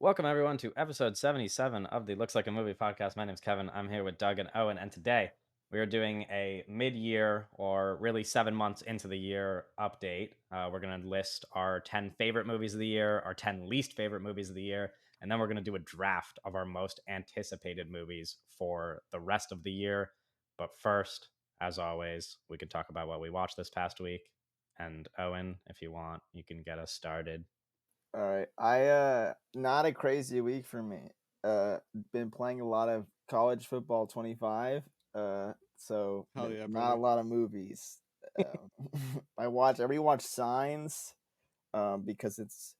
Welcome everyone to episode 77 of the Looks Like a Movie podcast. My name's Kevin. I'm here with Doug and Owen, and today we are doing a mid-year, or really 7 months into the year, update. We're going to list our 10 favorite movies of the year, our 10 least favorite movies of the year, and then we're going to do a draft of our most anticipated movies for the rest of the year. But first, as always, we can talk about what we watched this past week. And Owen, if you want, you can get us started. All right. Not a crazy week for me. Been playing a lot of college football 25. Hell yeah, Not a brother. lot of movies. Um, I rewatch Signs because it's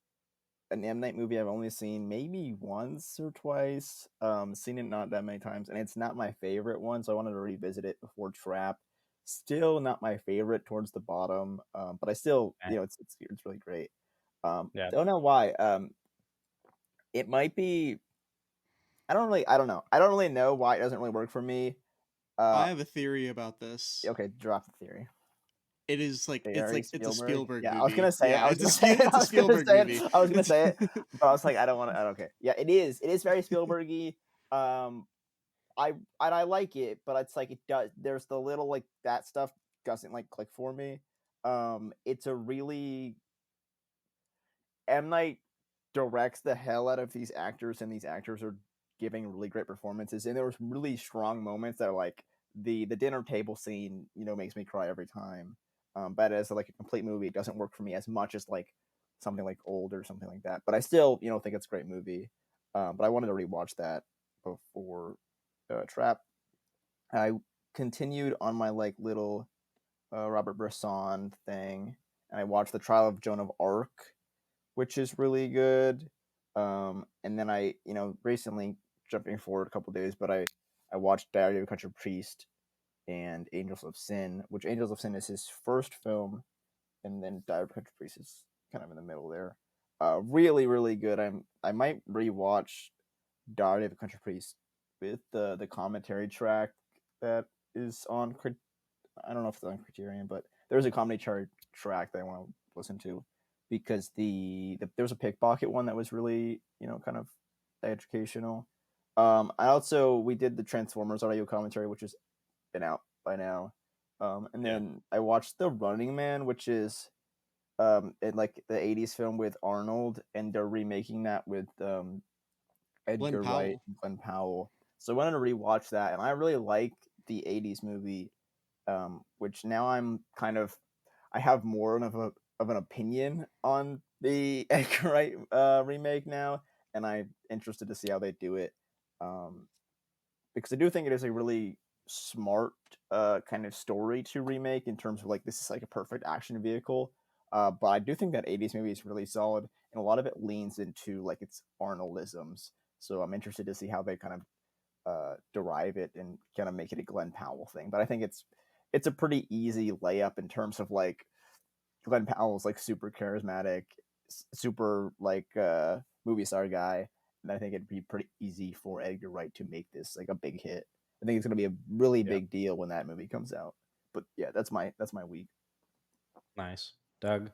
an M Night movie I've only seen maybe once or twice. Seen it not that many times, and it's not my favorite one, so I wanted to revisit it before Trap. Still not my favorite, towards the bottom, but I still, Okay. it's really great. Yeah. Don't know why. It might be. I don't know. I don't really know why it doesn't really work for me. Uh, I have a theory about this. okay, drop the theory. It is like it's Theory like it's a Spielberg. Spielberg Yeah, I was movie. gonna say it. Yeah, I was it's a gonna say it. It's I a was gonna Spielberg say movie. it. I was gonna It's say it, but I was like, I don't want to. Okay, yeah, it is. It is very Spielbergy. Um, I like it, but it's like it does. There's the little like that stuff doesn't like click for me. It's a really M Night directs the hell out of these actors, and these actors are giving really great performances. And there was really strong moments that are like the dinner table scene, makes me cry every time. But as like a complete movie, it doesn't work for me as much as like something like Old or something like that. But I still, think it's a great movie. But I wanted to rewatch that before Trap. I continued on my like little Robert Bresson thing, and I watched the Trial of Joan of Arc, which is really good. And then recently, jumping forward a couple days, but I watched Diary of a Country Priest and Angels of Sin, which Angels of Sin is his first film, and then Diary of a Country Priest is kind of in the middle there. Really, really good. I might rewatch Diary of a Country Priest with the commentary track that is on. I don't know if it's on Criterion, but there's a commentary track that I want to listen to because there was a pickpocket one that was really kind of educational. I also we did the Transformers audio commentary, which has been out by now. And Yeah. then I watched The Running Man, which is in like the '80s film with Arnold, and they're remaking that with Glenn Edgar Wright Powell. and Glenn Powell. So I wanted to rewatch that, and I really like the '80s movie, which now I have more of an opinion on the Edgar Wright remake now, and I'm interested to see how they do it, um, because I do think it is a really smart kind of story to remake in terms of like this is like a perfect action vehicle. But I do think that '80s movie is really solid, and a lot of it leans into like its Arnoldisms. So I'm interested to see how they kind of derive it and kind of make it a Glenn Powell thing. But I think it's a pretty easy layup in terms of like Glenn Powell's like super charismatic, super like movie star guy, and I think it'd be pretty easy for Edgar Wright to make this like a big hit. I think it's gonna be a really Yeah. big deal when that movie comes out. But yeah, that's my week. Nice. Doug,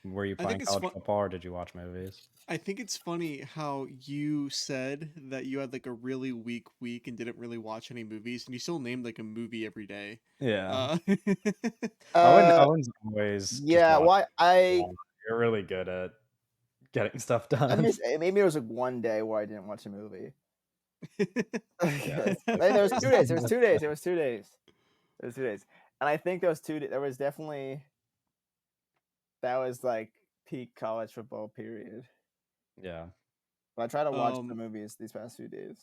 were you I playing think it's college fun. football or did you watch movies? I think it's funny how you said that you had like a really weak week and didn't really watch any movies, and you still named like a movie every day. Yeah. Uh, Uh, Owen's always just yeah. watching. Why You're really good at getting stuff I done. miss maybe there was like one day where I didn't watch a movie. Yeah, Maybe that's there was fair. 2 days. There was 2 days. There was 2 days. There was 2 days, and I think those there was definitely that was like peak college football period. Yeah. But I try to watch the um, movies these past few days.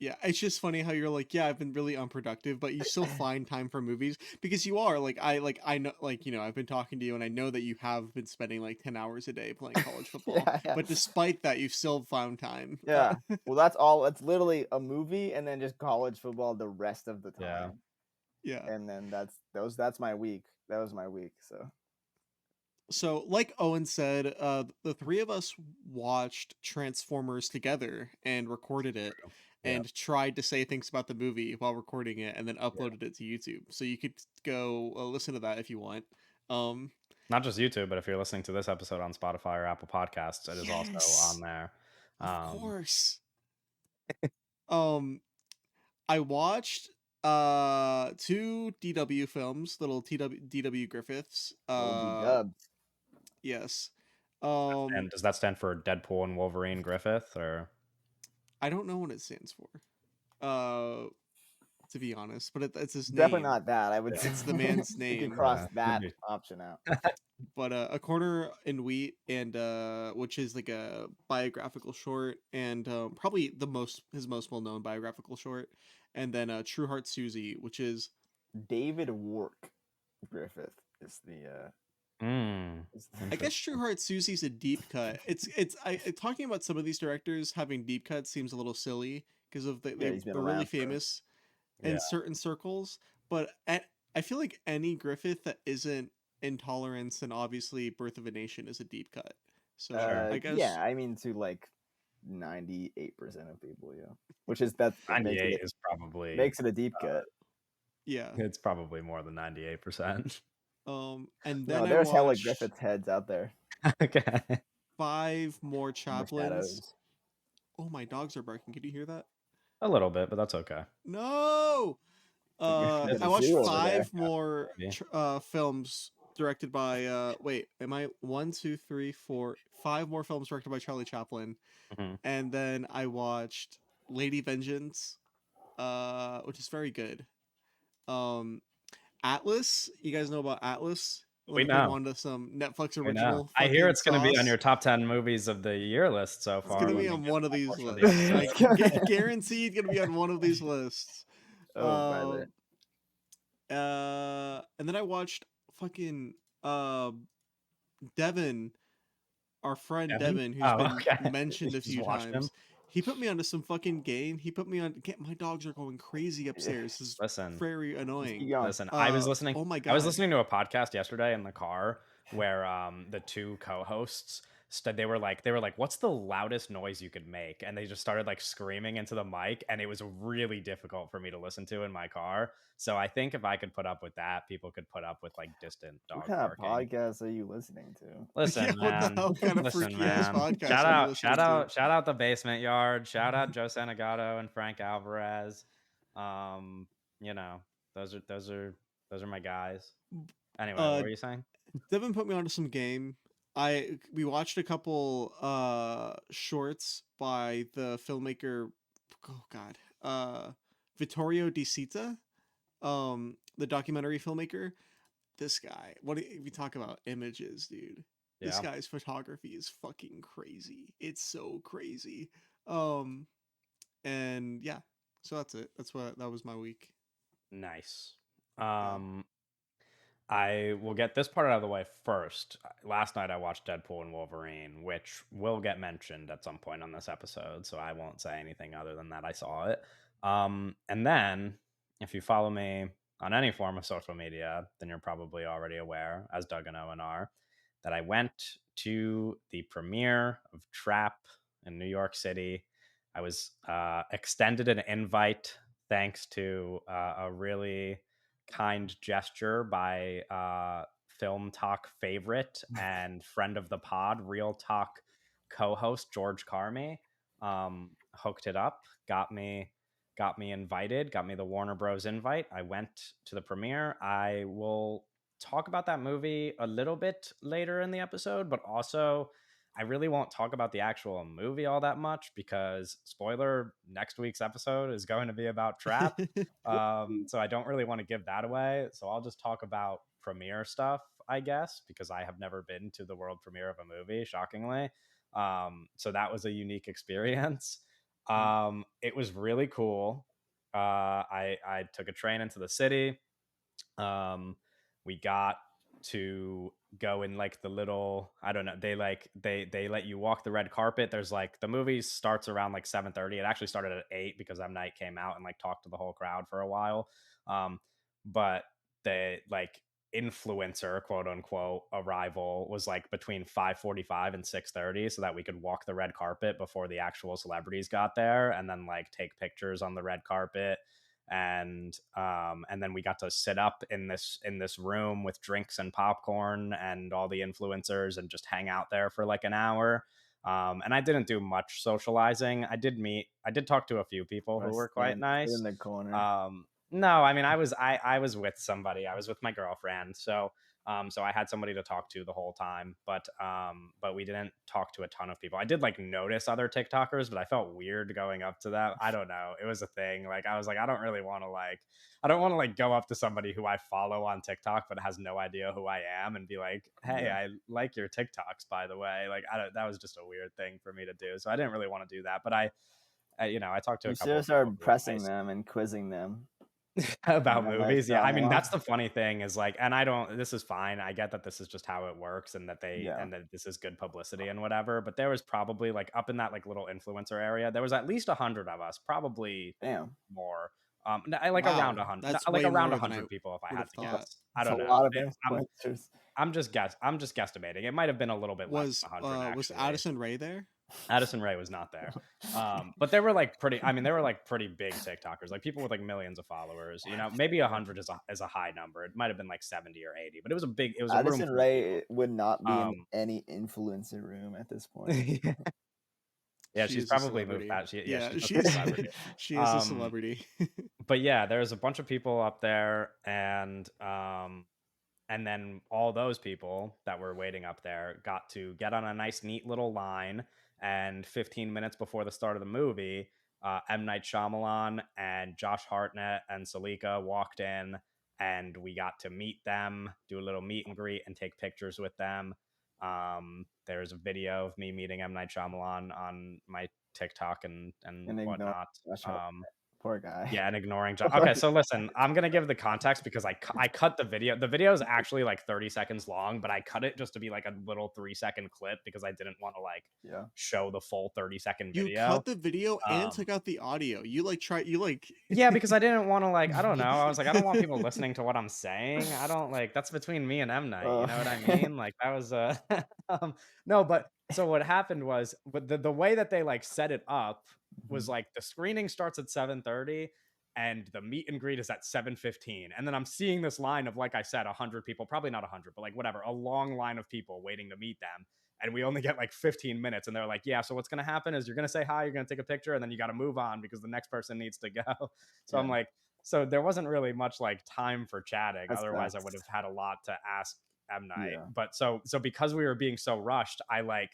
Yeah, it's just funny how you're like, yeah, I've been really unproductive, but you still find time for movies because you are I know I've been talking to you and I know that you have been spending like 10 hours a day playing college football, Yeah, yeah, but despite that, you've still found time. yeah. Well, that's all. It's literally a movie and then just college football the rest of the Yeah. time. Yeah. And then that's my week. That was my week. So So, like Owen said, the three of us watched Transformers together and recorded it Yeah. and tried to say things about the movie while recording it and then Yeah. uploaded it to YouTube. So you could go listen to that if you want. Um Not just YouTube, but if you're listening to this episode on Spotify or Apple Podcasts, it is also on Yes, there. of Um, course. Um, I watched two DW films, little DW Griffiths. Little D Dubs. Yes. and does that stand for Deadpool and Wolverine Griffith, or I don't know what it stands for. To be honest, but it's his Definitely name. not that. I would. Yeah. It's the man's You could name. cross could that be. option out. But a corner in wheat, and which is like a biographical short, and probably his most well known biographical short, and then True Heart Susie, which is David Wark Griffith is the. Mm, I guess True Heart Susie's a deep cut. Talking about some of these directors having deep cuts seems a little silly because of Yeah, he's been they're really around for. famous Yeah. in certain circles, but I feel like any Griffith that isn't Intolerance and obviously Birth of a Nation is a deep cut. So I guess Yeah, I mean to like 98% of people, yeah. Which is that makes 98 it, is probably makes it a deep cut. yeah. it's probably more than 98%. And then No, I there's hella watched Griffith heads out there. Okay. 5 more in the Chaplins. shadows. Oh, my dogs are barking. Can you hear that? A little bit, but that's okay. No. There's I a watched zoo over there. 5 more Yeah. films directed by wait, am I 1, 2, 3, 4, 5 more films directed by Charlie Chaplin, Mhm. and then I watched Lady Vengeance, which is very good. Atlas, you guys know about Atlas? We Wanna put know. on to some Netflix We know. original. I hear fucking it's going to be on sauce. your top 10 movies of the year list so It's far. gonna when be we on get one to of that these portion of the lists. episode. Guaranteed gonna be on one of these lists. Oh, brother. And then I watched fucking Devin, our friend Devin, who's Oh, been okay. mentioned a Just few watched him. times. He put me onto some fucking game. He put me on. My dogs are going crazy upstairs. This is Listen, very Keep annoying. going. listen. I was listening. Oh my I was God. listening to a podcast yesterday in the car where the two co-hosts they were like, what's the loudest noise you could make? And they just started like screaming into the mic, and it was really difficult for me to listen to in my car. So I think if I could put up with that, people could put up with like distant What dog kind of barking. podcast are you listening to? Listen, Yeah, what the man. hell kind of Listen, freaky ass man. podcast Shout are you out, listening shout out, to? shout out the Basement Yard. Shout out Joe Santagato and Frank Alvarez. You know, those are my guys. Anyway, what were you saying? Devin put me onto some game. We watched a couple shorts by the filmmaker, oh god, Vittorio De Sitta, the documentary filmmaker. This guy, if you talk about images, dude, this Yeah. guy's photography is fucking crazy. It's so crazy. And yeah, so that's it. That was my week. Nice. I will get this part out of the way first. Last night I watched Deadpool and Wolverine, which will get mentioned at some point on this episode, so I won't say anything other than that I saw it. And then, if you follow me on any form of social media, then you're probably already aware, as Doug and Owen are, that I went to the premiere of Trap in New York City. I was extended an invite thanks to a really kind gesture by Film Talk favorite and friend of the pod, Real Talk co-host George Carmy. Hooked it up, got me invited, got me the Warner Bros. Invite. I went to the premiere. I will talk about that movie a little bit later in the episode, but also I really won't talk about the actual movie all that much because, spoiler, next week's episode is going to be about Trap. So I don't really want to give that away. So I'll just talk about premiere stuff, I guess, because I have never been to the world premiere of a movie, shockingly. So that was a unique experience. It was really cool. I took a train into the city. We got to go in like the little, I don't know, they let you walk the red carpet. There's like, the movie starts around like 7:30. It actually started at 8 because M. Night came out and like talked to the whole crowd for a while. But the like influencer quote unquote arrival was like between 5:45 and 6:30, so that we could walk the red carpet before the actual celebrities got there and then like take pictures on the red carpet and then we got to sit up in this room with drinks and popcorn and all the influencers and just hang out there for like an hour. And I didn't do much socializing. I did talk to a few people who Or were quite sit in nice. the corner. No, I mean, I was with somebody. I was with my girlfriend, so I had somebody to talk to the whole time. But we didn't talk to a ton of people. I did like notice other TikTokers, but I felt weird going up to them. I don't know. It was a thing. Like I was like, I don't want to like go up to somebody who I follow on TikTok but has no idea who I am and be like, hey, Yeah. I like your TikToks, by the way. Like that was just a weird thing for me to do. So I didn't really want to do that. But I talked to You a should couple have of people started who were pressing nice. them and quizzing them About on M. Night movies, yeah. I mean, Shyamalan. that's the funny thing is like, and I don't. This is fine. I get that this is just how it works, Yeah. and that this is good publicity and whatever. But there was probably like up in that like little influencer area, there was at least 100 of us, probably Damn. more. I like Wow, around 100, that's like way around more than I 100 people if I would had have to thought. guess. I It's a don't lot know. of influencers. I'm just guesstimating. It might have been a little bit less than 100 Was actually. Addison Rae there? Addison Rae was not there. But they were like pretty. I mean, they were like pretty big TikTokers, like people with like millions of followers. You know, maybe 100 is a high number. It might have been like 70 or 80, but it was a room Addison full of people. Rae would not be in Um, any influencer room at this point. yeah, She she's is a probably moved celebrity. out. Yeah, She's just a she's celebrity. she is a Um, celebrity. but yeah, there's a bunch of people up there, and then all those people that were waiting up there got to get on a nice, neat little line. And 15 minutes before the start of the movie, M. Night Shyamalan and Josh Hartnett and Salika walked in, and we got to meet them, do a little meet and greet, and take pictures with them. There's a video of me meeting M. Night Shyamalan on my TikTok and And ignore whatnot. Josh Hart. Um, Poor guy. yeah, and ignoring John. Okay, so listen, I'm gonna give the context because I cut the video. The video is actually like 30 seconds long, but I cut it just to be like a little 3-second clip because I didn't want to like Yeah. show the full 30-second You video. cut the video and Um, took out the audio. yeah, because I didn't want to like, I don't know. I was like, I don't want people listening to what I'm saying. I don't like that's between me and M Night. You know what I mean? Like that was no, but so what happened was, but the way that they like set it up was like the screening starts at 7:30 and the meet and greet is at 7:15, and then I'm seeing this line of, like I said, 100 people, probably not 100, but like whatever, a long line of people waiting to meet them, and we only get like 15 minutes, and they're like, yeah, so what's going to happen is you're going to say hi, you're going to take a picture, and then you got to move on because the next person needs to go. So I'm Yeah. like, so there wasn't really much like time for chatting. That's Otherwise I facts. would have had a lot to ask M Night. Yeah. But so because we were being so rushed, I like,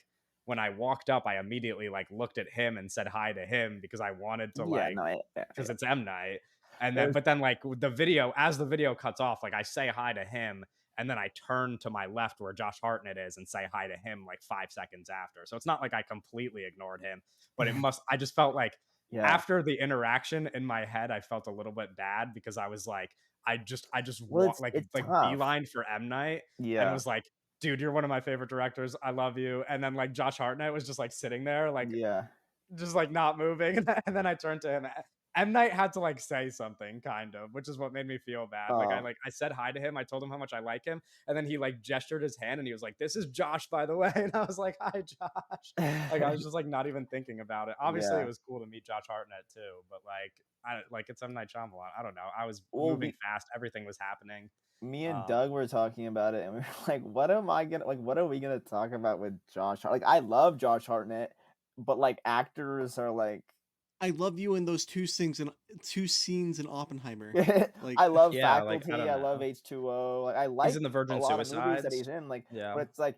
when I walked up, I immediately like looked at him and said hi to him because I wanted to Yeah, like, no, yeah. because it's M Night. And then, There's but then like the video, as the video cuts off, like I say hi to him, and then I turn to my left where Josh Hartnett is and say hi to him like 5 seconds after. So it's not like I completely ignored him, but I just felt like yeah. after the interaction in my head, I felt a little bit bad because I was like, I just Well, want like it's like tough. beeline for M Night and Yeah. was like, dude, you're one of my favorite directors. I love you. And then like Josh Hartnett was just like sitting there, like Yeah. just like not moving. And then I turned to him. M Night had to like say something, kind of, which is what made me feel bad. I said hi to him. I told him how much I like him, and then he like gestured his hand, and he was like, "This is Josh, by the way." And I was like, "Hi, Josh." Like I was just like not even thinking about it. Obviously, Yeah. it was cool to meet Josh Hartnett too, but like it's M Night Shyamalan. I don't know. I was Well, moving fast. Everything was happening. me and Um, Doug were talking about it, and we were like, "What am I gonna like? What are we gonna talk about with Josh? Like, I love Josh Hartnett, but like actors are like, I love you in those two scenes in Oppenheimer. Like I love yeah, like I Faculty, don't I love know. H2O, like I He's like in the a Virgin lot of movies that Suicides. he's in, like, Yeah. but it's like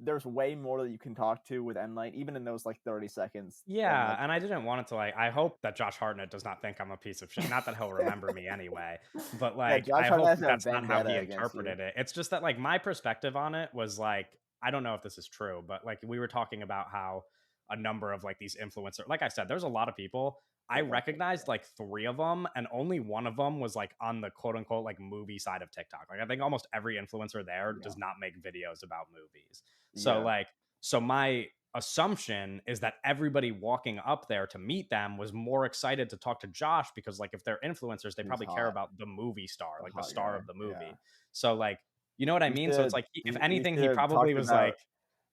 there's way more that you can talk to with M Night, even in those like 30 seconds. than, Yeah, like, and I didn't want it to like. I hope that Josh Hartnett does not think I'm a piece of shit. Not that he'll remember me anyway, but like Josh I Hartnett hope has that a that's not how he vendetta against you. interpreted it. It's just that like my perspective on it was like, I don't know if this is true, but like we were talking about how a number of like these influencers, like I said, there's a lot of people. I Yeah, that's recognized like 3 of them, and only one of them was like on the quote unquote like movie side of TikTok. Like I think almost every influencer there Yeah. does not make videos about movies. So Yeah. like, so my assumption is that everybody walking up there to meet them was more excited to talk to Josh because like if they're influencers, they He's probably care hot. about the movie star, like the Hot star guy, of the movie. yeah. So like, you know what I You mean? So it's should like if you anything, he should have probably talked was about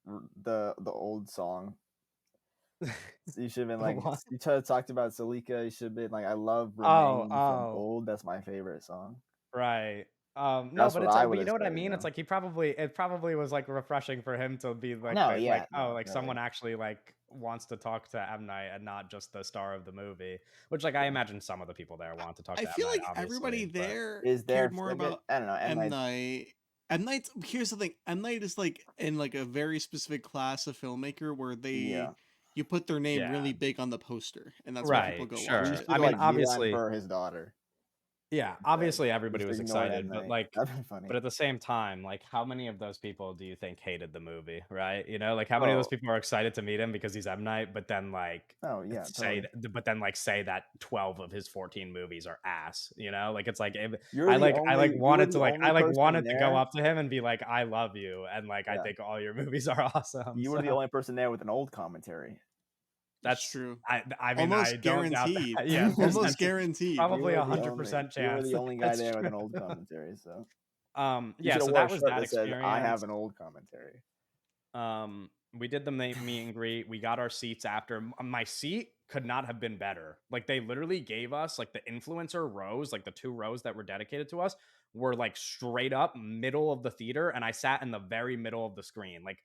like, the old song. You should have been like, What? you talked about Salika. You should have been like, I love Oh, Remain from oh. Old. That's my favorite song. Right. No, That's but what it's I like, would but you have know what I said, you mean? It's know? like it probably was like refreshing for him to be like No, the like, yeah, oh, no, like totally. someone actually like wants to talk to M Night and not just the star of the movie. Which like I Yeah. imagine some of the people there want to talk I to M feel Night, like everybody obviously, but there Is cared there more like about I don't know, M M Night's Night. M Night's here's the thing. M Night is like in like a very specific class of filmmaker where yeah. you put their name yeah. really big on the poster, and that's why people Right, go We watch sure. it. should I mean, like VLAN obviously, for his daughter yeah, instead. obviously everybody Just was ignore M excited, Night. That'd be funny. but at the same time, like how many of those people do you think hated the movie, right? You know, like how many of those Oh, people are excited to meet him because he's M Night, but then like oh yeah, say totally. say that 12 of his 14 movies are ass, you know? Like it's like You were the I only like person wanted to go there. up to him and be like, "I love you," and like I Yeah. think all your movies are awesome. You were the So only person there with an old commentary. It's that's true. I mean, I Almost don't doubt guaranteed. that. Yeah, Almost guaranteed. You probably were a the only 100% you were chance the that only guy that's there with true. an old commentary, so you Yeah, should have so wore a that was shirt that that says I have experience. an old commentary. We did the meet and greet. We got our seats after. My seat could not have been better. Like they literally gave us like the influencer rows, like the 2 rows that were dedicated to us, were like straight up middle of the theater, and I sat in the very middle of the screen, like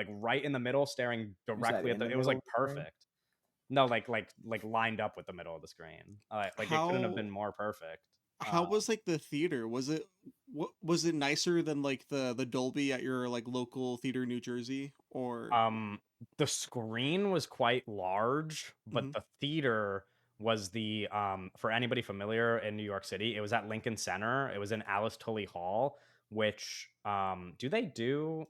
right in the middle, staring You sat directly at in the. the It was middle like of the screen? perfect. No, like lined up with the middle of the screen. Like it couldn't have How been more perfect. how was like the theater? What was it nicer than like the Dolby at your like local theater in New Jersey or Um, the screen was quite large, but Mhm. the theater was for anybody familiar in New York City, it was at Lincoln Center. It was in Alice Tully Hall, which do they do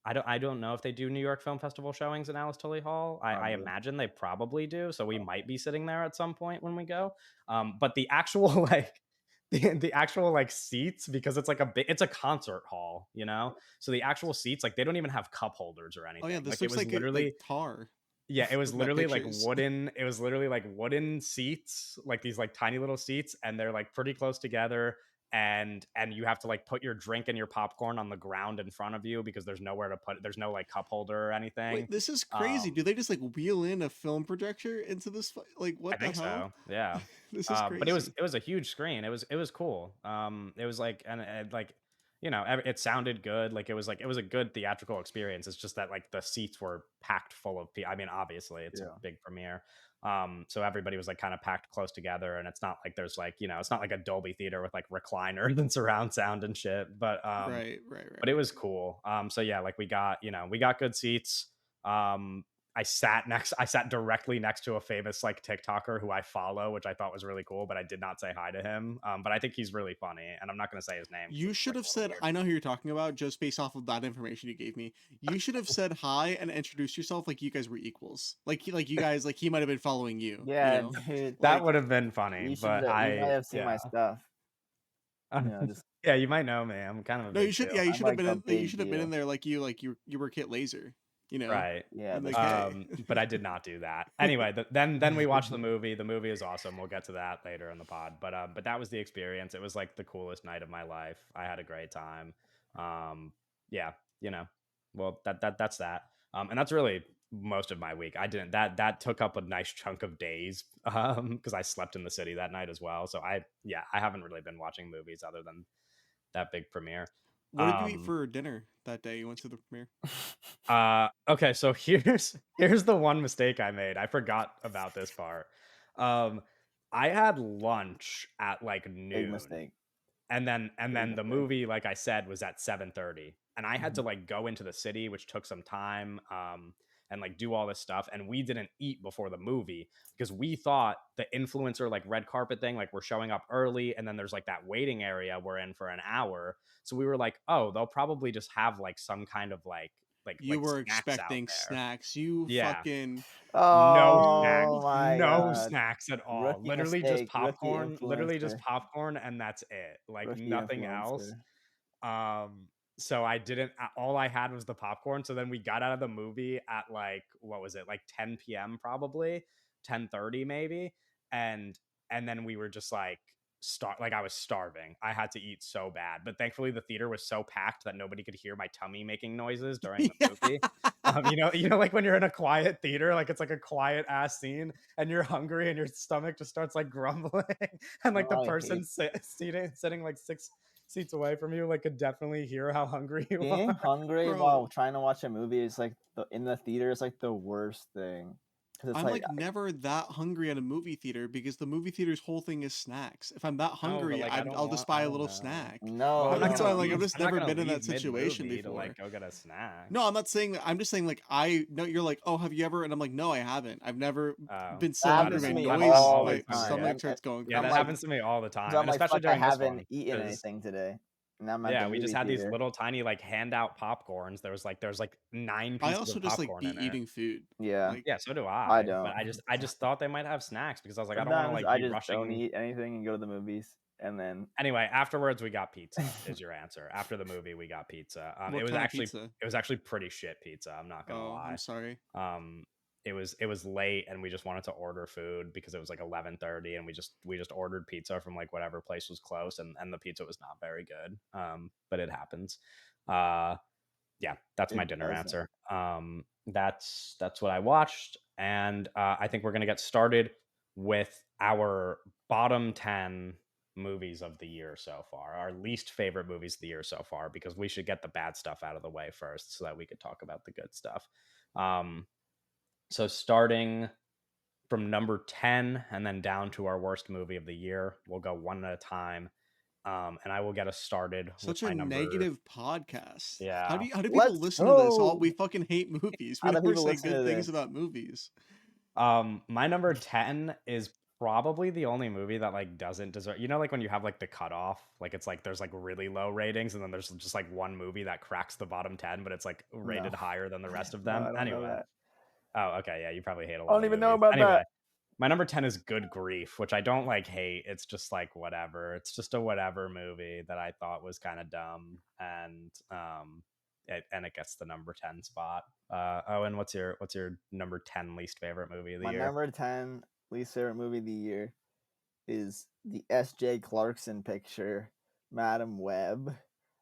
I don't know if they do New York Film Festival showings in Alice Tully Hall. I Probably. imagine they probably do, so we Probably. might be sitting there at some point when we go. But the actual like the actual like seats, because it's like it's a concert hall, you know? So the actual seats, like they don't even have cup holders or Oh yeah, anything. this looks Literally like Tar. yeah, it was Looking at literally like pictures. wooden seats, like these like tiny little seats, and they're like pretty close together. And you have to like put your drink and your popcorn on the ground in front of you because there's no like cup holder or Wait, anything. this is crazy. Um, Do they just like wheel in a film projector into this like I what the think hell? so. Yeah. This is But crazy. it was a huge screen. It was cool. It was like and like you know it sounded good. Like it was a good theatrical experience. It's just that like the seats were packed full of people. I mean, obviously it's a Yeah. big premiere. So everybody was like kind of packed close together, and it's not like there's like it's not like a Dolby theater with like recliners and surround sound and shit. Right, right, But it right. was cool. So yeah, like we got good seats. Um, I sat directly next to a famous like TikToker who I follow, which I thought was really cool, but I did not say hi to him. But I think he's really funny, and I'm not going to say his name because You it's should like have a little said, weird. I know who you're talking about, just based off of that information you gave me. You should have said hi and introduced yourself like you guys were equals. Like you guys, like he might have been following you Yeah, know? dude. That Like, would have been funny, but You might have seen yeah. my stuff. You know, just Yeah, you might know me. I'm kind of a no, you big should, deal. yeah, you I'm should have like been a in, like, you big should have been in deal. there like you were Kit Laser, you know? Right. Yeah, And like, that's hey. But I did not do that. Anyway, then we watched the movie. The movie is awesome. We'll get to that later in the pod. But that was the experience. It was like the coolest night of my life. I had a great time. Yeah, you know. Well, that's that. And that's really most of my week. I didn't that took up a nice chunk of days because I slept in the city that night as well. So I haven't really been watching movies other than that big premiere. What did you eat Um for dinner that day you went to the premiere? Okay, so here's the one mistake I made. I forgot about this part. Um, I had lunch at like big noon, mistake. and Big then the mistake. movie, like I said, was at 7:30, and I had to Mhm. like go into the city, which took some time, and like do all this stuff, and we didn't eat before the movie because we thought the influencer like red carpet thing, like we're showing up early, and then there's like that waiting area we're in for an hour, so we were like, oh, they'll probably just have like some kind of You were snacks out expecting there. snacks. You Yeah. fucking Oh you my No god. snacks at all. Rookie mistake. Rookie Literally just influencer. popcorn, and that's it. Like Rookie nothing else. influencer. So I didn't all I had was the popcorn. So then we got out of the movie at like what was it? Like 10 p.m. probably, 10:30 maybe. And then we were just like I was starving. I had to eat so bad, but thankfully the theater was so packed that nobody could hear my tummy making noises during the movie. Like when you're in a quiet theater, like it's like a quiet ass scene, and you're hungry, and your stomach just starts like grumbling, and like the Oh, I person hate sitting like 6 seats away from you, like could definitely hear how hungry you being are. hungry Bro. while trying to watch a movie is like in the theater is like the worst thing. Because it's I'm like like never that hungry at a movie theater because the movie theater's whole thing is snacks. If I'm that No, but hungry, like I don't I'll want. just buy I a don't little know. snack. Well, no, I'm not That's why gonna like leave. I've just I'm not never gonna been in that leave mid situation movie to before. like go get a snack. No, I'm not saying that. I'm just saying like you're like, oh, have you ever? And I'm like, no, I haven't. I've never Oh, been that so that hungry happens my to doesn't. me That noise, doesn't all the my always been the time. stomach case. starts going Yeah, I'm that crazy. like, happens to me all the time, I'm and like, especially fuck, I during this haven't one, eaten 'cause anything today, and I'm at the yeah, we movie just had these theater. little tiny like handout popcorns. There's like 9 I pieces also of just like popcorn be in it. eating food. Yeah, Like Yeah, so do I I. But don't. I just thought they might have snacks because I was like, I don't want to Sometimes like I be just don't rushing. eat anything and go to the movies, and then Anyway, afterwards we got pizza. Is your answer? After the movie, we got pizza. It what was kind of actually pizza? it was actually pretty shit pizza. I'm not gonna Oh, I'm lie. sorry. Um, it was late, and we just wanted to order food because it was like 11:30, and we just ordered pizza from like whatever place was close, and the pizza was not very good. But it happens. Uh, yeah, that's my it dinner doesn't. answer. That's what I watched, and I think we're gonna get started with our bottom 10 movies of the year so far, our least favorite movies of the year so far, because we should get the bad stuff out of the way first, so that we could talk about the good stuff. Um, so starting from number 10 and then down to our worst movie of the year, we'll go one at a time. And I will get us started with Such my a negative. negative podcast. Yeah. How do people Let's listen to this? All go. we fucking hate movies. We How do never people say listen to good things this? about movies. My number 10 is probably the only movie that like doesn't deserve, like when you have like the cutoff, like it's like there's like really low ratings, and then there's just like one movie that cracks the bottom 10, but it's like rated No, higher than the rest of no, them. I don't know Anyway. that. Oh, okay. Yeah, you probably hate a I lot don't of even know movies. about Anyway, that. my number 10 is Good Grief, which I don't like hate. It's just like whatever. It's just a whatever movie that I thought was kind of dumb, and it gets the number 10 spot. Owen, what's your number 10 least favorite movie of the My year? number 10 least favorite movie of the year is the S.J. Clarkson picture, Madam Web.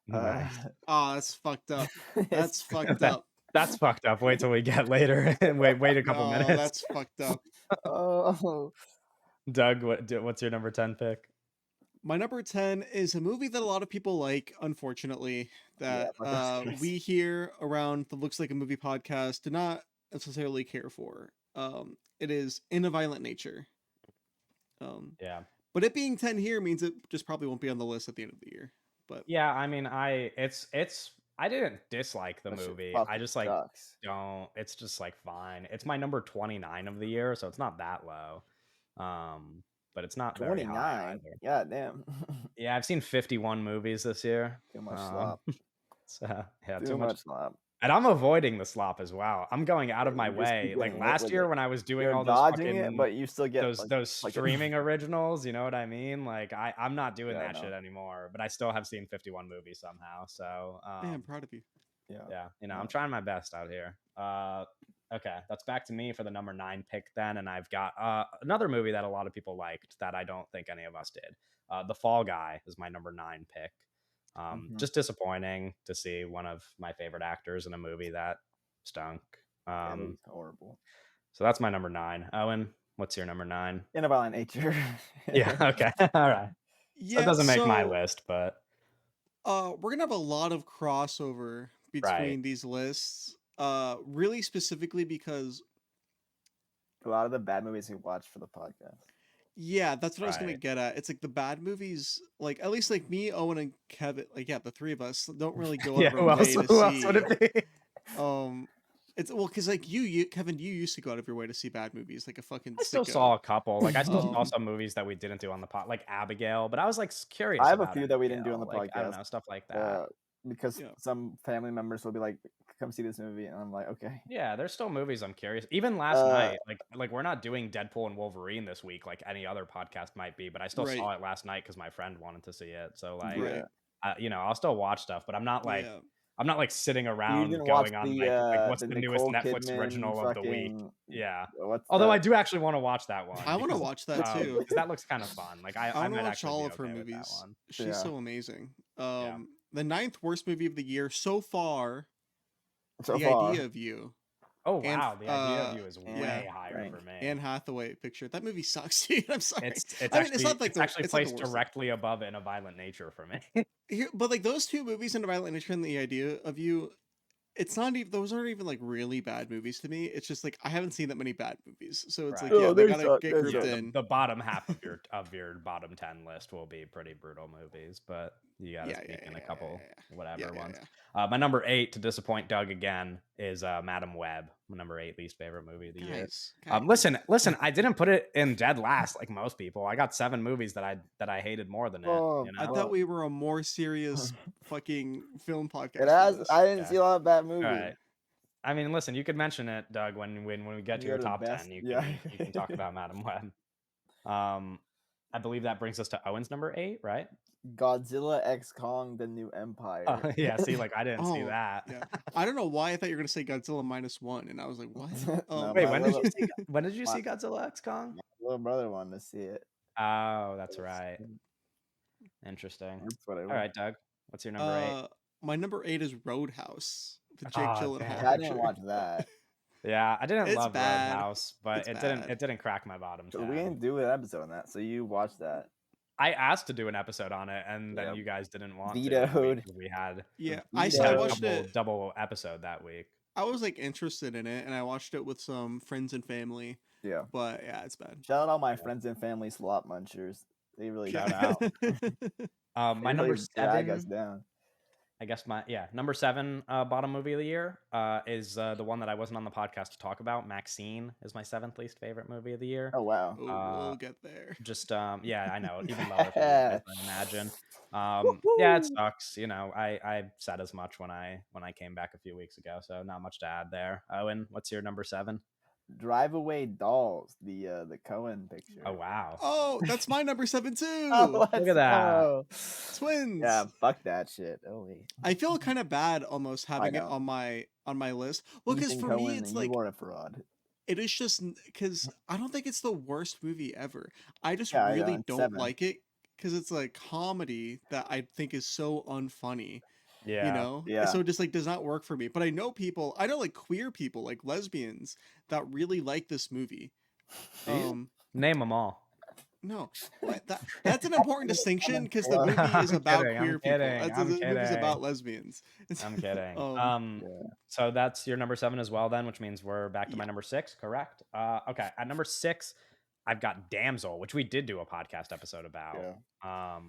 Nice. Oh, that's fucked up. That's fucked That- up. That's fucked up. Wait till we get later. wait a couple No, minutes. that's fucked up. Oh, Doug, what's your number 10 pick? My number 10 is a movie that a lot of people like, unfortunately, yeah, that but that's crazy. we here around the Looks Like a Movie podcast do not necessarily care for. It is In a Violent Nature. Yeah. But it being 10 here means it just probably won't be on the list at the end of the year. But Yeah, I mean, I didn't dislike the That shit movie. I fucking just like sucks. don't. It's just like fine. It's my number 29 of the year, so it's not that low. But it's not very high 29. either. God damn. Yeah, I've seen 51 movies this year. Too much slop. So yeah, Too much slop. And I'm avoiding the slop as well. I'm going out of Yeah, my you just keep way. Like getting hit last with year it. when I was doing You're all those dodging it, fucking but you still get those like streaming originals, you know what I mean? Like I'm not doing Yeah, I that know. shit anymore, but I still have seen 51 movies somehow. So man, I'm proud of you. Yeah. yeah, I'm No. trying my best out here. Okay, that's back to me for the number 9 pick then, and I've got another movie that a lot of people liked that I don't think any of us did. The Fall Guy is my number 9 pick. Mhm. Just disappointing to see one of my favorite actors in a movie that stunk. It was horrible. So that's my number 9. Owen, what's your number 9? In a Violent Nature. Yeah, okay. All right. Yeah, That doesn't make my so, list, but we're gonna have a lot of crossover between these lists. Really specifically because A lot of the bad movies we watched for the podcast. yeah, that's what I was gonna Right. get at. It's like the bad movies, like at least like me, Owen, and Kevin, like yeah, the three of us don't really go out yeah, of our way to who else see. would it be? It's well, because like you, Kevin, you used to go out of your way to see bad movies, like a fucking. I still sicko. saw a couple. Like I still saw Um, some movies that we didn't do on the pod, like Abigail, but I was like curious. I have a about few that we didn't do on the Abigail, like, I don't podcast. know, stuff like that. Because Yeah. some family members will be like, "Come see this movie," and I'm like, "Okay." Yeah, there's still movies I'm curious. Even last night, like we're not doing Deadpool and Wolverine this week, like any other podcast might be, but I still Right. saw it last night because my friend wanted to see it. So like, Right. I'll still watch stuff, but I'm not like Yeah. I'm not like sitting You around didn't watch going on like what's the the newest Nicole Netflix Kidman original of the week. fucking Yeah. what's Although I that? do actually want to watch that one I want to because watch that too. that looks kind of fun. Like I I want to might watch actually all be of her okay with that movies. one. She's Yeah. so amazing. Yeah. The ninth worst movie of the year so far, So The far. Idea of You. Oh And, wow, The Idea of You is yeah, way higher right. for me. Anne Hathaway picture. That movie sucks, dude. I'm sorry. It's I mean, actually it's not like it's actually not the placed worst. directly above In a Violent Nature for me. But like those two movies, In a Violent Nature and The Idea of You, it's not even those aren't even like really bad movies to me. It's just like I haven't seen that many bad movies, so it's Right. like Oh, yeah, they they gotta suck, get they grouped suck. in. The bottom half of your bottom 10 list will be pretty brutal movies, but you gotta speak in a couple whatever ones. My number 8, to disappoint Doug again, is Madam Web. My number 8 least favorite movie of the year. Listen, I didn't put it in dead last like most people. I got 7 movies that I hated more than it. Oh, You I know? thought we were a more serious fucking film podcast. It has. than this. I didn't Yeah. see a lot of bad movies. All right. I mean, listen, you could mention it, Doug, when we get to You your go to top best- 10. You yeah. can talk about Madam Web. I believe that brings us to Owen's number 8, right? Godzilla X Kong: The New Empire. Yeah, see, like I didn't see Oh, that. Yeah, I don't know why I thought you were gonna say Godzilla -1, and I was like, what? No, Wait, my when did little- you see my- Godzilla X Kong? My little brother wanted to see it. Oh, that's right. Interesting. That's what I All right, Doug, what's your number 8? My number 8 is Roadhouse, the Jake Aw, Gyllenhaal damn. I picture. didn't watch that. Yeah, I didn't It's love bad. Roadhouse, but It's it bad. didn't crack my bottom So 10. we didn't do an episode on that. So you watched that. I asked to do an episode on it, and then Yeah. you guys didn't want Vetoed. to. We had Yeah, The I Vito. still a watched it. double episode that week. I was like interested in it, and I watched it with some friends and family. Yeah. But yeah, it's bad. Shout out all my friends and family slot munchers. They really Shout out. My they number really drag 7. us down. I guess number 7 bottom movie of the year is the one that I wasn't on the podcast to talk about. Maxine is my 7th least favorite movie of the year. Oh wow. We'll get there. Just yeah, I know, even lower for you guys, I imagine. Yeah, it sucks. You know, I said as much when I came back a few weeks ago, so not much to add there. Owen, what's your number 7? Drive Away Dolls, the Cohen picture. Oh wow. Oh, that's my number 7 too. Oh, Look at that. go. Twins. Yeah, fuck that shit. Oh wait. I feel kind of bad almost having it know. on my list. Well, because Ethan for me Coen, it's you like are a fraud. it is just because I don't think it's the worst movie ever. I just Yeah, really it's don't 7. like it because it's like comedy that I think is so unfunny. Yeah. You know, Yeah. so it just like does not work for me. But I know like queer people, like lesbians, that really like this movie. Do you? Name them all. No, that's an important distinction because the movie I'm is about kidding, I'm queer people. kidding, That's I'm the movie's kidding. about lesbians. I'm kidding. Yeah. So that's your number 7 as well, then, which means we're back to my Yeah. number 6, correct? Okay. At number 6, I've got Damsel, which we did do a podcast episode about. Yeah.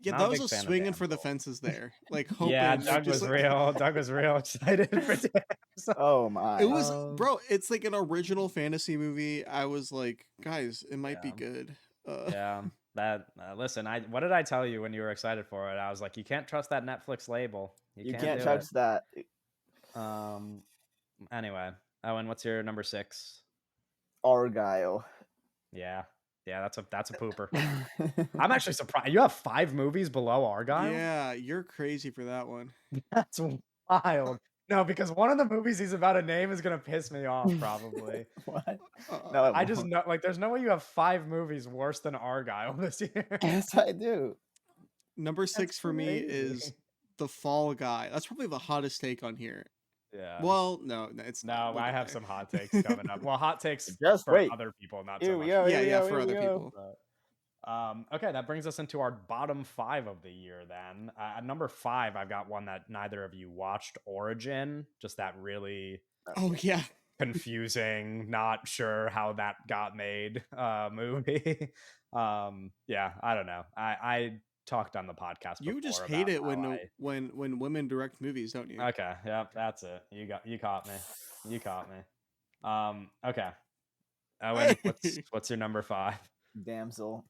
Yeah, Not a that was big a fan of swinging for the Damsel. fences there. Like hoping. Yeah, like, Doug just was like- real. Doug was real excited for Damsel. Oh my. It was, bro. It's like an original fantasy movie. I was like, guys, it might be Yeah. good. Yeah. That listen, what did I tell you when you were excited for it? I was like, you can't trust that Netflix label. You can't do trust that. it. Anyway, Owen, what's your number 6? Argyle. Yeah, that's a pooper. I'm actually surprised. You have 5 movies below Argyle? Yeah, you're crazy for that one. That's wild. No, because one of the movies he's about to name is gonna piss me off, probably. What? Uh, No, it I just won't. know, like, there's no way you have 5 movies worse than Argyle this year. Yes, I do. Number 6 for me is crazy. The Fall Guy. That's probably the hottest take on here. Yeah. Well, no, it's not. no, We'll I get have there. some hot takes coming up. Well, hot takes Just for wait. other people, not Here so we much. go. Yeah, here we yeah, go, for here we other go. people. Okay, that brings us into our bottom 5 of the year then. At number 5, I've got one that neither of you watched, Origin. Just that really Oh yeah. confusing, not sure how that got made movie. Yeah, I don't know. I talked on the podcast You just before hate about it when how when women direct movies, don't you? Okay, yep, that's it. You caught me. Okay. Owen, what's your number 5? Damsel.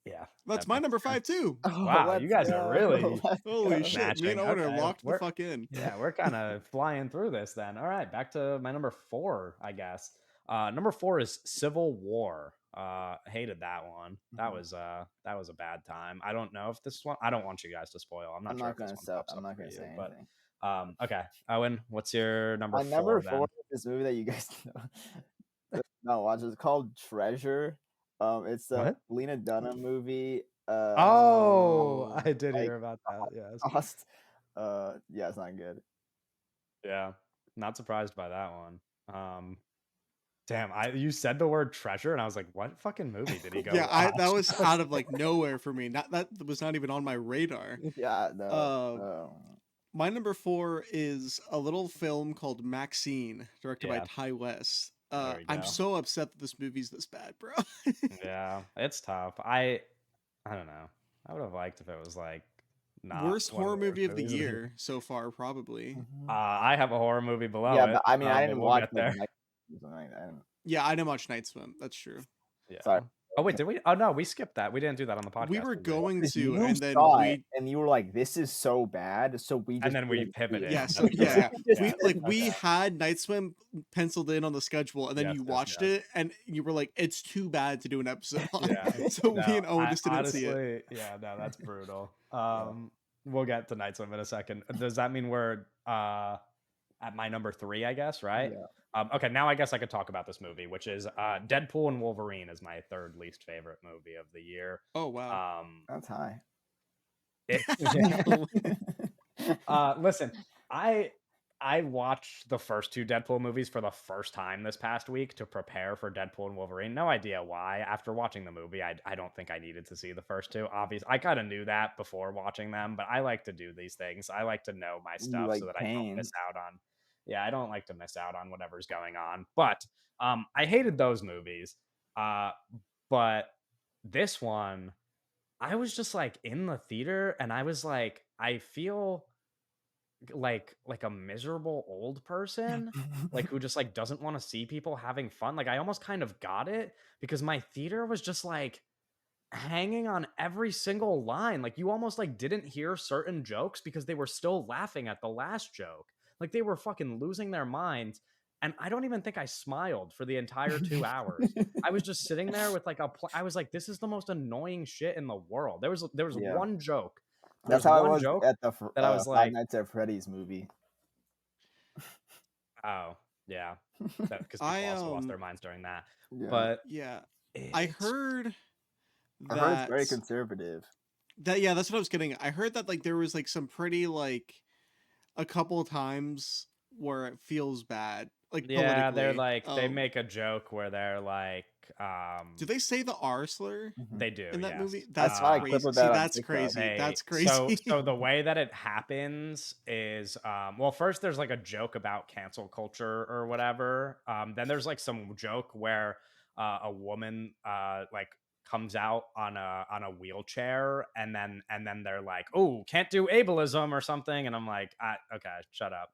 Yeah. That's that my makes number sense. 5 too. Wow, let's you guys are go. really- Let's Holy go. shit! Me Matching. and Owen are Okay, locked the we're- fuck in. Yeah, we're kind of flying through this then. All right, back to my number 4, I guess. Number 4 is Civil War. Hated that one. That Mhm. was a bad time. I don't know if this one. I don't want you guys to spoil. I'm I'm not sure not if this gonna one sell. pops I'm up not for gonna say you, but anything. okay. Owen, what's your number My number 4 4 then? is this movie that you guys no watch. It's called Treasure. It's a What? Lena Dunham movie. Oh, Oh, I did Like hear about that. Yes. Holocaust. Yeah, it's not good. Yeah. Not surprised by that one. Damn, you said the word treasure and I was like, what fucking movie did he go yeah. That watch? was out of like nowhere for me. Not that was not even on my radar. Yeah, no. Uh, my number 4 is a little film called Maxine, directed by Yeah, Ty West. there we I'm go. so upset that this movie's this bad, bro. Yeah, it's tough. I don't know. I would have liked if it was like not Worst one of horror the worst movie of the movies of the year. year so far, probably. Mhm. I have a horror movie below Yeah, it, but I mean, I but didn't we'll watch get like there. Night or something like that. Yeah, I didn't watch Night Swim. That's true. Yeah. Sorry. Oh wait, did we? Oh no, we skipped that. We didn't do that on the We podcast, were did we? going to, You and then saw it we and you were like, "This is so bad," so we And just then we didn't see pivoted. it. yeah, so That's yeah, correct. yeah. Yeah. We Okay. had Night Swim penciled in on the schedule, and then Yes, you yes, watched yes. it, and you were like, "It's too bad to do an episode on." Yeah. So me No, and Owen I just didn't see it. honestly, yeah, no, that's brutal. Yeah. We'll get to Night Swim in a second. Does that mean we're at my number 3, I guess, right? Yeah. Okay, now I guess I could talk about this movie, which is Deadpool and Wolverine is my third least favorite movie of the year. Oh wow. That's high. It, listen, I watched the first 2 Deadpool movies for the first time this past week to prepare for Deadpool and Wolverine. No idea why. After watching the movie, I don't think I needed to see the first 2. Obviously, I kind of knew that before watching them, but I like to do these things. I like to know my You stuff like so that I don't pain. miss out on. Yeah, I don't like to miss out on whatever's going on. But I hated those movies. But this one, I was just like in the theater and I was like, I feel like a miserable old person like who just like doesn't want to see people having fun. Like I almost kind of got it because my theater was just like hanging on every single line. Like you almost like didn't hear certain jokes because they were still laughing at the last joke. Like they were fucking losing their minds. And I don't even think I smiled for the entire 2 hours. I was just sitting there with like I was like, this is the most annoying shit in the world. There was Yeah. one joke. That's There's how it one was joke at the that I was Five like, Nights at Freddy's movie. oh yeah, because people I also lost their minds during that. Yeah. But yeah, I it's heard I heard it's that very conservative. yeah, that's what I was getting. I heard that like there was like some pretty like a couple of times where it feels bad, like yeah, they're politically. like they make a joke where they're like, Do they say the R slur they do in that yes. movie? I That's saw a clip crazy. of See, that on that's TikTok. crazy. That's So crazy. the way that it happens is well, first there's like a joke about cancel culture or whatever. Then there's like some joke where a woman like comes out on a wheelchair and then they're like, oh, can't do ableism or something, and I'm like, okay, shut up.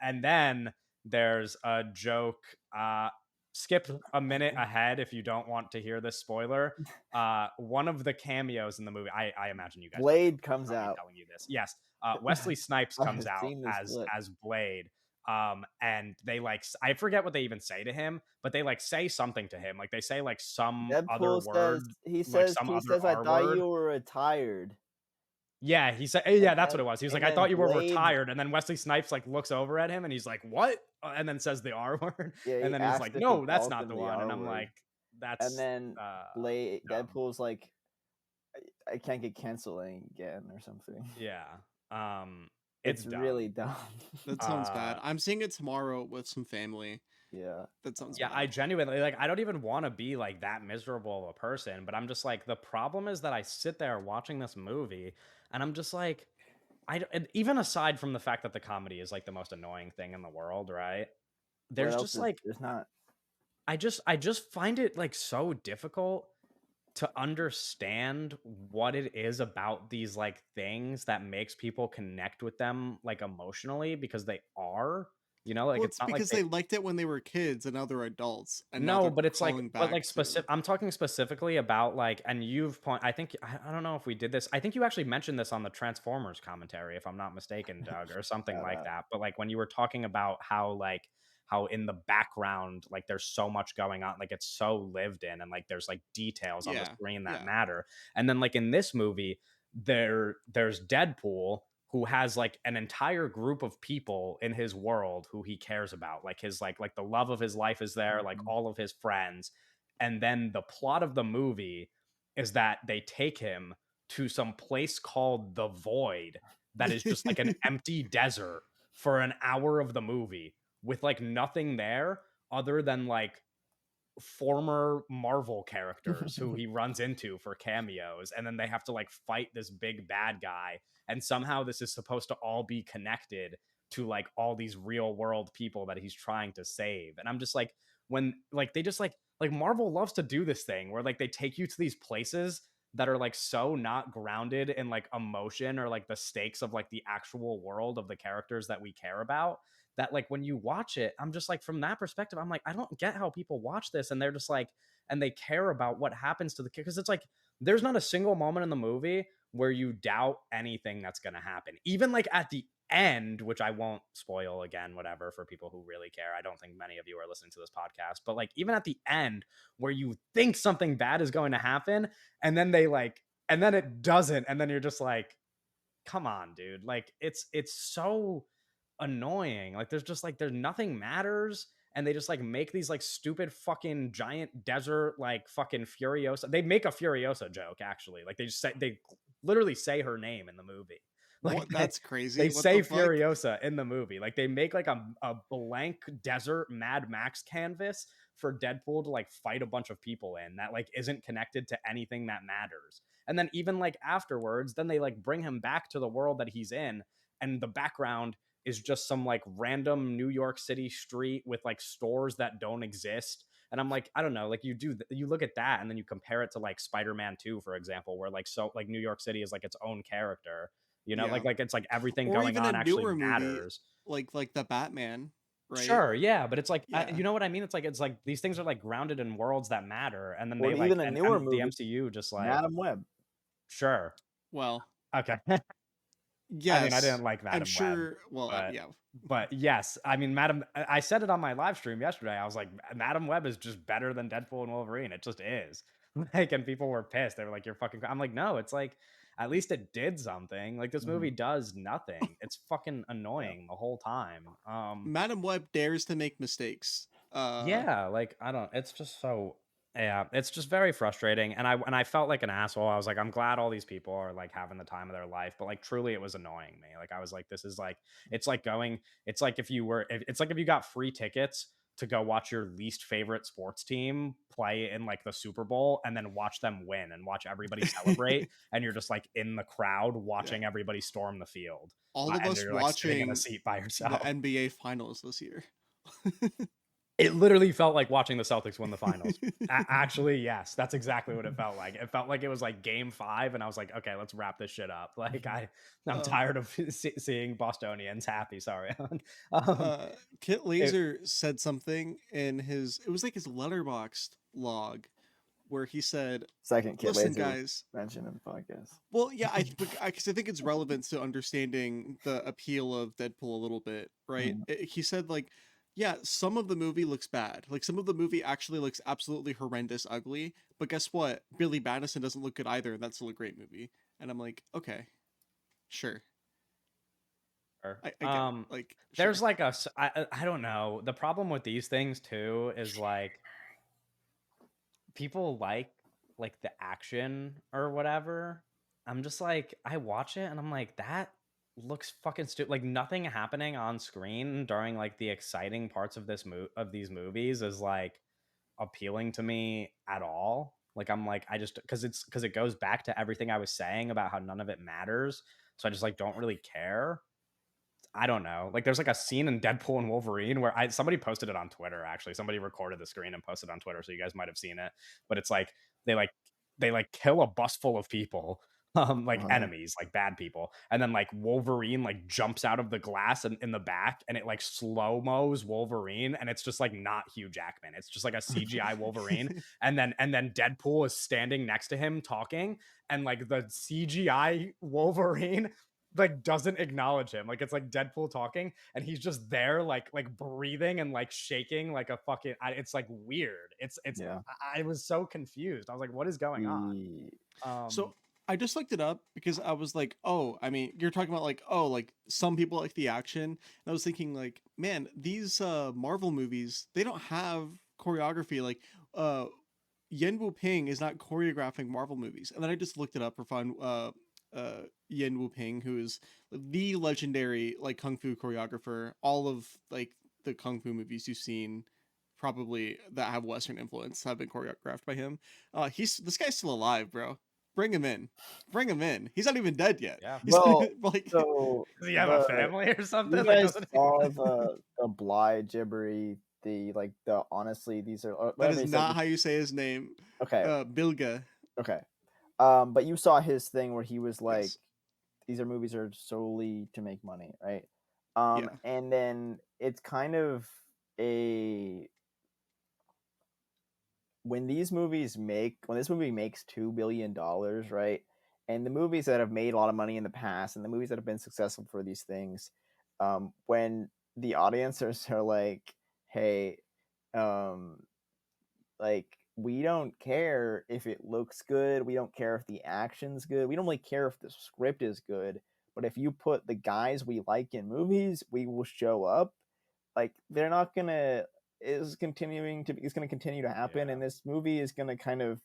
And then there's a joke, skip a minute ahead if you don't want to hear this spoiler. One of the cameos in the movie, I imagine you guys Blade comes me out. telling you this. Yes, Wesley Snipes I've comes out seen this clip. as Blade. And they like, I forget what they even say to him, but they like say something to him, like they say like some other Deadpool word, he like says, some he other says, "I R thought word. you were retired." Yeah, he said, yeah, And that's what then- it was. He was and like, I then thought you were Blade- retired. And then Wesley Snipes like looks over at him and he's like, what? And then says the R word. Yeah, And he then he's asked like, if he no, that's called not him the the one. R And I'm word. like, that's And then dumb. Deadpool's like, I can't get canceling again or something. Yeah. It's dumb. really dumb. That sounds bad. I'm seeing it tomorrow with some family. Yeah. That sounds Yeah, bad. I genuinely like, I don't even want to be like that miserable of a person, but I'm just like, the problem is that I sit there watching this movie and I'm just like, even aside from the fact that the comedy is like the most annoying thing in the world, right? There's just like, there's not. I just find it like so difficult to understand what it is about these like things that makes people connect with them like emotionally, because they are, you know, like well, it's it's not because like they liked it when they were kids and now they're adults. And now no, they're but it's like, calling but like back to- specific. I'm talking specifically about like, and I think I don't know if we did this. I think you actually mentioned this on the Transformers commentary, if I'm not mistaken, Doug, or something like that. But like when you were talking about how how in the background, like there's so much going on, like it's so lived in, and like there's like details on the Yeah. screen that Yeah. matter. And then like in this movie, there's Deadpool, who has like an entire group of people in his world who he cares about, like his like the love of his life is there, like Mhm. all of his friends. And then the plot of the movie is that they take him to some place called the Void, that is just like an empty desert for an hour of the movie, with like nothing there other than like former Marvel characters who he runs into for cameos, and then they have to like fight this big bad guy, and somehow this is supposed to all be connected to like all these real world people that he's trying to save. And I'm just like, when like they just like Marvel loves to do this thing where like they take you to these places that are like so not grounded in like emotion or like the stakes of like the actual world of the characters that we care about, that like when you watch it, I'm just like, from that perspective, I'm like, I don't get how people watch this and they're just like, and they care about what happens to the kid, because it's like there's not a single moment in the movie where you doubt anything that's going to happen, even like at the end, which I won't spoil again, whatever, for people who really care. I don't think many of you are listening to this podcast, but like even at the end where you think something bad is going to happen, and then they like, and then it doesn't, and then you're just like, come on, dude. Like it's so annoying. Like there's just like there's nothing matters, and they just like make these like stupid fucking giant desert like fucking Furiosa. They make a Furiosa joke actually. Like they just say, they literally say her name in the movie. Like What? That's crazy. they What say the fuck? Furiosa in the movie. Like they make like a blank desert Mad Max canvas for Deadpool to like fight a bunch of people in, that like isn't connected to anything that matters. And then even like afterwards, then they like bring him back to the world that he's in, and the background is just some like random New York City street with like stores that don't exist. And I'm like, I don't know, like you look at that and then you compare it to like Spider-Man 2, for example, where like so like New York City is like its own character, Yeah. like it's like everything Or going even a on actually newer movie matters. like the Batman, right? Sure, yeah, but it's like Yeah. you know what I mean? It's like these things are like grounded in worlds that matter, and then Or they like, even a and newer the movie, MCU just like, Madam Web. sure, Well, okay. I mean, I yes. didn't like I'm Madam Web, sure. Well, but yeah. yes, I mean, I said it on my live stream yesterday. I was like, Madam Web is just better than Deadpool and Wolverine. It just is. Like, and people were pissed. They were like, "You're fucking." I'm like, no, it's like at least it did something. Like this movie Mhm. does nothing. It's fucking Yeah. annoying the whole time. Madam Web dares to make mistakes. Yeah, like I don't, it's just so, yeah, it's just very frustrating. And I felt like an asshole. I was like, I'm glad all these people are like having the time of their life, but like truly it was annoying me. Like I was like, this is like, it's like going, it's like if you were it's like if you got free tickets to go watch your least favorite sports team play in like the Super Bowl, and then watch them win and watch everybody celebrate, and you're just like in the crowd Yeah. watching everybody storm the field, All of and us you're like sitting in a watching seat by the yourself. NBA finals this year. It literally felt like watching the Celtics win the finals. Actually, yes, that's exactly what it felt like. It felt like it was like game 5, and I was like, okay, let's wrap this shit up. Like I'm uh, tired of seeing Bostonians happy. Sorry. um, Kit it, Laser said something in his, it was like his letterboxed log where he said, Second Kid listen, Laser guys. mentioned in the podcast. Well, yeah, because I think it's relevant to understanding the appeal of Deadpool a little bit, right? Mhm. He said, like, yeah, some of the movie looks bad. Like, some of the movie actually looks absolutely horrendous, ugly. But guess what? Billy Madison doesn't look good either, and that's still a great movie. And I'm like, okay, sure. Sure. I get it. Like, There's sure. like I don't know. The problem with these things too is like people like the action or whatever. I'm just like, I watch it and I'm like, that looks fucking stupid. Like nothing happening on screen during like the exciting parts of of these movies is like appealing to me at all. Like I'm like, I just, because it goes back to everything I was saying about how none of it matters. So I just like don't really care. I don't know. Like there's like a scene in Deadpool and Wolverine where somebody posted it on Twitter actually. Somebody recorded the screen and posted it on Twitter, so you guys might have seen it. But it's like they like they like kill a bus full of people, like Oh, yeah. enemies, like bad people. And then like Wolverine like jumps out of the glass in the back, and it like slow-mos Wolverine, and it's just like not Hugh Jackman. It's just like a CGI Wolverine. And then Deadpool is standing next to him talking, and like the CGI Wolverine like doesn't acknowledge him. Like it's like Deadpool talking, and he's just there, like breathing and like shaking like a fucking. It's like weird. It's. Yeah. I was so confused. I was like, what is going on? Ye- So I just looked it up because I was like, oh, I mean, you're talking about like, oh, like some people like the action. And I was thinking like, man, these Marvel movies, they don't have choreography. Like Yen Wu Ping is not choreographing Marvel movies. And then I just looked it up for fun. Yen Wu Ping, who is the legendary like kung fu choreographer. All of like the kung fu movies you've seen probably that have Western influence have been choreographed by him. This guy's still alive, bro. Bring him in. Bring him in. He's not even dead yet. Yeah. He's Well, like so Does he have a the family or you something? Like, guys doesn't saw the Bly Gibbery, the honestly these are that whatever is he says. not how you say his name. Okay, Bilga. okay. But you saw his thing where he was like, Yes. these are movies are solely to make money, right? Yeah. And then it's kind of a when this movie makes $2 billion, right? And the movies that have made a lot of money in the past, and the movies that have been successful for these things, when the audiences are like, "Hey, um, like we don't care if it looks good, we don't care if the action's good, we don't really care if the script is good, but if you put the guys we like in movies, we will show up." Like they're not gonna is continuing to it's gonna continue to happen, Yeah. and this movie is gonna kind of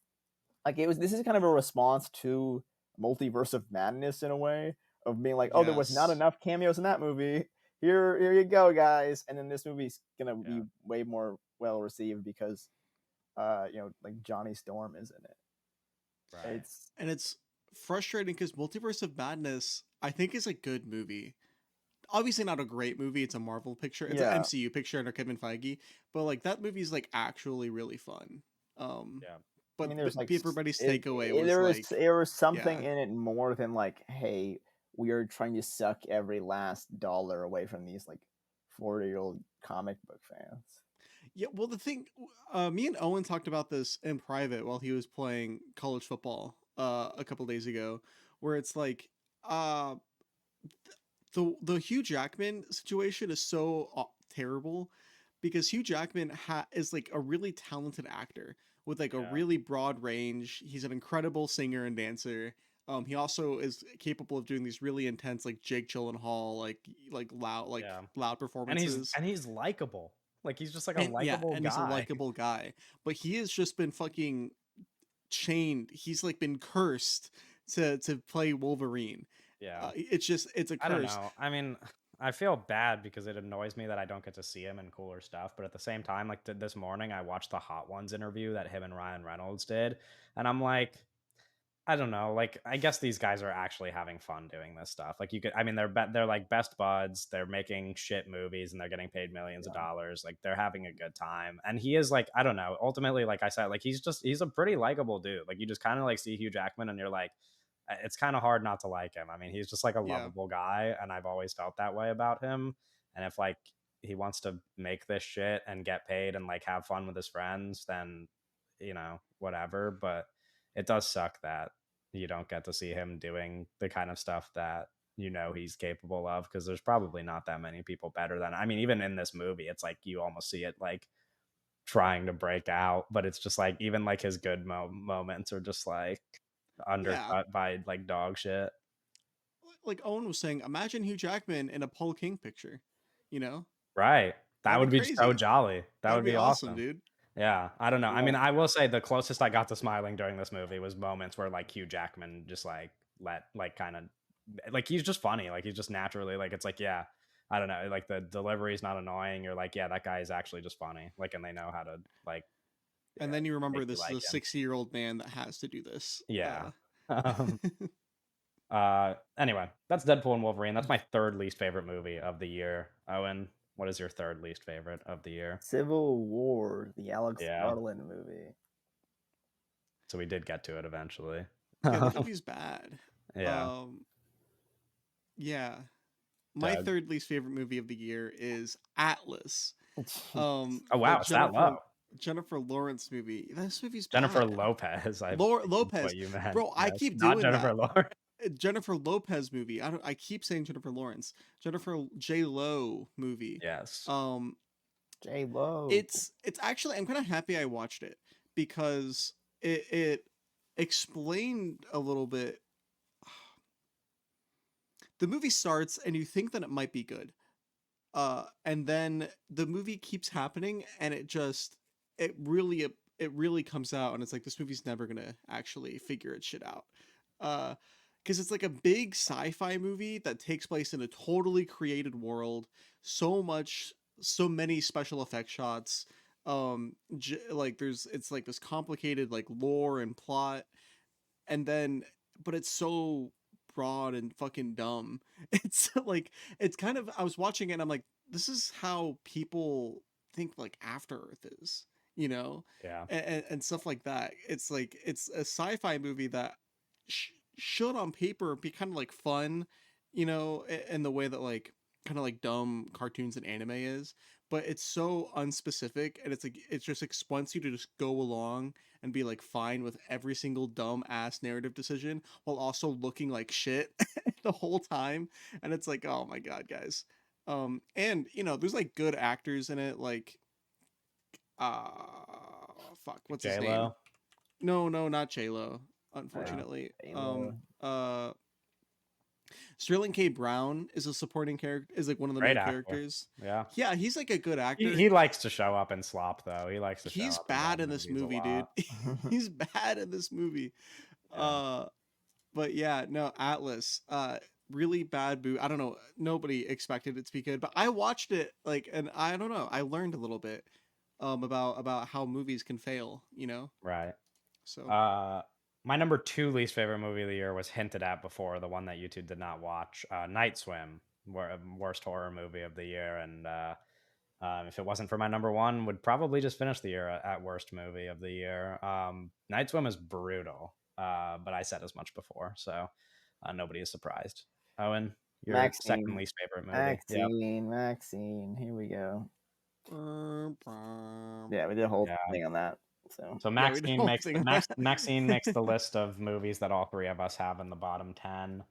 like this is kind of a response to Multiverse of Madness in a way of being like, oh, there was not Yes. enough cameos in that movie. Here you go, guys. And then this movie's gonna Yeah. be way more well received because like Johnny Storm is in it. Right. And it's frustrating because Multiverse of Madness, I think, is a good movie. Obviously not a great movie. It's a Marvel picture. It's an Yeah. MCU picture under Kevin Feige, but like that movie's like actually really fun. Yeah. But I mean, there's like everybody's takeaway was there was like, something yeah, in it more than like, hey, we are trying to suck every last dollar away from these like 40-year-old comic book fans. yeah. Well, the thing, me and Owen talked about this in private while he was playing college football a couple days ago, where it's like, uh, the Hugh Jackman situation is so terrible because Hugh Jackman is like a really talented actor with like a Yeah. really broad range. He's an incredible singer and dancer. He also is capable of doing these really intense like Jake Gyllenhaal Yeah. loud performances. And he's likable. Like he's just like a likable And he's a guy. likable guy. But he has just been fucking chained. He's like been cursed to play Wolverine. Yeah. It's a I don't curse. know. I mean, I feel bad because it annoys me that I don't get to see him in cooler stuff. But at the same time, like this morning, I watched the Hot Ones interview that him and Ryan Reynolds did, and I'm like, I don't know. Like, I guess these guys are actually having fun doing this stuff. Like, you could, I mean, they're like best buds. They're making shit movies and they're getting paid millions of Yeah. dollars. Like, they're having a good time. And he is like, I don't know. Ultimately, like I said, like he's a pretty likable dude. Like, you just kind of like see Hugh Jackman and you're like, it's kind of hard not to like him. I mean, he's just like a Yeah. lovable guy, and I've always felt that way about him. And if like he wants to make this shit and get paid and like have fun with his friends, then whatever. But it does suck that you don't get to see him doing the kind of stuff that he's capable of, because there's probably not that many people better than. I mean, even in this movie, it's like you almost see it like trying to break out, but it's just like even like his good moments are just like undercut by like dog shit. Like Owen was saying, imagine Hugh Jackman in a Paul King picture, you know? Right. That That'd would be be so crazy. jolly. That That'd would be be awesome, awesome. dude. Yeah, I don't know. I mean, Yeah. I will say the closest I got to smiling during this movie was moments where like Hugh Jackman just like kind of like he's just funny. Like he's just naturally like, it's like, yeah, I don't know, like the delivery is not annoying. You're like, yeah, that guy is actually just funny. Like, and they know how to like And then you remember make you this like is a him. 60-year-old man that has to do this. Yeah. Anyway, that's Deadpool and Wolverine. That's my third least favorite movie of the year. Owen, what is your third least favorite of the year? Civil War, the Alex Yeah. Garland movie. So we did get to it eventually. Yeah, the movie's bad. Yeah. Yeah. My Doug. third least favorite movie of the year is Atlas. Oh wow, it's that low. Jennifer Lawrence movie. This movie's Jennifer bad. Lopez. Lopez. What you meant. Bro, I Yes, keep not doing Jennifer that. Lawrence. Jennifer Lopez movie. I keep saying Jennifer Lawrence. Jennifer J Lo movie. Yes. Um, J Lo. it's actually, I'm kind of happy I watched it because it explained a little bit. The movie starts and you think that it might be good, and then the movie keeps happening, and it really it really comes out, and it's like this movie's never gonna actually figure its shit out, because it's like a big sci-fi movie that takes place in a totally created world, so many special effect shots, like it's like this complicated like lore and plot, and then but it's so broad and fucking dumb. It's like it's kind of, I was watching it and I'm like, this is how people think like After Earth is, you know, Yeah. and stuff like that. It's like it's a sci-fi movie that should on paper be kind of like fun, you know, in the way that like kind of like dumb cartoons and anime is, but it's so unspecific, and it's like it just wants you to just go along and be like fine with every single dumb ass narrative decision while also looking like shit the whole time. And it's like, oh my god, guys. And you know, there's like good actors in it, like uh fuck, what's his J name? Lo. No, not J-Lo, Yeah, unfortunately. J-Lo. Sterling K. Brown is a supporting character, is like one of the Great main actor. characters. Yeah. Yeah, he's like a good actor. He likes to show up and slop though. He likes to show He's up bad in this movies a movie, dude. lot. He's bad in this movie. Yeah. But yeah, no, Atlas, really bad movie. I don't know, nobody expected it to be good, but I watched it like, and I don't know, I learned a little bit about how movies can fail, you know? Right. So My number 2 least favorite movie of the year was hinted at before, the one that you two did not watch, Night Swim, worst horror movie of the year, and if it wasn't for my number 1, would probably just finish the year at worst movie of the year. Night Swim is brutal, but I said as much before, so nobody is surprised. Owen, your second Maxine. least favorite movie. Yep. Maxine. Here we go. Yeah, we did a whole Yeah. thing on that. So So Yeah, we did a whole thing on that. Maxine makes the list of movies that all 3 of us have in the bottom 10.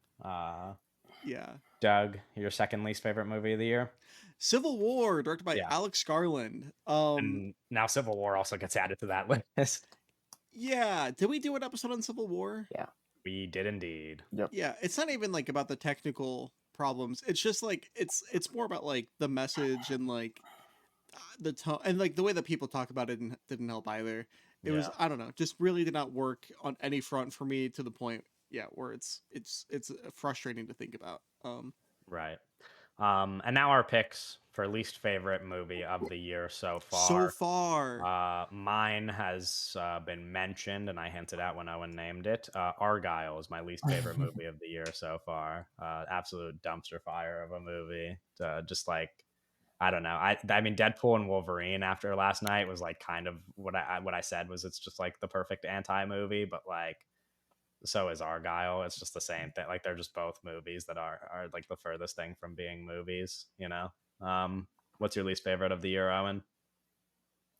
Yeah. Doug, your second least favorite movie of the year? Civil War, directed by Yeah. Alex Garland. And now Civil War also gets added to that list. Yeah, did we do an episode on Civil War? Yeah. We did indeed. Yep. Yeah, it's not even like about the technical problems. It's just like it's more about like the message and like the tone, and like the way that people talk about it didn't help either. It was, I don't know, just really did not work on any front for me, to the point, yeah, where it's frustrating to think about. Right. And now our picks for least favorite movie of the year so far. So far. Mine has been mentioned, and I hinted at when Owen named it. Argyle is my least favorite movie of the year so far. Absolute dumpster fire of a movie. Just like, I don't know. I mean, Deadpool and Wolverine after last night was like kind of what I said was it's just like the perfect anti movie, but like so is Argyle. It's just the same thing. Like they're just both movies that are like the furthest thing from being movies. You know. What's your least favorite of the year, Owen?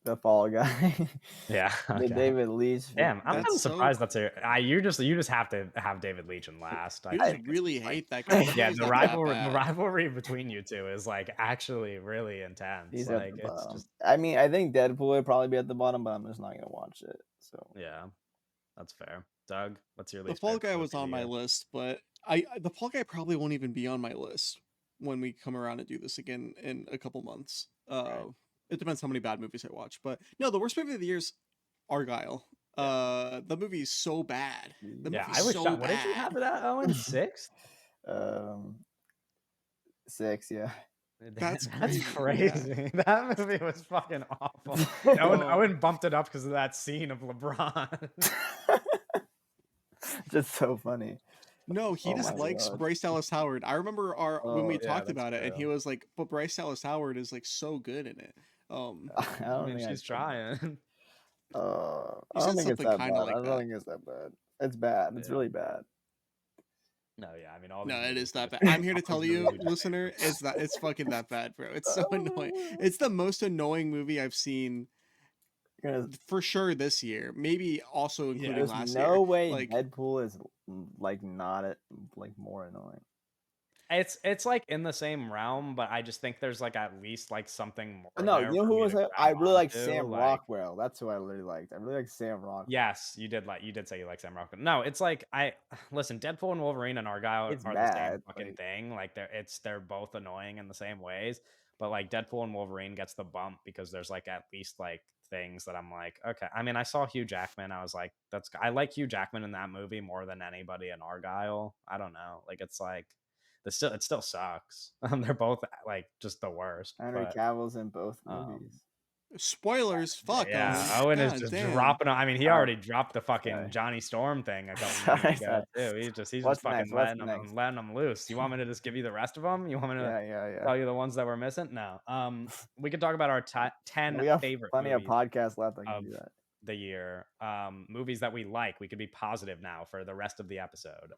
The Fall Guy. Yeah. The Okay. David Leitch. Damn, I'm That's kind of so surprised that's you just have to have David Leitch in last. You I just think. really hate that guy. Yeah, He's the not that the bad. rivalry between you two is like actually really intense. He's like at the it's bottom. just I mean, I think Deadpool would probably be at the bottom, but I'm just not gonna watch it. So yeah, that's fair. Doug, what's your The least Fall favorite Guy was movie of on the my year? list, but the Fall Guy probably won't even be on my list when we come around and do this again in a couple months. Right. It depends how many bad movies I watch, but no, the worst movie of the year is Argyle. The movie is so bad. The Yeah, movie's I was so shocked. bad. What did you have it at, Owen? 6th? 6, yeah. That's crazy. That movie was fucking awful. Owen bumped it up because of that scene of LeBron. Just so funny. No, he Oh just my likes God. Bryce Dallas Howard. I remember when we Oh, yeah, talked that's about it, and he true. was like, "But Bryce Dallas Howard is like so good in it." I don't I mean, think she's trying. I You don't said think it's something that kinda bad. like I don't that. think it's that bad. It's bad. It's Yeah. really bad. No, yeah, I mean, all No, these it movies is that are bad. just- I'm here to all tell these you, movies are listener, just- it's fucking that bad, bro. It's so annoying. It's the most annoying movie I've seen for sure this year. Maybe also Yeah. including There's last no year. way Like Deadpool is like not it like more annoying. It's like in the same realm, but I just think there's like at least like something more No, there you know for who me was to it? I grab really like onto. Sam Like, Rockwell. That's who I really liked. I really like Sam Rockwell. yes, you did say you like Sam Rockwell. No, it's like I listen, Deadpool and Wolverine and Argyle It's are the same bad. fucking Like thing. Like they're both annoying in the same ways. But like Deadpool and Wolverine gets the bump because there's like at least like things that I'm like, okay. I mean, I saw Hugh Jackman. I was like, I like Hugh Jackman in that movie more than anybody in Argyle. I don't know. Like it's like it still sucks. They're both like just the worst. Henry But Cavill's in both um movies. spoilers, fuck yeah, Owen. Owen is God just damn. dropping. I mean, he Sorry, already dropped the fucking sorry, Johnny Storm thing a couple minutes sorry, ago sorry. too. He's just What's fucking next? What's next? letting them loose. You want me to just give you the rest of them? You want me to Yeah. tell you the ones that we're missing? No. We could talk about our No, 10 we have favorite plenty of movies podcasts left. I can of do that. the year. Movies that we like. We could be positive now for the rest of the episode.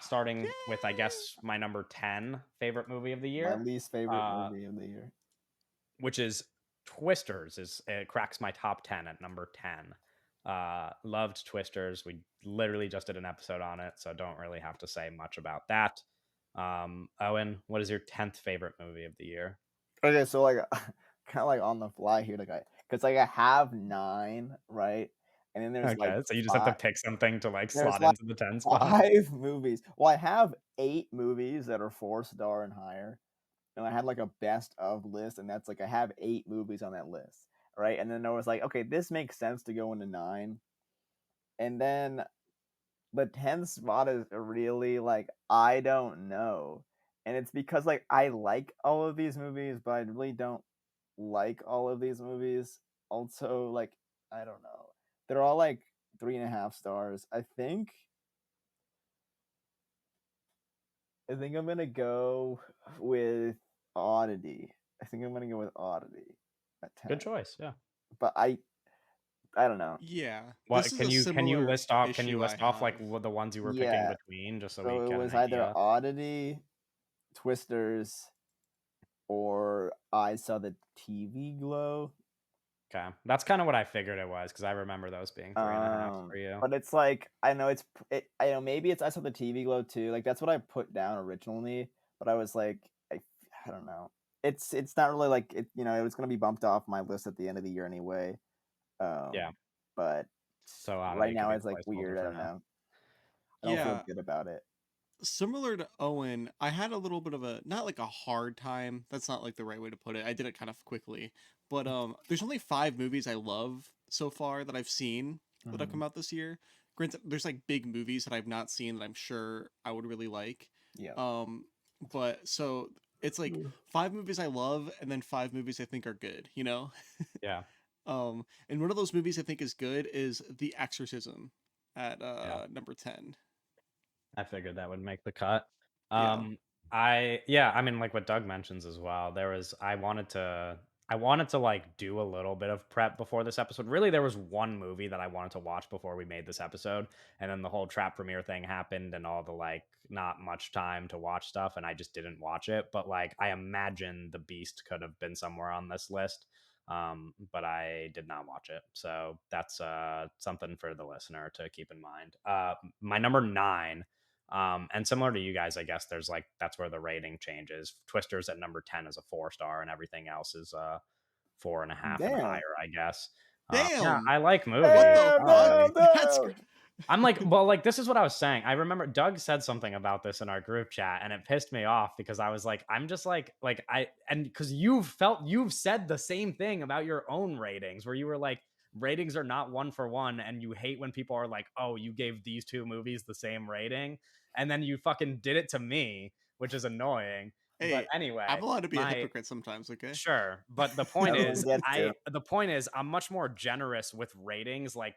Starting with, I guess, my number 10 favorite movie of the My year, least favorite uh, movie of the year. which is Twisters. It cracks my top 10 at number 10. Loved Twisters. We literally just did an episode on it, so don't really have to say much about that. Owen, what is your 10th favorite movie of the year? Okay, so like kind of like on the fly here, like because like I have 9, right? And then there's like Okay, so you just have to five. pick something to like There's slot like into the 10 spot. 5 movies. Well, I have 8 movies that are 4-star and higher. And I had like a best of list, and that's like I have 8 movies on that list, right? And then I was like, okay, this makes sense to go into 9. And then the 10th spot is really like I don't know. And it's because like I like all of these movies, but I really don't like all of these movies. Also, like I don't know. They're all like 3.5 stars. I think I'm gonna go with Oddity. I think I'm gonna go with Oddity at 10. Good choice. Yeah. But I don't know. Yeah. What This is can a you similar list off? Can you issue I list off like have. the ones you were picking Yeah. between, just so we So it get an was either idea? Oddity, Twisters, or I Saw the TV Glow. Okay, that's kind of what I figured it was because I remember those being 3.5 for you. But it's like I know I know maybe it's I Saw the TV Glow too. Like that's what I put down originally, but I was like I don't know. It's not really like it. You know, it was gonna be bumped off my list at the end of the year anyway. Yeah. But So right Oddity could now be a it's like placeholder weird. I for don't now. know. I don't feel Yeah. good about it. Similar to Owen, I had a little bit of a not like a hard time. That's not like the right way to put it. I did it kind of quickly. But there's only 5 movies I love so far that I've seen that have Mhm. come out this year. Granted, there's like big movies that I've not seen that I'm sure I would really like. Yeah. But so it's like 5 movies I love and then 5 movies I think are good, you know? Yeah. And one of those movies I think is good is The Exorcism at Yeah. number 10. I figured that would make the cut. Yeah. I mean like what Doug mentions as well. I wanted to like do a little bit of prep before this episode. Really there was one movie that I wanted to watch before we made this episode, and then the whole trap premiere thing happened and all the like not much time to watch stuff, and I just didn't watch it. But like I imagine The Beast could have been somewhere on this list. But I did not watch it. So that's something for the listener to keep in mind. My number 9, and similar to you guys, I guess there's like that's where the rating changes. Twisters at number 10 is a 4-star, and everything else is 4.5 and Damn. higher, I guess. Yeah, Damn. I like movies. What the Damn, fuck? no, That's no. I'm like, well, like this is what I was saying. I remember Doug said something about this in our group chat, and it pissed me off because I was like, I'm just like and because you've said the same thing about your own ratings, where you were like, ratings are not one for one, and you hate when people are like, oh, you gave these 2 movies the same rating, and then you fucking did it to me, which is annoying. But Hey, anyway, I'm allowed to be a my hypocrite sometimes, okay? sure, but the point Everyone is, gets to. I'm much more generous with ratings, like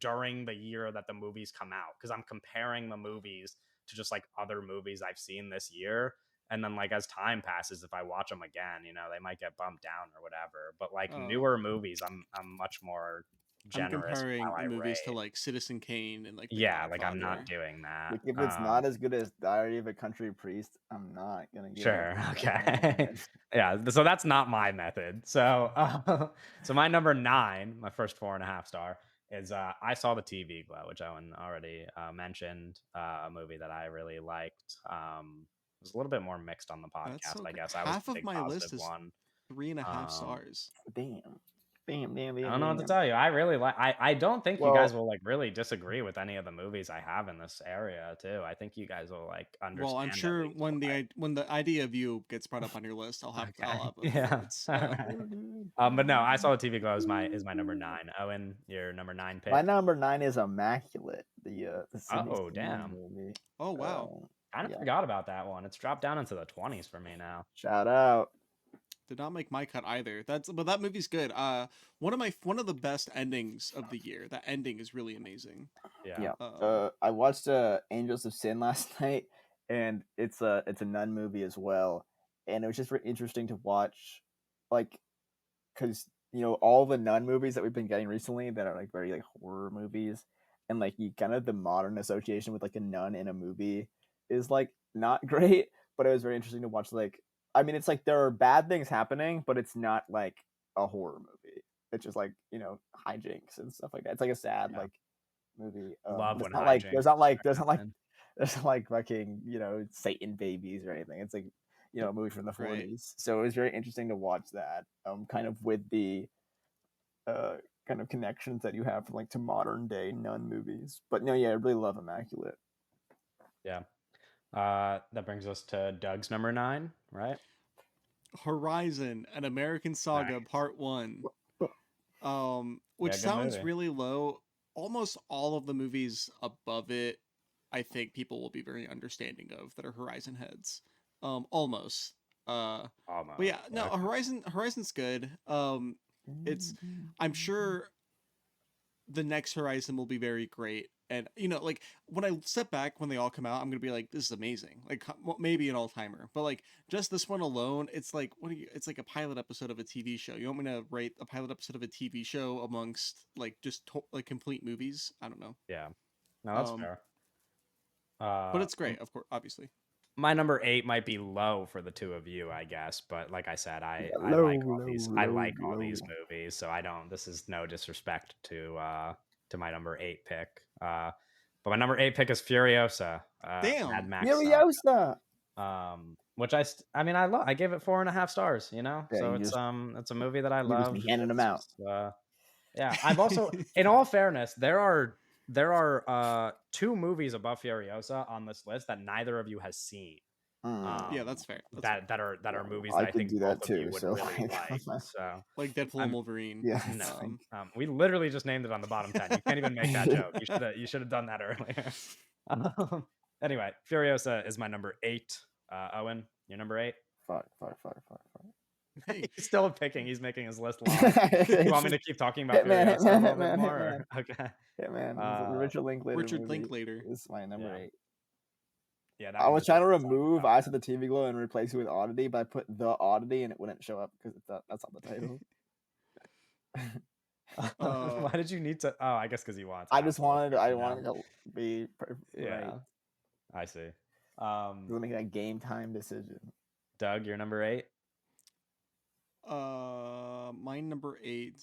during the year that the movies come out, because I'm comparing the movies to just like other movies I've seen this year, and then like as time passes, if I watch them again, you know, they might get bumped down or whatever. But like Oh. newer movies, I'm much more I'm generous with comparing how the I movies to rate. like Citizen Kane and like The Yeah, like I'm not Godfather. doing that. Like if it's not as good as Diary of a Country Priest, I'm not gonna give it Sure. a Okay. 9. Yeah. So that's not my method. So, so my number 9, my first 4.5 star is I saw the TV Glow, which Owen already mentioned. A movie that I really liked. It was a little bit more mixed on the That's podcast, so I good. guess. I was Half the of big my list positive is one. 3.5 Um, stars. Damn. Damn, damn, I damn, don't know what to damn. tell you. I really like. I don't think you guys Well, will like really disagree with any of the movies I have in this area too. I think you guys will like Well, I'm understand at sure least why. when the idea of you gets brought up on your list, Okay. I'll have a few Yeah. words. All right. But no, I saw the TV Glow is my number 9. Owen, your number 9 my pick. number 9 is Immaculate, the Sydney Oh, Sweeney damn. movie. Oh wow, Kind of Yeah, forgot about that one. It's dropped down into the 20s for me now. shout out. did not make my cut either. But that movie's good. One of the best endings of the year. That ending is really amazing. Yeah. Yeah. Um, I watched Angels of Sin last night, and it's a nun movie as well, and it was just very interesting to watch, like, because all the nun movies that we've been getting recently that are like very like horror movies, and like you kind of the modern association with like a nun in a movie is like not great, but it was very interesting to watch. Like, I mean, it's like there are bad things happening, but it's not like a horror movie. It's just like hijinks and stuff like that. It's like a sad Yeah. like movie. Love But it's when not like hijinks happen. there's not like fucking Satan babies or anything. It's like a movie from the right. 40s. So it was very interesting to watch that. Kind of with the uh kind of connections that you have from like to modern day nun movies. But no, yeah, I really love Immaculate. Yeah. That brings us to Doug's number 9, right? Horizon, an American Saga, Nice. Part 1. Which Yeah, good sounds movie. really low. Almost all of the movies above it, I think people will be very understanding of that are Horizon heads. Almost. But Almost. yeah, no, Okay. Horizon's good. It's I'm sure the next Horizon will be very great. And like when I step back when they all come out, I'm gonna be like, this is amazing. Like maybe an all timer, but like just this one alone, it's like it's like a pilot episode of a TV show. You want me to rate a pilot episode of a TV show amongst like just like complete movies? I don't know. Yeah. No, that's Um, fair. but it's great, of course, obviously. My number 8 might be low for the two of you, I guess, but like I said, Yeah, I low, like all low, these low, low. movies, so I don't this is no disrespect to my number 8 pick. But my number 8 pick is Furiosa, Mad Damn. Max Saga. Furiosa. Which I mean I gave it 4.5 stars, Yeah, so you just it's a movie that I you just love. be handing them It's out. just yeah, I've also in all fairness, there are 2 movies above Furiosa on this list that neither of you has seen. Yeah, Um, that's fair. That's fair. that are movies I that I could think do both that of you too. would So really like. So Like Deadpool and I'm Wolverine. yeah, no. it's like, We literally just named it on the bottom 10. You can't even make that joke. You should have done that earlier. Anyway, Furiosa is my number 8. Owen, your number 8. fuck. Hey, He's still picking. He's making his list long. You want me It's to keep talking about Hitman, Furiosa a Hitman, little bit Hitman, more? Hitman, Or? Okay. Hitman. The Uh, Richard Linklater Richard movie Linklater. is my number yeah. 8. Yeah, that I one was is trying to really solid. remove Eyes of the TV Glow and replace it with Oddity, but I put the Oddity and it wouldn't show up because that's not the title. Uh, Why did you need to? Oh, I guess because you want. To I have just the wanted description it down. to be Yeah, right. I see. We're making a game time decision. Doug, your number 8. my number 8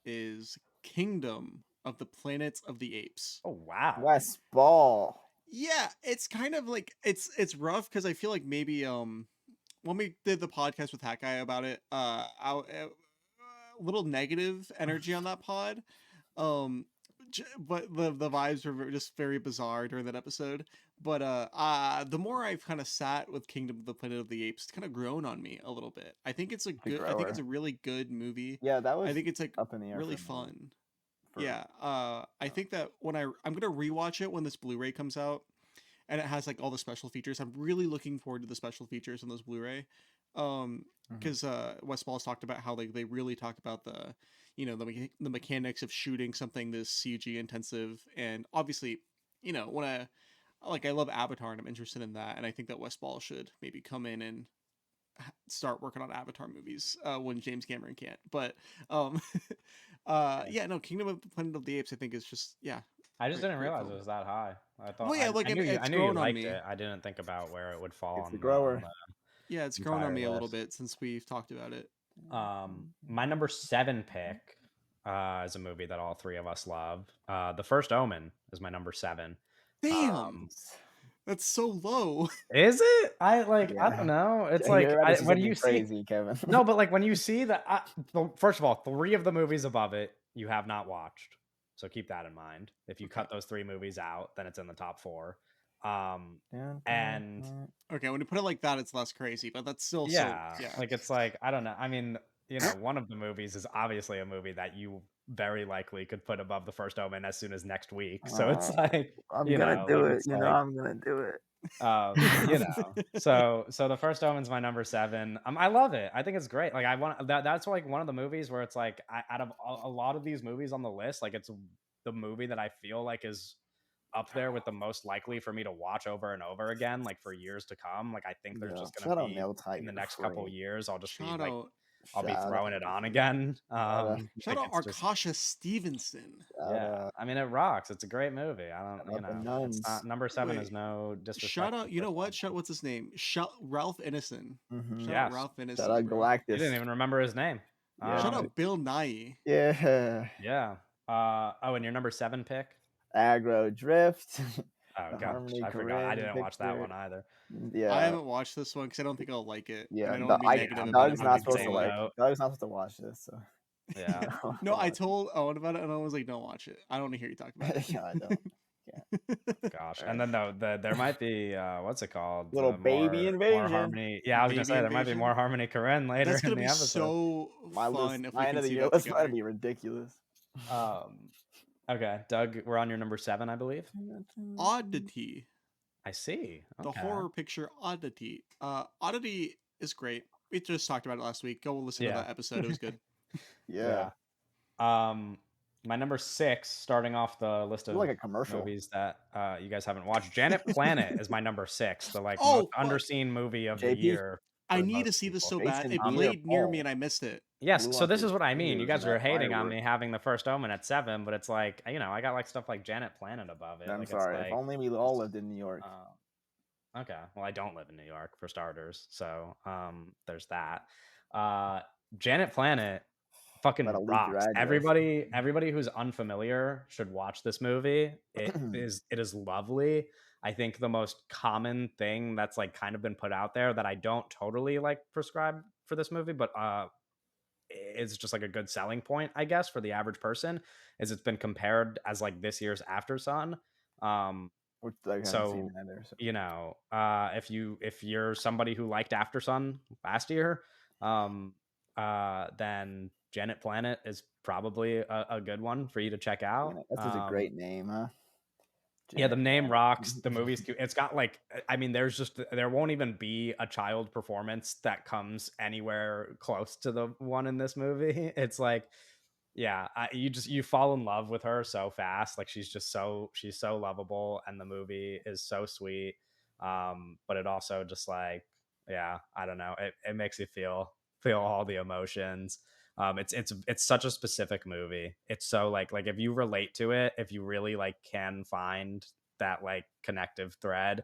is Kingdom of the Planets of the Apes. Oh wow. West Ball. Yeah, it's kind of like it's rough because I feel like maybe when we did the podcast with Hat Guy about it, a little negative energy on that pod. But the vibes were just very bizarre during that episode. But the more I've kind of sat with Kingdom of the Planet of the Apes, it's kind of grown on me a little bit. I think it's a The good. I think it's grower. a really good movie. Yeah, that I was think it's like up in the air. really for a moment. fun. Yeah. I think that when I'm gonna rewatch it when this Blu-ray comes out, and it has like all the special features. I'm really looking forward to the special features on this Blu-ray. Because Wes Ball's talked about how like they really talk about the the mechanics of shooting something this CG intensive, and obviously when I love Avatar and I'm interested in that, and I think that Wes Ball should maybe come in and start working on Avatar movies when James Cameron can't. But yeah, no, Kingdom of the Planet of the Apes I think is just I just great, didn't great realize it film. was that high. I thought Well, yeah, like I knew you it's I knew you grown on liked me. it. I didn't think about where it would fall It's the on grower. the Yeah, it's grown on entire me a little list. bit since we've talked about it. My number 7 pick is a movie that all three of us love. The First Omen is my number 7. Damn, that's so low. Is it? I don't Yeah. know. It's You're like about to say when something you see crazy, Kevin. no, but like when you see that, first of all, 3 of the movies above it you have not watched, so keep that in mind. If you Okay. cut those 3 movies out, then it's in the top 4. And Okay, when you put it like that, it's less crazy, but that's still yeah, so yeah. like it's like I don't know. I mean, one of the movies is obviously a movie that you very likely could put above The First Omen as soon as next week. So it's like I'm you gonna know, do like it. it's You know, like I'm gonna do it. so The First Omen's my number 7. I love it. I think it's great. Like I want that's like one of the movies where it's like out of a lot of these movies on the list, like it's the movie that I feel like is up there with the most likely for me to watch over and over again, like for years to come. Like I think there's just gonna Shadow be Nail Tiger in the next couple years, I'll just be like Shadow I'll be Shadow. throwing it on again. Shout Like out it's just Arkasha Stevenson. yeah. I mean it rocks. It's a great movie. I Shout don't out the it's nuns. not number 7 is Wait, no disrespect. Shout to out, The you know First what? Omen. Shout what's his name? Ralph Ineson. Mhm. Shout out Yes. Ralph Ineson. Shout out bro. You Galactus. didn't even remember his name. Shout out Bill Nye. Yeah. Yeah. Oh, and your number 7 pick? Aggro Drift. Oh The gosh, Harmony I forgot. I Korine didn't watch that picture. one either. Yeah. I haven't watched this one because I don't think I'll like it. Yeah, And I don't want to be negative about it. Doug's I'm not the supposed to same like. note. Doug's not supposed to watch this. So. Yeah. No, I told Owen about it, and I was like, "Don't watch it. I don't want to hear you talk about it." Yeah, I don't. Gosh. Alright. And then there might be what's it called? Little baby more invasion. Harmony. Yeah, I was gonna Baby say there might be invasion. more Harmony Korine later That's in gonna the be episode. so fun if we end can of the see year. that That's together. gonna be ridiculous. Okay, Doug, we're on your number 7, I believe. Oddity. I see. The horror picture Oddity. Oddity is great. We just talked about it last week. Go listen to that episode. It was good. Yeah. My number 6, starting off the list of like a commercial. movies that you guys haven't watched. Janet Planet is my number 6, the most fuck. underseen movie of the JP? year. I need to see this so bad. Jason It Derulo, played near Paul. me and I missed it. Yes, Blew so up this his is what I mean. You ears guys in are that hating on firework. me having the First Omen at 7, but it's like, I got like stuff like Janet Planet above it. I'm like, sorry. It's If like, only we all lived in New York. Okay, well, I don't live in New York for starters, so there's that. Janet Planet fucking Better leak your rocks. address. Everybody who's unfamiliar should watch this movie. It is lovely. I think the most common thing that's like kind of been put out there that I don't totally like prescribe for this movie, but it's just like a good selling point, I guess, for the average person, is it's been compared as like this year's After Sun. Which I haven't seen either. So. If you're somebody who liked After Sun last year, then Janet Planet is probably a good one for you to check out. That's such a great name, huh? Yeah, the name rocks. The movie's cute. It's got like, I mean, there won't even be a child performance that comes anywhere close to the one in this movie. It's like, yeah, you fall in love with her so fast. Like she's so lovable, and the movie is so sweet. But it also just like, yeah, I don't know. It makes you feel all the emotions. It's such a specific movie. It's so like if you relate to it, if you really like can find that like connective thread,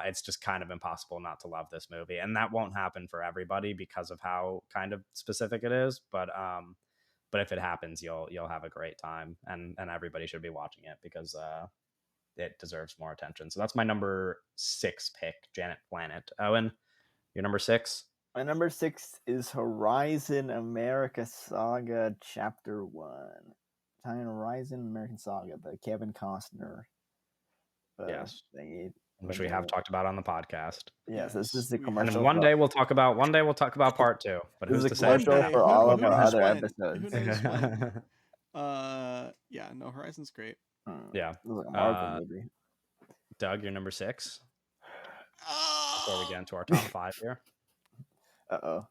it's just kind of impossible not to love this movie. And that won't happen for everybody because of how kind of specific it is. But if it happens, you'll have a great time, and everybody should be watching it because it deserves more attention. So that's my number 6 pick, Janet Planet. Owen, your number 6? My number 6 is Horizon America Saga Chapter 1. Horizon American Saga, the Kevin Costner. Yes. Thingy. Which we have talked about on the podcast. Yes, this is the And commercial. one day we'll talk about part 2. But this who's is to a say? commercial for all of our other episodes. Who knows when? Yeah, no, Horizon's great. Yeah. This is like a Marvel movie. Doug, your number 6. Before we get into our top 5 here.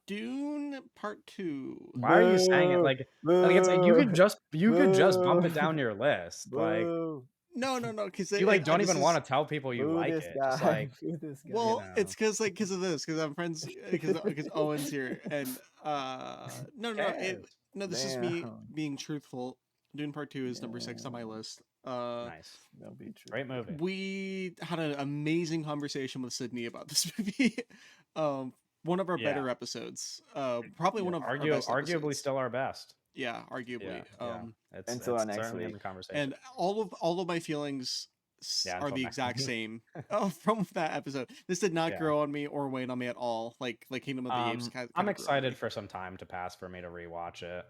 Dune Part 2. Why are you saying it like it's like you could just bump it down your list? Like No, because You like don't even want to tell people you Boo like this it. guy. Just like Boo this guy. Well, know. it's because of this, because I'm friends, because Owen's here, and no, cares? this is me Damn. being truthful. Dune Part 2 is number 6 on my list. Nice, That'll be true. great movie. We had an amazing conversation with Sydney about this movie. One of our better Yeah. episodes. Probably one of our best arguably episodes. still our best. Yeah, arguably. Yeah. It's Until our next certainly in the week. conversation. And all of my feelings Yeah, are until the next exact week. same from that episode. This did not Yeah. grow on me or wane on me at all. Like Kingdom of the Apes. I'm excited for some time to pass for me to rewatch it.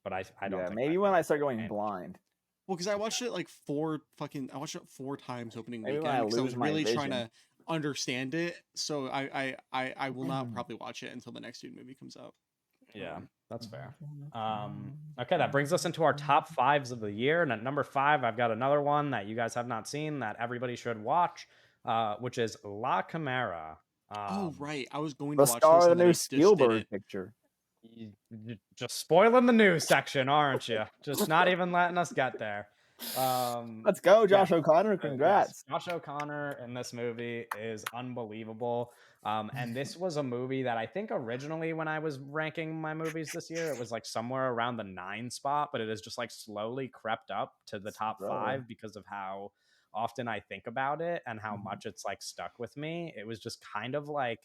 But I don't Yeah, think maybe when I start going blind. Well, because I watched it like I watched it 4 times opening Maybe when weekend I because I lose was my really trying vision. to understand it. So I will not probably watch it until the next Dune movie comes out. Yeah, that's fair. Okay, that brings us into our top 5s of the year. And at number 5, I've got another one that you guys have not seen that everybody should watch, which is La Chimera. Oh right, I was going to The watch star this of the and then I new just Spielberg didn't. picture. You're just spoiling the news section, aren't you? Just not even letting us get there. Let's go, Josh yeah. O'Connor. Congrats. Yes, Josh O'Connor in this movie is unbelievable. And this was a movie that I think originally when I was ranking my movies this year, it was like somewhere around the 9 spot, but it has just like slowly crept up to the top 5 because of how often I think about it and how much it's like stuck with me. It was just kind of like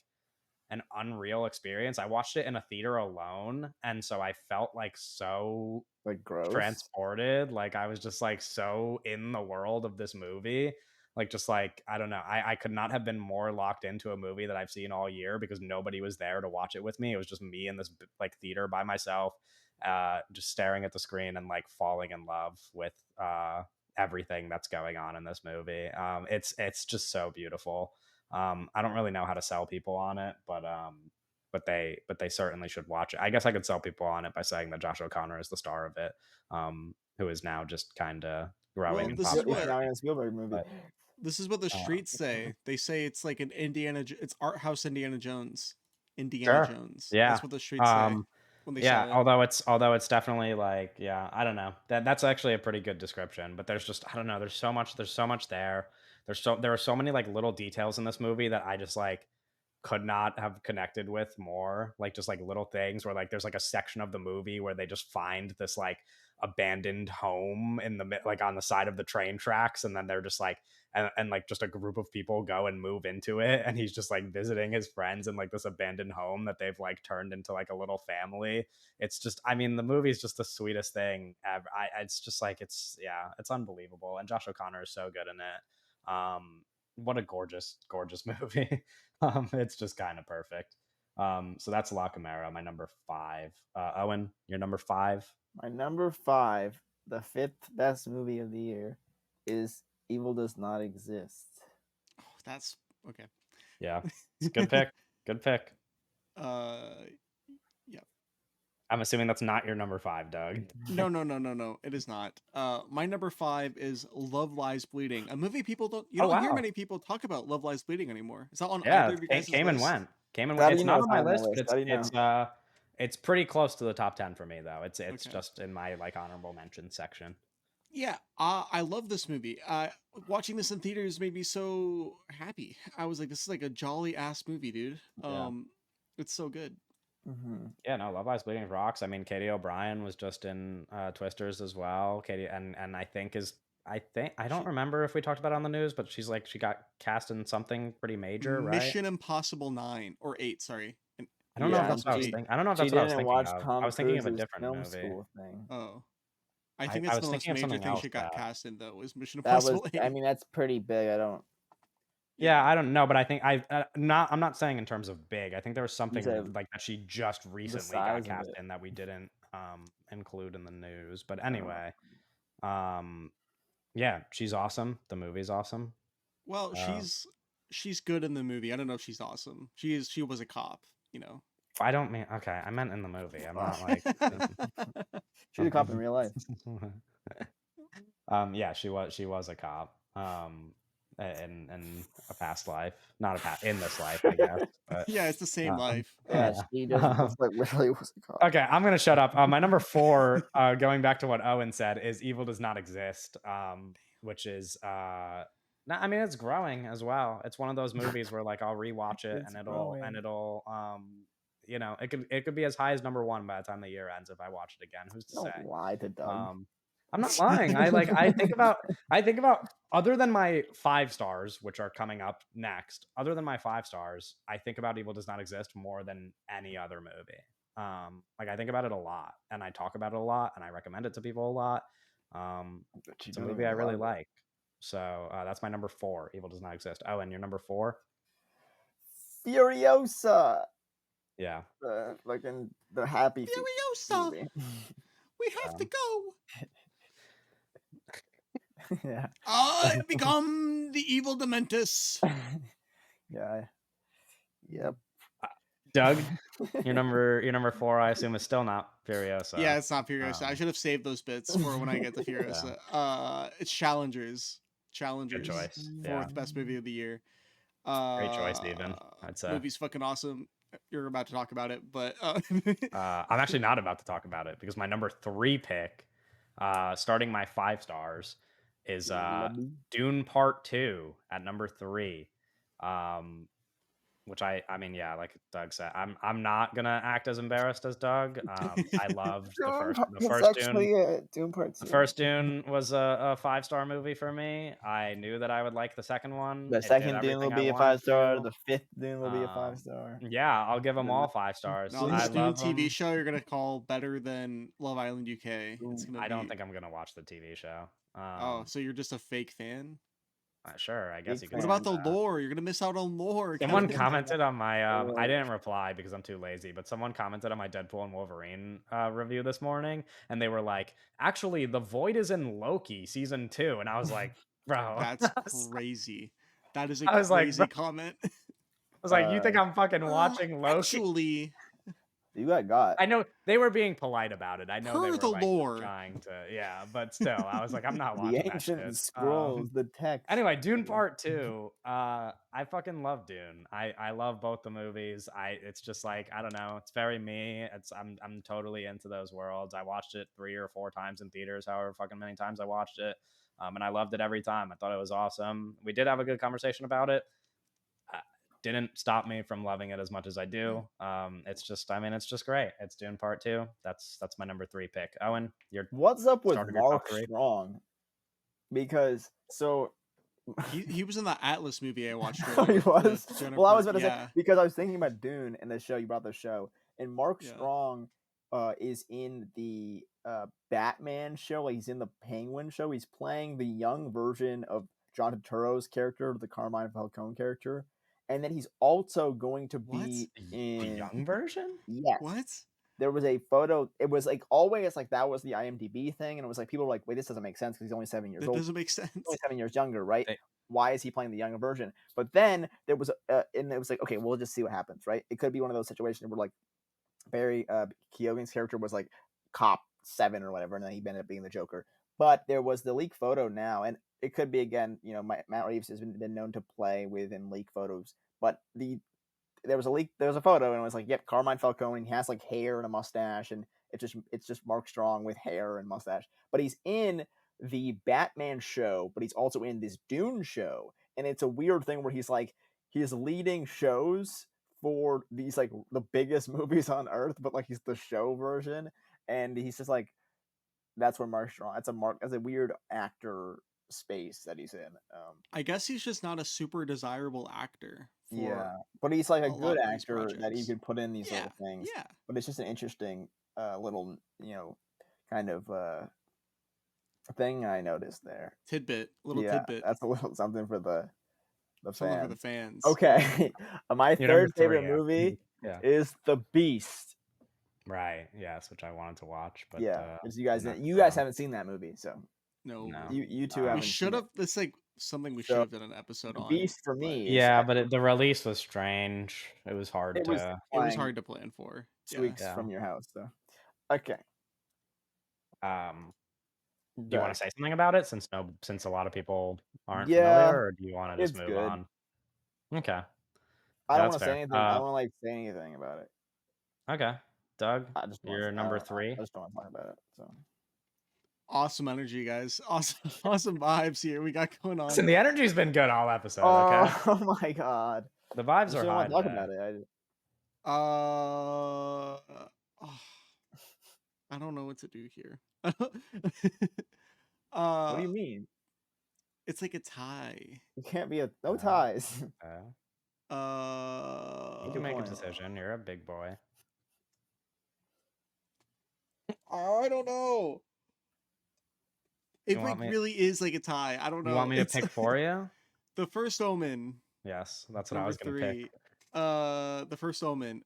an unreal experience. I watched it in a theater alone, and so I felt like so like gross transported. Like I was just like so in the world of this movie. Like just like I don't know. I could not have been more locked into a movie that I've seen all year because nobody was there to watch it with me. It was just me in this like theater by myself, just staring at the screen and like falling in love with everything that's going on in this movie. It's just so beautiful. I don't really know how to sell people on it, but they certainly should watch it. I guess I could sell people on it by saying that Josh O'Connor is the star of it, who is now just kind of growing in popularity. Now in a Spielberg movie. But, this is what the streets say. They say it's like an it's art house Indiana Jones. Jones. Yeah, that's what the streets say. When they yeah, say although it's definitely like, yeah, I don't know. That's actually a pretty good description, but there's just I don't know, there's so much there. There are so many like little details in this movie that I just like could not have connected with more, like just like little things where like there's like a section of the movie where they just find this like abandoned home in the like on the side of the train tracks, and then they're just like and like just a group of people go and move into it, and he's just like visiting his friends in like this abandoned home that they've like turned into like a little family. It's just, I mean, the movie's just the sweetest thing ever. It's just like it's unbelievable, and Josh O'Connor is so good in it. What a gorgeous movie. It's just kind of perfect. So that's La Chimera, my number 5. Owen, your number 5? My number 5, the 5th best movie of the year, is Evil Does Not Exist. Oh, that's okay. Yeah, it's a good pick. Good pick. Yeah. I'm assuming that's not your number 5, Doug. No. It is not. My number 5 is Love Lies Bleeding, a movie people don't hear many people talk about Love Lies Bleeding anymore. It's not on either of your guys' came and lists. went. It's not on my list, but it's pretty close to the top 10 for me though. It's okay. Just in my like honorable mention section. Yeah, I love this movie. Watching this in theaters made me so happy. I was like, this is like a jolly ass movie, dude. Yeah. It's so good. Mm-hmm. Yeah, no, Love Lies Bleeding rocks. I mean, Katie O'Brien was just in Twisters as well. Katie and I don't remember if we talked about it on the news, but she got cast in something pretty major, right? Mission Impossible 9 or 8, sorry. I don't know if that's what I was thinking. I don't know if that's what I was thinking of. I was thinking of a different movie. Thing. Oh. I think that's the most major thing she got cast in though, was Mission Impossible 8. I mean, that's pretty big. Yeah, I don't know, but I think I'm not saying in terms of big. I think there was something like that she just recently got cast in that we didn't include in the news. But anyway, yeah, she's awesome. The movie's awesome. Well, she's good in the movie. I don't know if she's awesome. She was a cop, you know. I don't mean okay. I meant in the movie. I'm not like she's a cop in real life. Yeah, she was a cop. In a past life, not in this life, I guess. But, yeah, it's the same life. Yeah, she does like literally was a cop. Okay, I'm gonna shut up. My number 4, going back to what Owen said, is Evil Does Not Exist. which is I mean, it's growing as well. It's one of those movies where like I'll rewatch it It's and growing. it'll you know, it could be as high as number 1 by the time the year ends if I watch it again. Who's to say? Don't lie to Doug. I'm not lying. I think about other than my 5 stars, which are coming up next, other than my 5 stars, I think about Evil Does Not Exist more than any other movie. Like I think about it a lot and I talk about it a lot and I recommend it to people a lot. But you It's a don't movie even I really love it. like. So that's my number 4. Evil Does Not Exist. Oh, and your number 4? Furiosa. Yeah. Fucking the Happy Feet Furiosa, movie. we have to go. Yeah. I become the evil Dementus. Yeah. Yep. Doug, your number 4, I assume, is still not Furiosa. Yeah, it's not Furiosa. I should have saved those bits for when I get to Furiosa. It's Challengers. Good choice. Yeah. 4th best movie of the year. Great choice, Steven, I'd say. Movie's fucking awesome. You're about to talk about it, but I'm actually not about to talk about it because my number 3 pick, starting my 5 stars, is Dune Part 2 at number 3. Which I mean, yeah, like Doug said, I'm not gonna act as embarrassed as Doug. I loved the first Dune. Dune Part 2. The first Dune was a 5-star movie for me. I knew that I would like the second one. The second Dune will be a 5-star. The 5th Dune will be a 5-star. Yeah, I'll give them all 5 stars. No, this Dune TV show you're gonna call better than Love Island UK. I don't think I'm gonna watch the TV show. Oh, so you're just a fake fan? Sure, I guess you could. What about the lore? You're gonna miss out on lore. Someone commented on my I didn't reply because I'm too lazy, but someone commented on my Deadpool and Wolverine review this morning, and they were like, actually the void is in Loki season 2, and I was like, bro, that's crazy. That is a crazy comment. I was like, you think I'm fucking watching Loki? Actually, you got. I know they were being polite about it. I know they were the like, lore. trying to, yeah, but still, I was like, I'm not watching the ancient that shit. scrolls, the text. Anyway, Dune Part 2. I fucking love Dune. I love both the movies. It's just like, I don't know. It's very me. I'm totally into those worlds. I watched it 3 or 4 times in theaters, however fucking many times I watched it. And I loved it every time. I thought it was awesome. We did have a good conversation about it. Didn't stop me from loving it as much as I do. It's just great. It's Dune Part 2. That's my number 3 pick. Owen, what's up with Mark Strong? Because he was in the Atlas movie I watched. He was. Well, I was about to say because I was thinking about Dune and the show. You brought the show, and Mark Strong is in the Batman show. Like, he's in the Penguin show. He's playing the young version of John Turturro's character, the Carmine Falcone character. And then he's also going to be in the young version. Yes. What? There was a photo. It was like always like that was the IMDb thing, and it was like people were like, "Wait, this doesn't make sense because he's only 7 years old." That doesn't make sense. He's only 7 years younger, right? Why is he playing the younger version? But then there was and it was like, okay, we'll just see what happens, right? It could be one of those situations where like Barry Keoghan's character was like cop 7 or whatever, and then he ended up being the Joker. But there was the leak photo now, and it could be again. You know, Matt Reeves has been known to play within leak photos, but there was a photo, and it was like, yep, Carmine Falcone. He has like hair and a mustache, and it's just Mark Strong with hair and mustache. But he's in the Batman show, but he's also in this Dune show, and it's a weird thing where he's leading shows for these like the biggest movies on Earth, but like he's the show version, and he's just like, that's where Mark Strong. That's a weird actor space that he's in. I guess he's just not a super desirable actor. But he's like a good actor that you could put in these little things. Yeah, but it's just an interesting little kind of thing I noticed there. Tidbit. That's a little something for the fans. For the fans. Okay, my third favorite movie is The Beast. Right. Yes, which I wanted to watch, but because you guys haven't seen that movie, so no. You two haven't. We should have. That's like something we should have done an episode on. Beast for me. Yeah, but the release was strange. It was hard It was hard to plan for. 2 weeks from your house, so okay. Do you want to say something about it since a lot of people aren't familiar, or do you want to just move on? Okay. I don't want to say anything. I don't want to say anything about it. Okay, Doug, you're number 3. I just don't want to talk about it. So Awesome energy, guys. Awesome, awesome vibes here we got going on. Listen, the energy's been good all episode. Oh, Okay, oh my god. the I vibes just are didn't high want to talk today. about it. Oh, I don't know what to do here. What do you mean? It's like a tie. It can't be no Uh, ties. Okay. You Good can make a point. decision. You're a big boy. I don't know. It You like want me? really is like a tie. I don't know. You want me to It's pick for you? The First Omen, Yes, that's what I number was gonna pick. 3. The First Omen.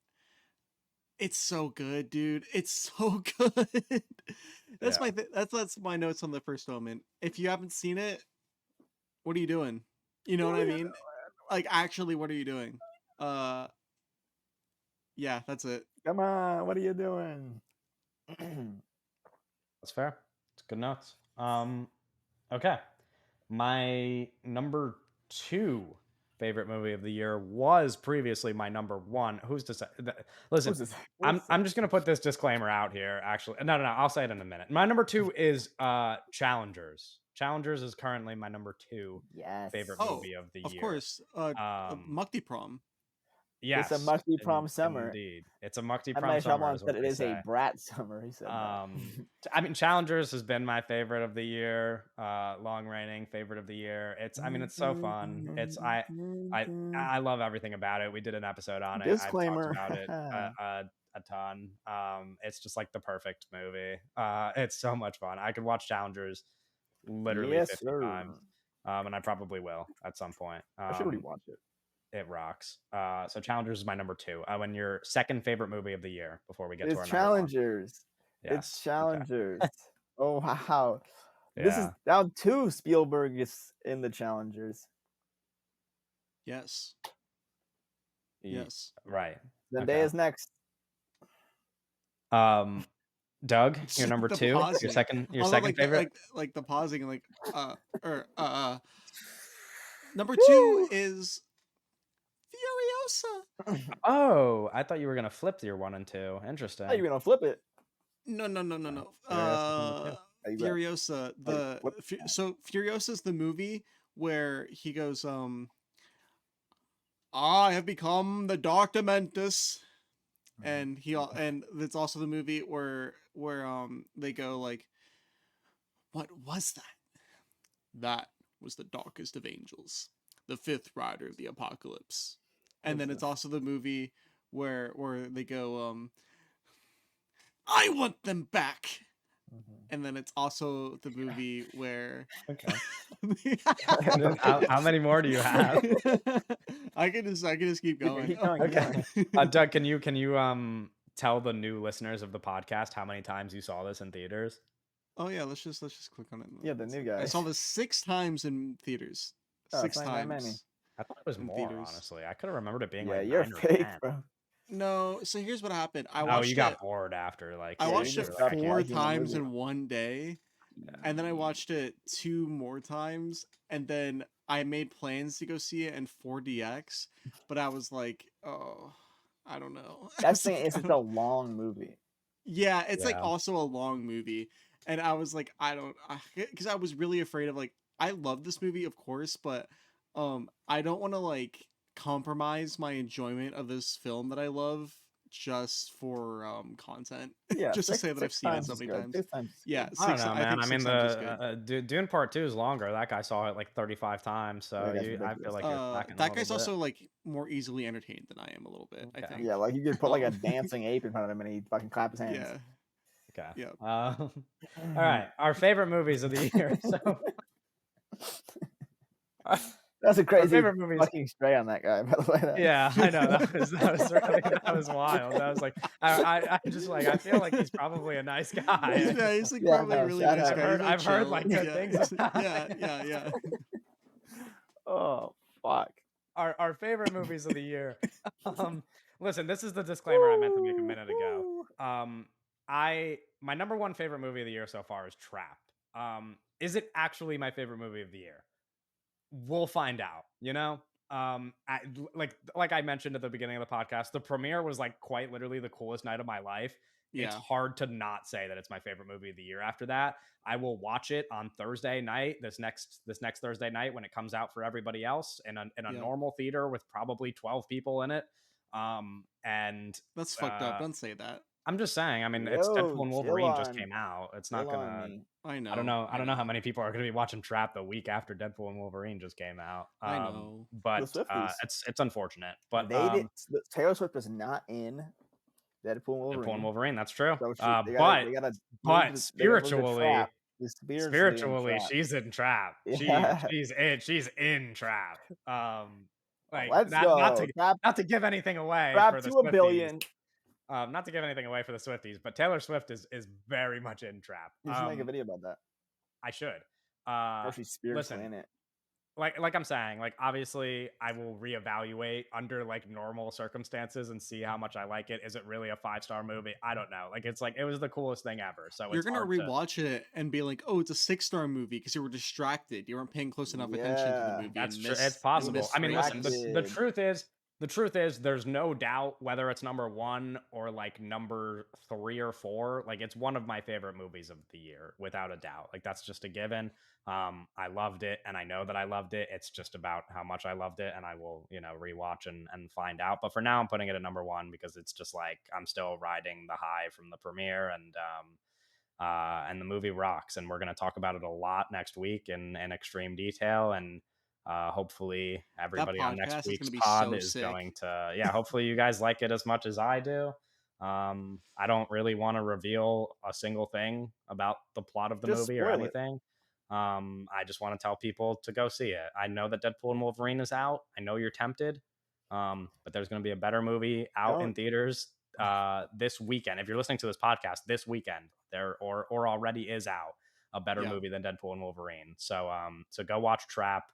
It's so good, dude. It's so good. That's Yeah. that's my notes on The First Omen. If you haven't seen it, what are you doing? You know what I mean? Like, actually, what are you doing? Yeah, that's it. Come on, what are you doing? That's fair. It's good notes. Okay. My number 2 favorite movie of the year was previously my number 1. Who's to say? Listen, What's this? I'm just gonna put this disclaimer out here. Actually, no. I'll say it in a minute. My number 2 is Challengers. Challengers is currently my number 2 Yes. favorite Oh, movie of the of year. course. Mukti Prom. Yes, It's a Mukti Prom summer. Indeed, it's a Mukti M. Prom Night summer. Shyamalan Is what said it they is a say. brat summer. He said that. I mean, Challengers has been my favorite of the year. Long reigning favorite of the year. I mean, it's so fun. I love everything about it. We did an episode on it. Disclaimer. I've talked about it a ton. It's just like the perfect movie. It's so much fun. I could watch Challengers literally Yes, 50 sir. times. And I probably will at some point. I should already watch it. It rocks. So Challengers is my number 2. When your second favorite movie of the year before we get to our It's number 1. Challengers. Yes. It's Challengers. Oh wow. Yeah. This is now 2 Spielberg is in the Challengers. Yes. Ye- Yes. Right. Zendaya's next. Doug, your number The 2. pausing. Your second Although, second favorite. like the pausing, like number 2 is Furiosa. Oh, I thought you were gonna flip your 1 and 2. Interesting. Oh, you're gonna flip it. No. Furiosa's number 2. Furiosa. So Furiosa's the movie where he goes, I have become the Dark Dementus, and and it's also the movie where they go like, what was that? That was the darkest of angels, the 5th rider of the apocalypse. And then it's also the movie where they go, I want them back. And then it's also the movie where Okay. How many more do you have? I can just keep going. Keep going, keep Okay. going. Doug, can you tell the new listeners of the podcast how many times you saw this in theaters? Oh yeah, let's just click on it. Yeah, the new I guy. saw this 6 times in theaters. Oh, 6 it's not that many. times. I thought it was In more, theaters. honestly. I could have remembered it being Yeah, like you're 9 or fake, 10. bro. No, so here's what happened. I Oh, watched you it. got bored after, like I Yeah, watched you it just stopped 4 liking the times movie. in one day, Yeah. and then I watched it 2 more times, and then I made plans to go see it in 4DX, but I was like, oh, I don't know. I That's was the thing. like, It's I just don't- a long movie. Yeah, it's like Yeah. also a long movie, and I was like, because I was really afraid of like, I love this movie, of course, but I don't want to like compromise my enjoyment of this film that I love just for content. Yeah, Just to six- say that I've six seen it times so is many good. times. 6 times. is Yeah, good. I don't know, I man. think I mean, 6 times is good. Dune Part 2 is longer. That guy saw it like 35 times, so Yeah, that's I feel ridiculous. like you're slacking a That guy's little bit. also like more easily entertained than I am a little bit. I Okay. think. Yeah, like you could put like a dancing ape in front of him and he'd fucking clap his hands. Yeah. Okay. Yeah. All right. Our favorite movies of the year. So That's a our crazy favorite movies. fucking stray on that guy, by the way. Yeah, I know that was really that was wild. I was like, I just like I feel like he's probably a nice guy. He's like Yeah, probably no, a really shout nice out. guy. He's I've heard, like, chill. good Yeah. things about Yeah. Oh fuck. Our favorite movies of the year. Listen, this is the disclaimer I meant to make a minute ago. My number 1 favorite movie of the year so far is Trap. Is it actually my favorite movie of the year? We'll find out, you know? Like I mentioned at the beginning of the podcast, the premiere was like quite literally the coolest night of my life. it's Yeah. hard to not say that it's my favorite movie of the year after that. I will watch it on Thursday night, this next Thursday night when it comes out for everybody else in a Yeah. normal theater with probably 12 people in it. And That's fucked up. Don't say that. I'm just saying, I mean, it's Yo, Deadpool and chill Wolverine just on, came out. It's chill not on gonna. me. I know. I don't know how many people are gonna be watching Trap the week after Deadpool and Wolverine just came out. I know. The But Swifties. it's unfortunate. But They did. Taylor Swift was not in Deadpool and Wolverine. Deadpool and Wolverine, that's true. So But they gotta move to spiritually, spiritually, she's in Trap. Yeah. She's in Trap. Like Let's go. not to give anything away Trap for the to a Swifties. billion. Not to give anything away for the Swifties, but Taylor Swift is very much in Trap. You should make a video about that. I should. Or she's spiritually in it. Like I'm saying, like obviously I will reevaluate under like normal circumstances and see how much I like it. Is it really a 5-star movie? I don't know. Like it's like it was the coolest thing ever. So you're gonna rewatch it and be like, oh, it's a 6-star movie because you were distracted. You weren't paying close enough attention to the movie. That's true. It's possible. I mean, listen, the truth is there's no doubt whether it's number 1 or like number 3 or 4. Like it's one of my favorite movies of the year, without a doubt. Like that's just a given. I loved it, and I know that I loved it. It's just about how much I loved it, and I will, rewatch and find out. But for now, I'm putting it at number 1 because it's just like I'm still riding the high from the premiere, and the movie rocks. And we're going to talk about it a lot next week in extreme detail, and hopefully everybody on next week's pod is going to, hopefully you guys like it as much as I do. I don't really want to reveal a single thing about the plot of the movie or anything. I just want to tell people to go see it. I know that Deadpool and Wolverine is out. I know you're tempted, but there's going to be a better movie out in theaters this weekend. If you're listening to this podcast this weekend, there or already is out a better movie than Deadpool and Wolverine. So go watch Trap.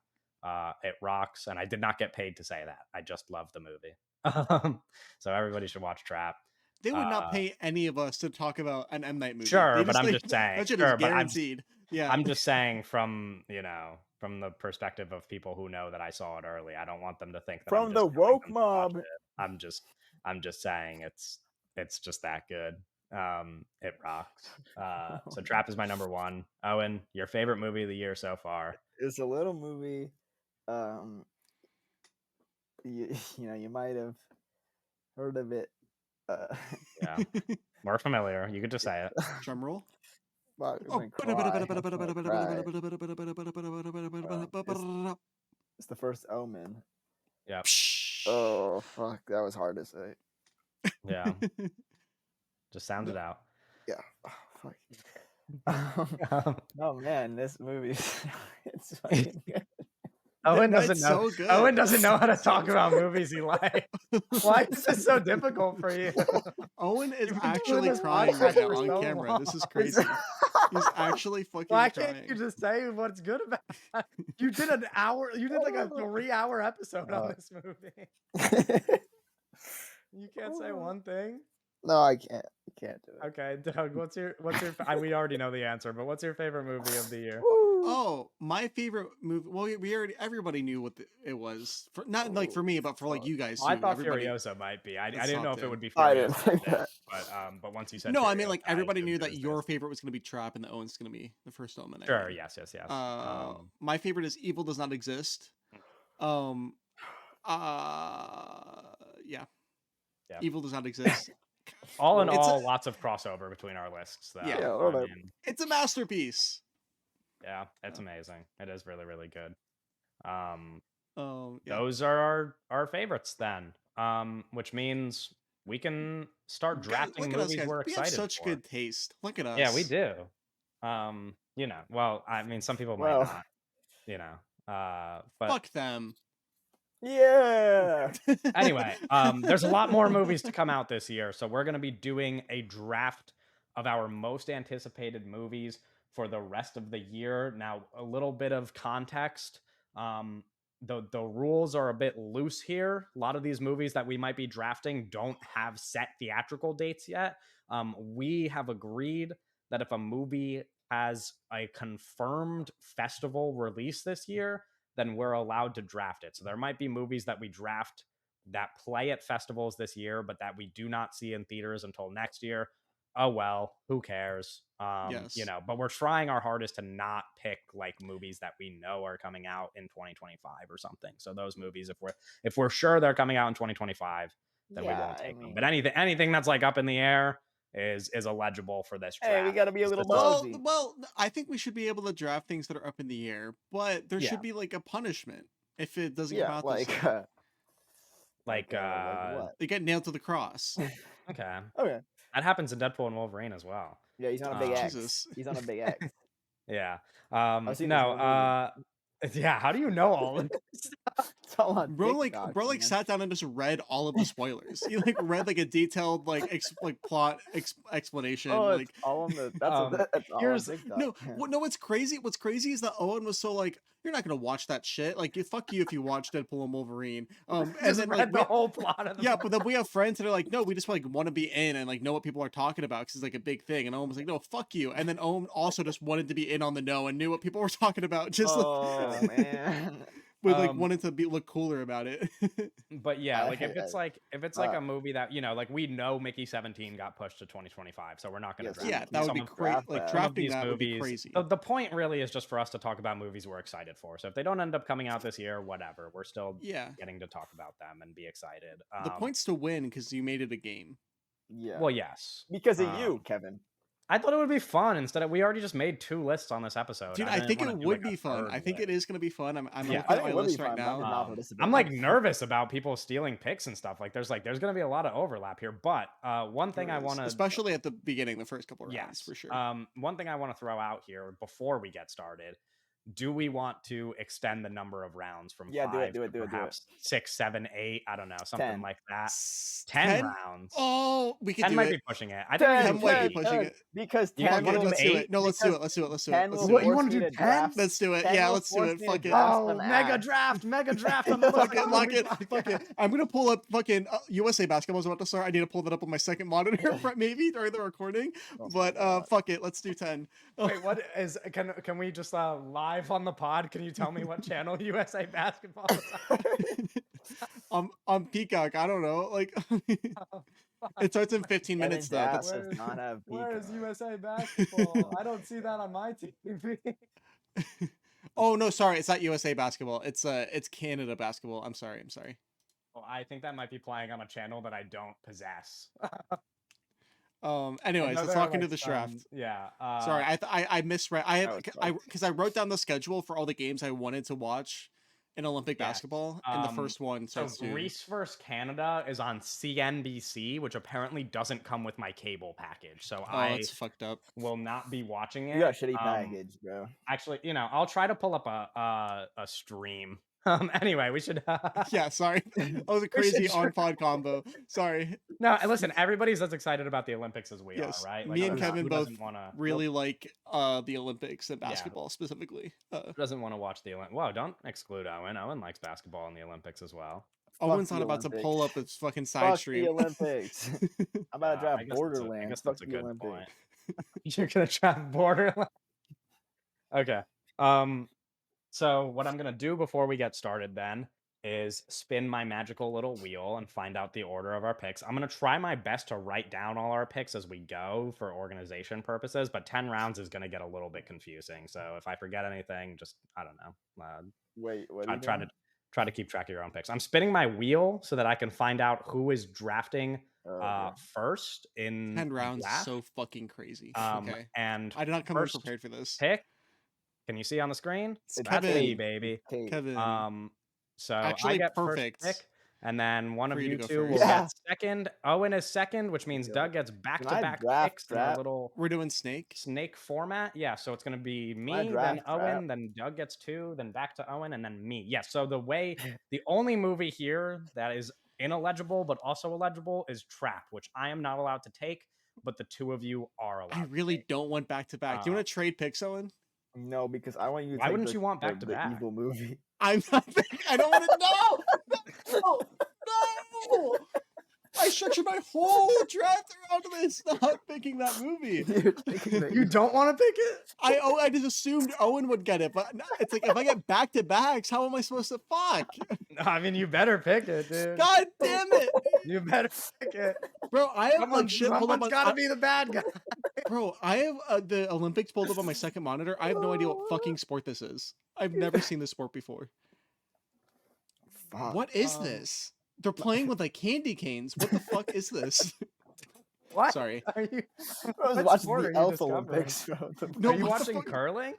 It rocks, and I did not get paid to say that. I just love the movie. So everybody should watch Trap. They would not pay any of us to talk about an M. Night movie. Sure, but I'm just saying. That shit is guaranteed. I'm just saying from the perspective of people who know that I saw it early. I don't want them to think that from the woke mob. I'm just saying it's just that good. It rocks. So Trap is my number 1. Owen, your favorite movie of the year so far? It's a little movie. You might have heard of it. Yeah, more familiar. You could just say it. Drum roll. It's the first Omen. Yeah. Oh fuck, that was hard to say. Yeah. Just sound it out. Yeah. Oh, fuck. Oh man, this movie it's fucking good. Owen doesn't know. So Owen doesn't know how to talk about movies he likes. Why is this so difficult for you? Owen is actually crying right now on camera. This is crazy. He's actually fucking Why crying. can't you just say what's good about it? You did an hour. You did like a 3-hour episode on this movie. You can't say one thing. No, I can't. I can't do it. Okay, Doug, what's your we already know the answer, but what's your favorite movie of the year? Oh, my favorite movie. Well, everybody knew what it was. Not like for me, but for like you guys. I thought everybody, Furiosa might be. I didn't know if it would be Furiosa. I didn't think that. But once you said no, Furiosa, I mean like everybody knew that your favorite was going to be Trap and the Owen's going to be the first Omen. Sure. Yes. My favorite is Evil Does Not Exist. Yeah. Evil Does Not Exist. All in all, lots of crossover between our lists, though. Yeah, it's a masterpiece. Yeah, it's amazing. It is really, really good. Yeah. Those are our favorites then. Which means we can start drafting movies we're excited for. We have such good taste. Look at us. Yeah, we do. Well, I mean, some people might not. But fuck them. Yeah. Anyway, there's a lot more movies to come out this year, so we're going to be doing a draft of our most anticipated movies for the rest of the year. Now, a little bit of context. The rules are a bit loose here. A lot of these movies that we might be drafting don't have set theatrical dates yet. We have agreed that if a movie has a confirmed festival release this year, then we're allowed to draft it. So there might be movies that we draft that play at festivals this year, but that we do not see in theaters until next year. oh well, who cares? You Yes. know, but we're trying our hardest to not pick like movies that we know are coming out in 2025 or something. So those movies, if we're sure they're coming out in 2025, then we Yeah, won't I take them. mean, But anything that's like up in the air is eligible for this hey, we draft. gotta be a Because little this is- ballsy. Well, I think we should be able to draft things that are up in the air, but there Yeah. should be like a punishment if it doesn't come Yeah, out like, this year. like what? They get nailed to the cross. okay, Okay. that happens in Deadpool and Wolverine as well. Yeah, he's on a big X. Jesus. He's on a big X. Yeah. I've seen this No. whole movie. Yeah. How do you know all of this? It's all on Bro TikTok, like man. sat down and just read all of the spoilers. He like read like a detailed like plot explanation. Oh, like it's all on the. That's that's all on here's- TikTok. no, no. What's crazy is that Owen was so like, you're not gonna watch that shit. Like, fuck you if you watch Deadpool and Wolverine. And Just then read like the whole plot of the yeah, but then we have friends that are like, no, we just like want to be in and like know what people are talking about because it's like a big thing. And Owen was like, no, fuck you. And then Owen also just wanted to be in on the know and knew what people were talking about. Just Oh man. with like Um, wanted to look cooler about it. But yeah, like if it's I- like a movie that, you know, like we know Mickey 17 got pushed to 2025, so we're not gonna Yes, draft Yeah, it. that would Some be of- great. draft Like that. some of drafting these that would be movies. crazy. The point really is just for us to talk about movies we're excited for. So if they don't end up coming out this year, whatever. We're still Yeah. getting to talk about them and be excited. The point's to win because you made it a game. Yeah. Well, yes. because of um, you, Kevin. I thought it would be fun. Instead of, we already just made 2 lists on this episode. Dude, I didn't think wanna it do, would like, a be fun. third I think list. it is going to be fun. I'm Yeah. looking I at think my it would be list right fun, but I'm now. just not I'm participating. like nervous about people stealing picks and stuff. Like there's gonna be a lot of overlap here. But one thing I There is, want to, especially at the beginning, the first couple rounds, yes, for sure. one thing I want to throw out here before we get started: do we want to extend the number of rounds from Yeah, do it, 5 do to it, do it, do it. perhaps 6, 7, 8? I don't know, something 10. like that. 10? 10 rounds. Oh, we could 10 do might it. be pushing it. I think we 10, can 10 might be 10, pushing 10, it. because You 10 want will Let's do eight? it. No, let's do it. Let's do it. Let's do it. 10 Let's will do What, it. you force wanna me do to 10? draft. Let's do it. 10 Yeah, will let's do force it. me to Fuck it. draft Oh, some mega ass. draft on the Fuck it, Lock lock Movie it, fuck it. Podcast. I'm gonna pull up fucking USA basketball's about to start. I need to pull that up on my second monitor maybe during the recording. Oh my But God. fuck it, let's do 10. Wait, what is? Can we just live on the pod? Can you tell me what channel USA Basketball is on? On Peacock, I don't know. Like it starts in 15 Kevin minutes though. Jass That's, does not have Where is Peacock. USA Basketball? I don't see that on my TV. oh no, sorry, it's not USA basketball. It's Canada basketball. I'm sorry. Well, I think that might be playing on a channel that I don't possess. Anyways, let's talk into the draft. Yeah. Sorry, I misread. Oh, it's fine. Because I wrote down the schedule for all the games I wanted to watch in Olympic Yes. basketball, and the first one So starts soon. Greece versus Canada is on CNBC, which apparently doesn't come with my cable package. So Oh, I that's fucked up. will not be watching it. You got a shitty Um, package, bro. Actually, you know, I'll try to pull up a stream. Anyway, we should. Yeah, sorry. That was a We crazy should on pod combo. Sorry. No, and listen, everybody's as excited about the Olympics as we Yes, are, right? me and who- Kevin who both doesn't wanna, Really like the Olympics and basketball specifically. who doesn't want to watch the Olympics. Wow, don't exclude Owen. Owen likes basketball in the Olympics as well. Owen's the not about to Olympics. pull up his fucking side Fuck the stream. Olympics. I'm about to draft I guess Borderlands. that's Fuck a the good Olympics. point. You're gonna draft Borderlands. Okay. So what I'm gonna do before we get started then is spin my magical little wheel and find out the order of our picks. I'm gonna try my best to write down all our picks as we go for organization purposes, but 10 rounds is gonna get a little bit confusing. So if I forget anything, just I don't know. Wait, what? Are you Try doing? to keep track of your own picks. I'm spinning my wheel so that I can find out who is drafting Oh, yeah. first in 10 rounds is draft. so fucking crazy. Um, Okay. and I did not come first prepared for this. pick. Can you see on the screen? It's That's Kevin. me, baby. Kate. Kevin. So I Actually, get perfect first pick, and then one of for you to you go two will first. Yeah. get second. Owen is second, which means Yeah. Doug gets Can I back-to-back draft picks in a draft? little We're doing Snake. snake format. Yeah, so it's gonna be me, then draft Owen, draft? then Doug gets 2, then back to Owen, and then me. Yes. So the only movie here that is ineligible but also eligible is Trap, which I am not allowed to take, but the 2 of you are allowed. I really don't want back to back. Do you want to trade picks, Owen? No, because I want you to Why take wouldn't the, you want the- back-to-back? the evil movie. I'm not. I don't want to. No! No! I structured my whole draft around this, not picking that movie. You're taking the You don't want to pick it? I just assumed Owen would get it, but it's like if I get back to backs, how am I supposed to fuck? I mean, you better pick it, dude. God damn it! You better pick it. Bro, I have like shit pulled up Someone's on. gotta be the bad guy. Bro, I have the Olympics pulled up on my second monitor. I have no idea what fucking sport this is. I've never seen this sport before. Fuck. What is this? They're playing with like candy canes. What the fuck is this? What? Sorry. Are you? I was What watching sport are the you Elf discovering? Olympics. Bro. No, Are you what the watching fuck? curling?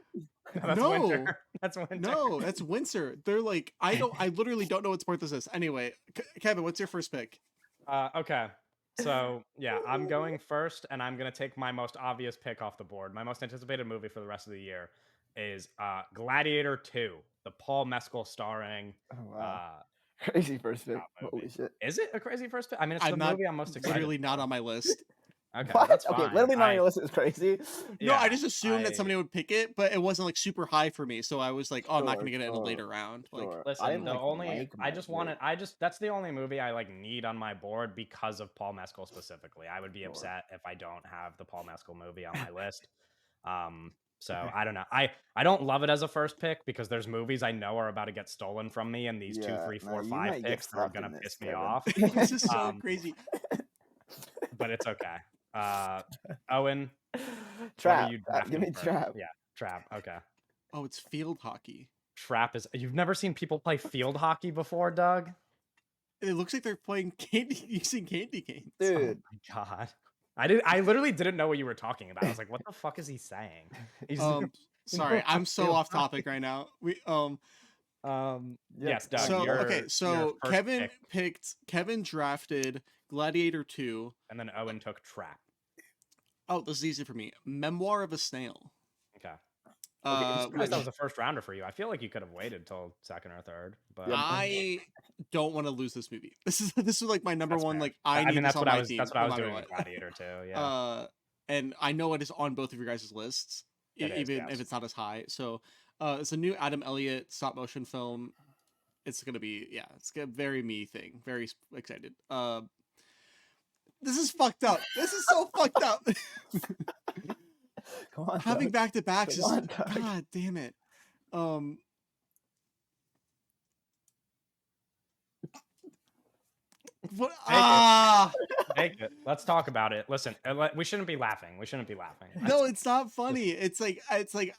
No, that's No. winter. That's winter. No, that's Windsor. They're like, I literally don't know what sport this is. Anyway, Kevin, what's your first pick? Okay. So yeah, I'm going first, and I'm gonna take my most obvious pick off the board. My most anticipated movie for the rest of the year is Gladiator 2, the Paul Mescal starring. Oh, wow. Crazy first pick. movie. Holy shit. Is it a crazy first pick? I mean, it's I'm the not movie I'm most excited. Literally not for. on my list. Okay, What? that's Okay, fine. literally not on your list is crazy. No, Yeah, I just assumed that somebody would pick it, but it wasn't like super high for me. So I was like, oh, I'm not Sure, gonna get it in a sure, later round. Like, sure. Listen, I didn't, the like, only rank I my just pick. wanted that's the only movie I like need on my board because of Paul Mescal specifically. I would be Sure. upset if I don't have the Paul Mescal movie on my list. So I don't know. I don't love it as a first pick because there's movies I know are about to get stolen from me, and these 2, Yeah, 3, no, 4, you 5 might get picks that are slapped gonna in this, piss me Kevin. off. this is so Um, crazy. But it's okay. Owen, Trap. what are you drafting Give me first? trap. Yeah, trap. Okay. Oh, it's field hockey. Trap is. You've never seen people play field hockey before, Doug? It looks like they're playing candy using candy canes. Dude. Oh my god. I literally didn't know what you were talking about. I was like, what the fuck is he saying? He's Sorry, I'm so field off hockey. topic right now. Yes, Doug. So your- okay, your so first pick, Kevin drafted Gladiator 2. and then Owen took Trap. Oh, this is easy for me. Memoir of a Snail. Okay. I'm surprised Which that was a first rounder for you. I feel like you could have waited till second or third, but Yeah, I don't want to lose this movie. This is like my number That's one. fair. Like I need mean, this that's on what my I was. team. That's what I no was matter doing what. with Gladiator too. Yeah. And I know it is on both of your guys' lists, It is, even yes. if it's not as high. So, it's a new Adam Elliott stop motion film. It's gonna be it's a very me thing. Very excited. This is fucked up. This is so fucked up. Come on. Having Doug. back to backs is Come on, Doug. god damn it. What? Take it. Let's talk about it. Listen, we shouldn't be laughing. We shouldn't be laughing. No, it's not funny. It's like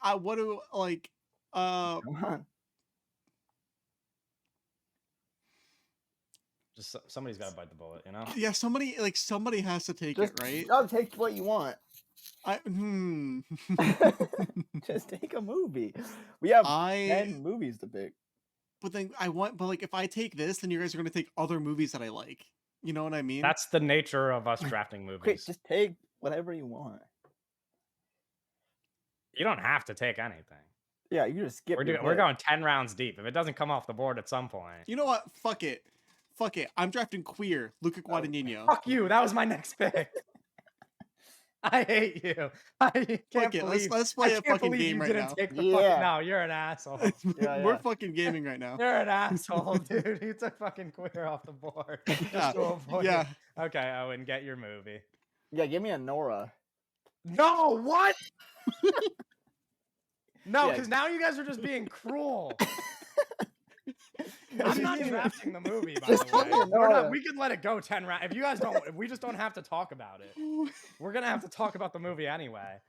I what do like Come on. Just somebody's got to bite the bullet, you know. yeah, somebody has to take Just it, right? take what you want. Just take a movie. We have 10 movies to pick. But then but like if I take this, then you guys are gonna take other movies that I like. You know what I mean? That's the nature of us drafting Quick, movies. just take whatever you want. You don't have to take anything. Yeah, you just skip. We're going 10 rounds deep. If it doesn't come off the board at some point, You know what? Fuck it. I'm drafting Queer, Luca Guadagnino. fuck you. That was my next pick. I hate you. I can't Fuck it. believe. Let's play I a can't fucking believe game you right didn't now. take the Yeah. fucking. No, you're an asshole. Yeah, We're yeah. fucking gaming right now. You're an asshole, dude. You took fucking Queer off the board. Yeah, Just to avoid yeah. it. Okay, Owen, get your movie. Yeah, give me a Nora. No, what? No, Yeah. because now you guys are just being cruel. I'm not drafting the movie, by Just the way. give me a Nora. We can let it go 10 rounds. If you guys don't, if we just don't have to talk about it. We're gonna have to talk about the movie anyway.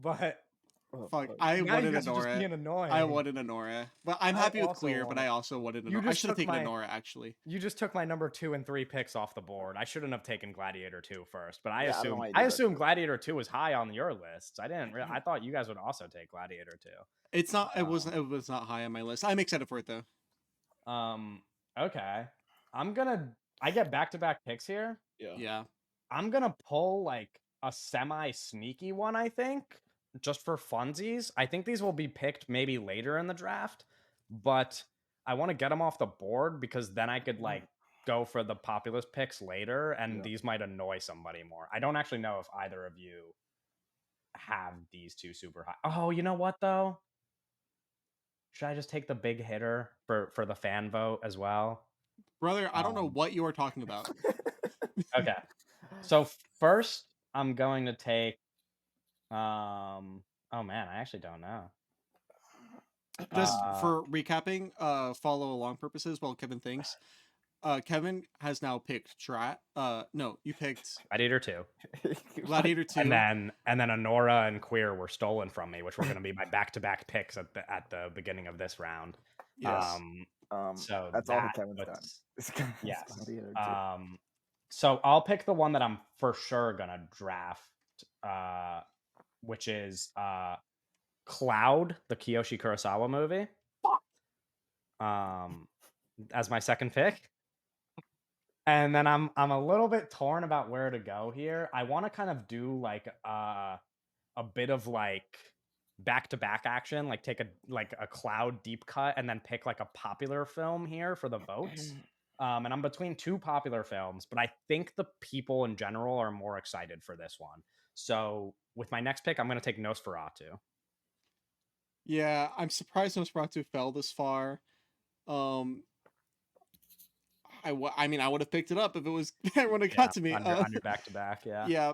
But Fuck, fuck. I now you wanted a guys are just Nora. being annoying. I wanted a Nora. But I'm I happy with also Queer, but want I it. also wanted a You Nora. I just should have took taken a my- Nora, actually. You just took my number 2 and 3 picks off the board. I shouldn't have taken Gladiator 2 first, but Yeah, I don't know why you I did that. assumed Gladiator 2 was high on your lists. I didn't. I thought you guys would also take Gladiator 2. It's not. It Wow. wasn't. It was not high on my list. I'm excited for it though. Okay. I get back-to-back picks here. Yeah. I'm gonna pull like a semi-sneaky one, I think, just for funsies. I think these will be picked maybe later in the draft, but I want to get them off the board because then I could like go for the populist picks later, and Yeah. these might annoy somebody more. I don't actually know if either of you have these two super high. Oh, you know what though? Should I just take the big hitter for the fan vote as well? Brother, I don't know what you are talking about. Okay. So first, I'm going to take. Oh man, I actually don't know. Just for recapping, follow along purposes while Kevin thinks. Kevin has now picked no, you picked Gladiator 2. Gladiator 2. And then Anora and Queer were stolen from me, which were going to be my back-to-back picks at the beginning of this round. Yes. So that's all that Kevin's done. puts- It's gonna- it's yes. Gladiator 2. So I'll pick the one that I'm for sure gonna draft, which is Cloud, the Kiyoshi Kurosawa movie. As my second pick. And then I'm a little bit torn about where to go here. I want to kind of do like a bit of like back-to-back action, like take a Cloud deep cut and then pick like a popular film here for the votes. And I'm between two popular films, but I think the people in general are more excited for this one. So with my next pick, I'm going to take Nosferatu. Yeah, I'm surprised Nosferatu fell this far. I mean, I would have picked it up if it was when it got to me. On your back-to-back, yeah. Yeah.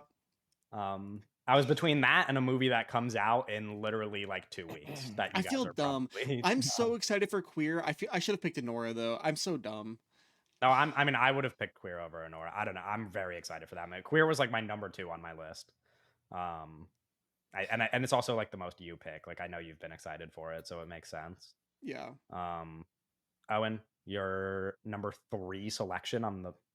I was between that and a movie that comes out in literally like 2 weeks. That you I guys feel are dumb. probably- I'm so excited for Queer. I should have picked Anora though. I'm so dumb. No, I mean, I would have picked Queer over Anora. I don't know. I'm very excited for that movie. Queer was like my number 2 on my list. And it's also like the most you pick. Like I know you've been excited for it, so it makes sense. Yeah. Owen, your number 3 selection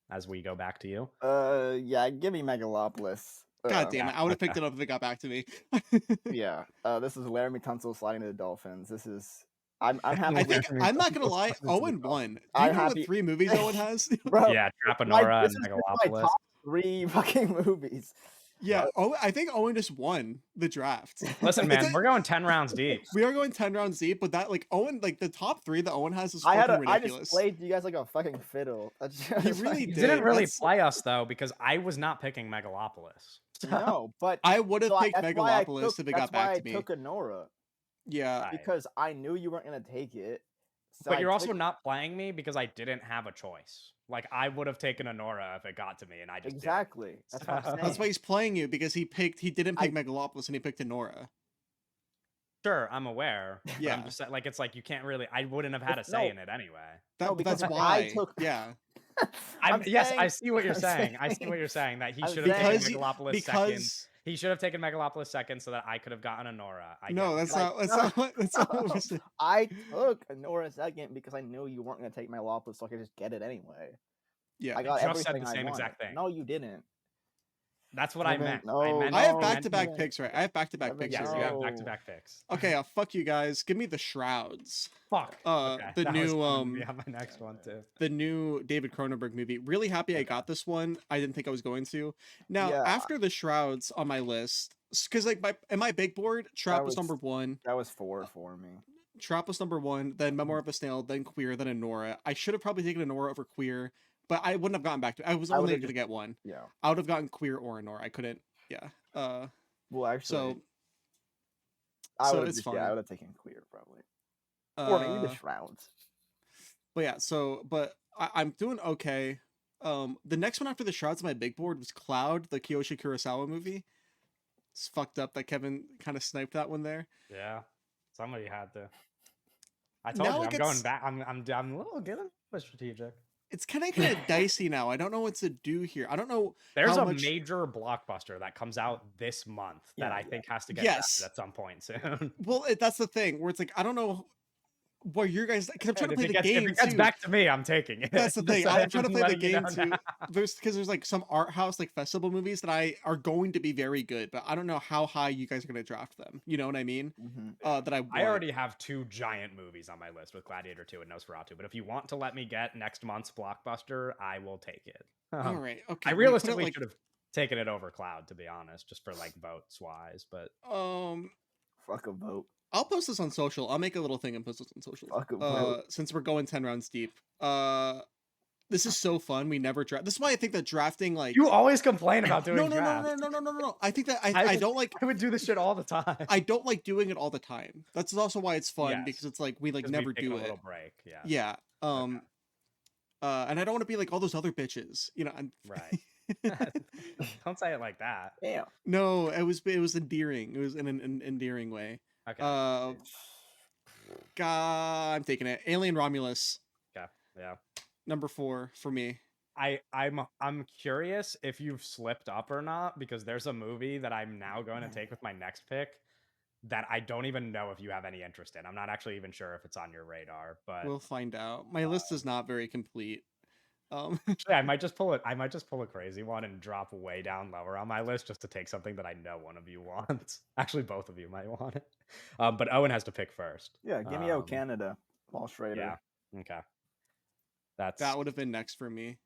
as we go back to you. Yeah, give me Megalopolis. God damn it! I would have picked okay. it up if it got back to me. Yeah. This is Laramie Tunsil sliding to the Dolphins. This is. I'm happy. I think Laramie I'm not gonna Tunsil lie. sliding to the Owen won. Do you I'm know happy- what 3 movies Owen has? Bro, Yeah, my- Trapanora this and is my Megalopolis. top 3 fucking movies. Yeah. I think Owen just won the draft. Listen, It's man, we're going 10 rounds deep. We are going 10 rounds deep, but that like Owen, like the top 3 that Owen has is I fucking just ridiculous. played you guys like a fucking fiddle. That's just, He really You did. didn't really That's- play us though, because I was not picking Megalopolis. No, but I would have so picked that's why I Megalopolis took- if it that's got back why to me. I took Anora Yeah. Right. because I knew you weren't gonna take it. So But I you're also took- not playing me because I didn't have a choice. Like I would have taken Anora if it got to me, and I just didn't. exactly. That's what I'm saying. That's why he's playing you because he didn't pick I- Megalopolis and he picked Anora. Sure, I'm aware. But Yeah. I'm just like it's like you can't really. I wouldn't have had a say in it anyway. No, That's because why. I took- Yeah. Yes, I saying- see what you're I'm saying. I see saying- what you're saying. That he I'm should have taken Because Megalopolis second. because He should have taken Megalopolis second so that I could have gotten Anora. no, that's Like, not that's no. not what that's not what we're saying. I took Anora second because I knew you weren't gonna take my Megalopolis, so I could just get it anyway. Yeah. I got just said everything the I same wanted. exact thing. No, you didn't. That's what I Kevin, meant. no, I meant. I have no, back-to-back no. picks, right? I have back-to-back Kevin, picks. Yes, here, you yeah. have no. back-to-back picks. Okay, fuck you guys. Give me the Shrouds. Fuck. The That was new gonna be on my next one too. the new David Cronenberg movie. Really happy I got this one. I didn't think I was going to. Now, Yeah. after the Shrouds on my list, because like in my big board, Trap was was- number 1. That was 4 for me. Trap was number 1, then Memoir of a Snail, then Queer, then Anora. I should have probably taken Anora over Queer, but I wouldn't have gotten back to it. I was I only would've going to get one. Yeah. I would have gotten Queer or Anora. I couldn't. Yeah. Well, actually, So I so would have it's just, yeah, fine. I would have taken Queer probably, or maybe the uh, Shrouds. But yeah, but I'm doing okay. The next one after the Shrouds on my big board was Cloud, the Kiyoshi Kurosawa movie. It's fucked up that Kevin kind of sniped that one there. Yeah, somebody had to. I told Now you it I'm going gets- back. I'm a little getting strategic. It's kind of dicey now. I don't know what to do here. I don't know. There's How a much- major blockbuster that comes out this month that Yeah, I think has to get Yes. drafted at some point soon. Well, that's the thing where it's like I don't know where you guys because I'm trying to if play it the gets, game if it gets too. back to me, I'm taking it. That's the thing. So I'm trying to just play the letting you game know too. now. There's like some art house like festival movies that I are going to be very good, but I don't know how high you guys are going to draft them. You know what I mean? Mhm. That I I want. already have 2 giant movies on my list with Gladiator 2 and Nosferatu, but if you want to let me get next month's blockbuster, I will take it. All right. Okay. I we put it, realistically like, should have taken it over Cloud, to be honest, just for like votes wise. But Fuck a vote. I'll post this on social. I'll make a little thing and post this on social. Fuck a vote. Since we're going 10 rounds deep. This is so fun. We never draft. This is why I think that drafting like you always complain about doing no. drafts. I think that I I don't like I would do this shit all the time. I don't like doing it all the time. That's also why it's fun Yes. because it's like we like 'Cause never we've taken do a it. little break. Yeah. Yeah. And I don't want to be like all those other bitches. You know. Right. Don't say it like that. Damn. No, it was endearing. It was in an endearing way. Okay. God, I'm taking it. Alien Romulus. Okay. Yeah. number 4 for me. I'm curious if you've slipped up or not, because there's a movie that I'm now going to take with my next pick that I don't even know if you have any interest in. I'm not actually even sure if it's on your radar, but We'll find out. My list is not very complete. actually, I might just pull it. I might just pull a crazy one and drop way down lower on my list just to take something that I know one of you wants. Actually, both of you might want it. But Owen has to pick first. Yeah, give me Canada, Paul Schrader. Yeah. Okay. That would have been next for me.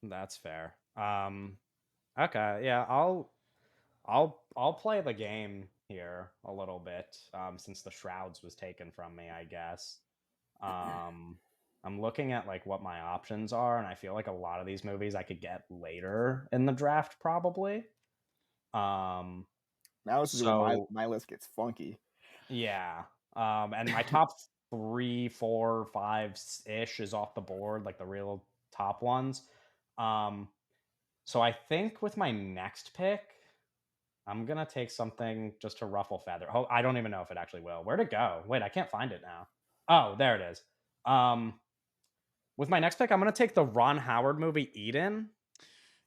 That's fair. Okay. Yeah. I'll play the game here a little bit. Since the Shrouds was taken from me, I guess. I'm looking at like what my options are, and I feel like a lot of these movies I could get later in the draft, probably. Now this is where my list gets funky. Yeah. And my top 3, 4, 5 ish is off the board, like the real top ones. So I think with my next pick, I'm gonna take something just to ruffle feather. Oh, I don't even know if it actually will. Where'd it go? Wait, I can't find it now. Oh, there it is. With my next pick, I'm gonna take the Ron Howard movie Eden.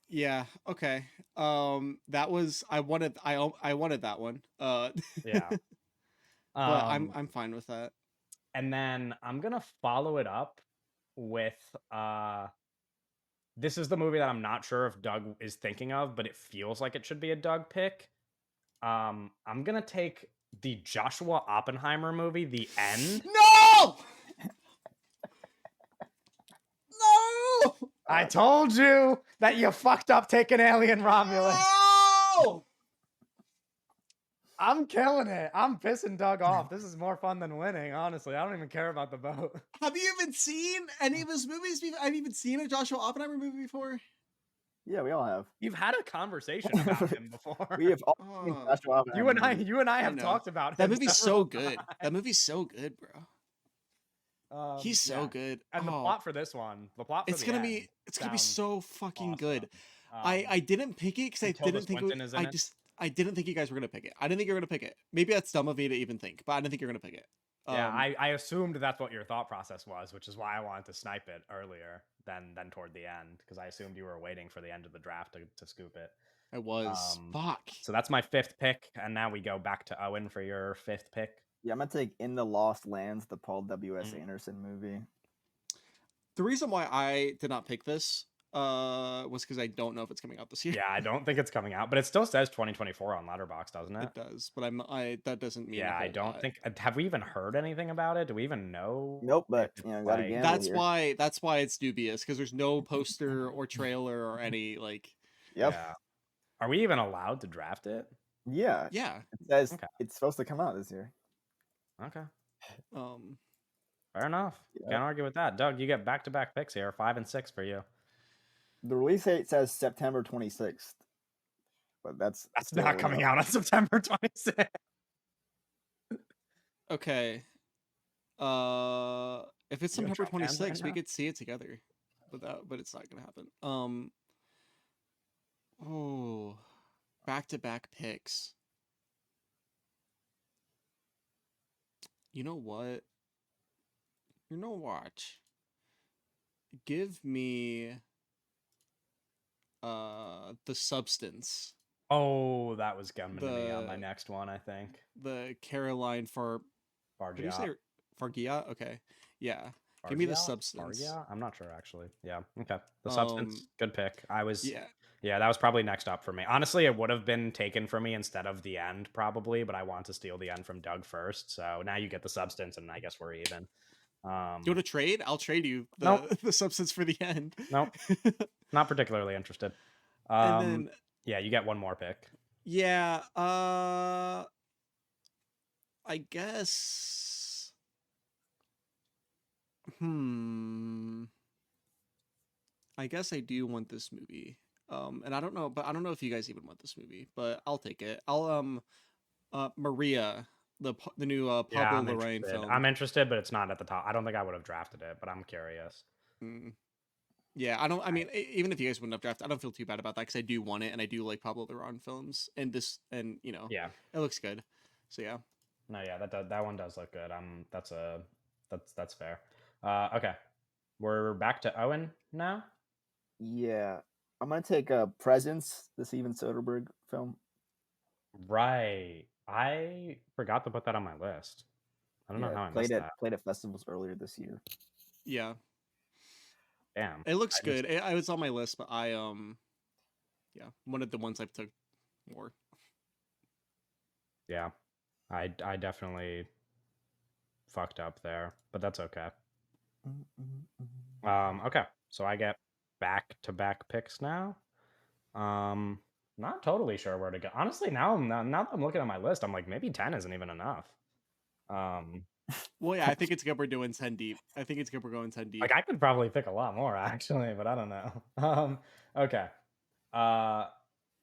Yeah. Okay. That was I wanted that one. Yeah. But I'm fine with that. And then I'm gonna follow it up with this is the movie that I'm not sure if Doug is thinking of, but it feels like it should be a Doug pick. I'm gonna take the Joshua Oppenheimer movie, The End. No! No! I told you that you fucked up taking Alien Romulus. No! I'm killing it. I'm pissing Doug off. This is more fun than winning, honestly. I don't even care about the vote. Have you even seen any of his movies before? Have you even seen a Joshua Oppenheimer movie before? Yeah, we all have. You've had a conversation about him before. We have all seen Joshua Oppenheimer. You and I have talked about that him. movie's so good. That movie's so good, bro. He's so yeah. good. And the plot for this one, it's gonna be so fucking awesome. Good. I didn't pick it because I didn't think I didn't think you guys were gonna pick it. I didn't think you were gonna pick it. Maybe that's dumb of me to even think, but I didn't think you were gonna pick it. Yeah, I assumed that's what your thought process was, which is why I wanted to snipe it earlier than toward the end, because I assumed you were waiting for the end of the draft to scoop it. I was. Fuck. So that's my 5th pick, and now we go back to Owen for your 5th pick. Yeah, I'm gonna take In the Lost Lands, the Paul W.S. Anderson movie. The reason why I did not pick this was because I don't know if it's coming out this year. Yeah, I don't think it's coming out, but it still says 2024 on Letterboxd, doesn't it? It does, but that doesn't mean. Yeah, I don't think. Have we even heard anything about it? Do we even know? Nope, but that's why it's dubious, because there's no poster or trailer or any like. Yep. Yeah. Are we even allowed to draft it? Yeah. Yeah. It says it's supposed to come out this year. Okay. Fair enough. Yeah. Can't argue with that. Doug, you get back-to-back picks here, 5 and 6 for you. The release date says September 26th, but that's not coming out on September 26th. Okay. If it's September 26th, we could see it together, but it's not gonna happen. Back-to-back picks. You know what? Give me The Substance. Oh, that was coming to me on my next one, I think. The Caroline Fargia. Fargia? Okay. Yeah. Fargia? Give me The Substance. Fargia? I'm not sure, actually. Yeah. Okay. The Substance. Good pick. Yeah, that was probably next up for me. Honestly, it would have been taken from me instead of The End, probably, but I want to steal The End from Doug first. So now you get The Substance, and I guess we're even. Do you want to trade? I'll trade you the Substance for The End. Nope. Not particularly interested. And then, yeah, you get one more pick. Yeah. I guess. I guess I do want this movie. And I don't know if you guys even want this movie, but I'll take it. I'll Maria, the new Pablo Larraín film. I'm interested, but it's not at the top. I don't think I would have drafted it, but I'm curious. Yeah, I mean, even if you guys wouldn't have drafted, I don't feel too bad about that, because I do want it, and I do like Pablo Larraín films, and yeah, it looks good. So yeah. No, yeah, that one does look good. That's fair. Okay. we're back to Owen now. Yeah, I'm gonna take Presence, the Steven Soderbergh film. Right. I forgot to put that on my list. I don't know Yeah, how I missed that. played at festivals earlier this year. Yeah, Damn. it looks I just good. I was on my list, but yeah, one of the ones I took more. yeah. I definitely fucked up there, but that's okay. Okay. So I get back-to-back picks now. Not totally sure where to go. Honestly, now that I'm looking at my list, I'm like maybe 10 isn't even enough. Well, yeah, I think it's good we're doing 10 deep. I think it's good we're going 10 deep. Like I could probably pick a lot more actually, but I don't know. Okay.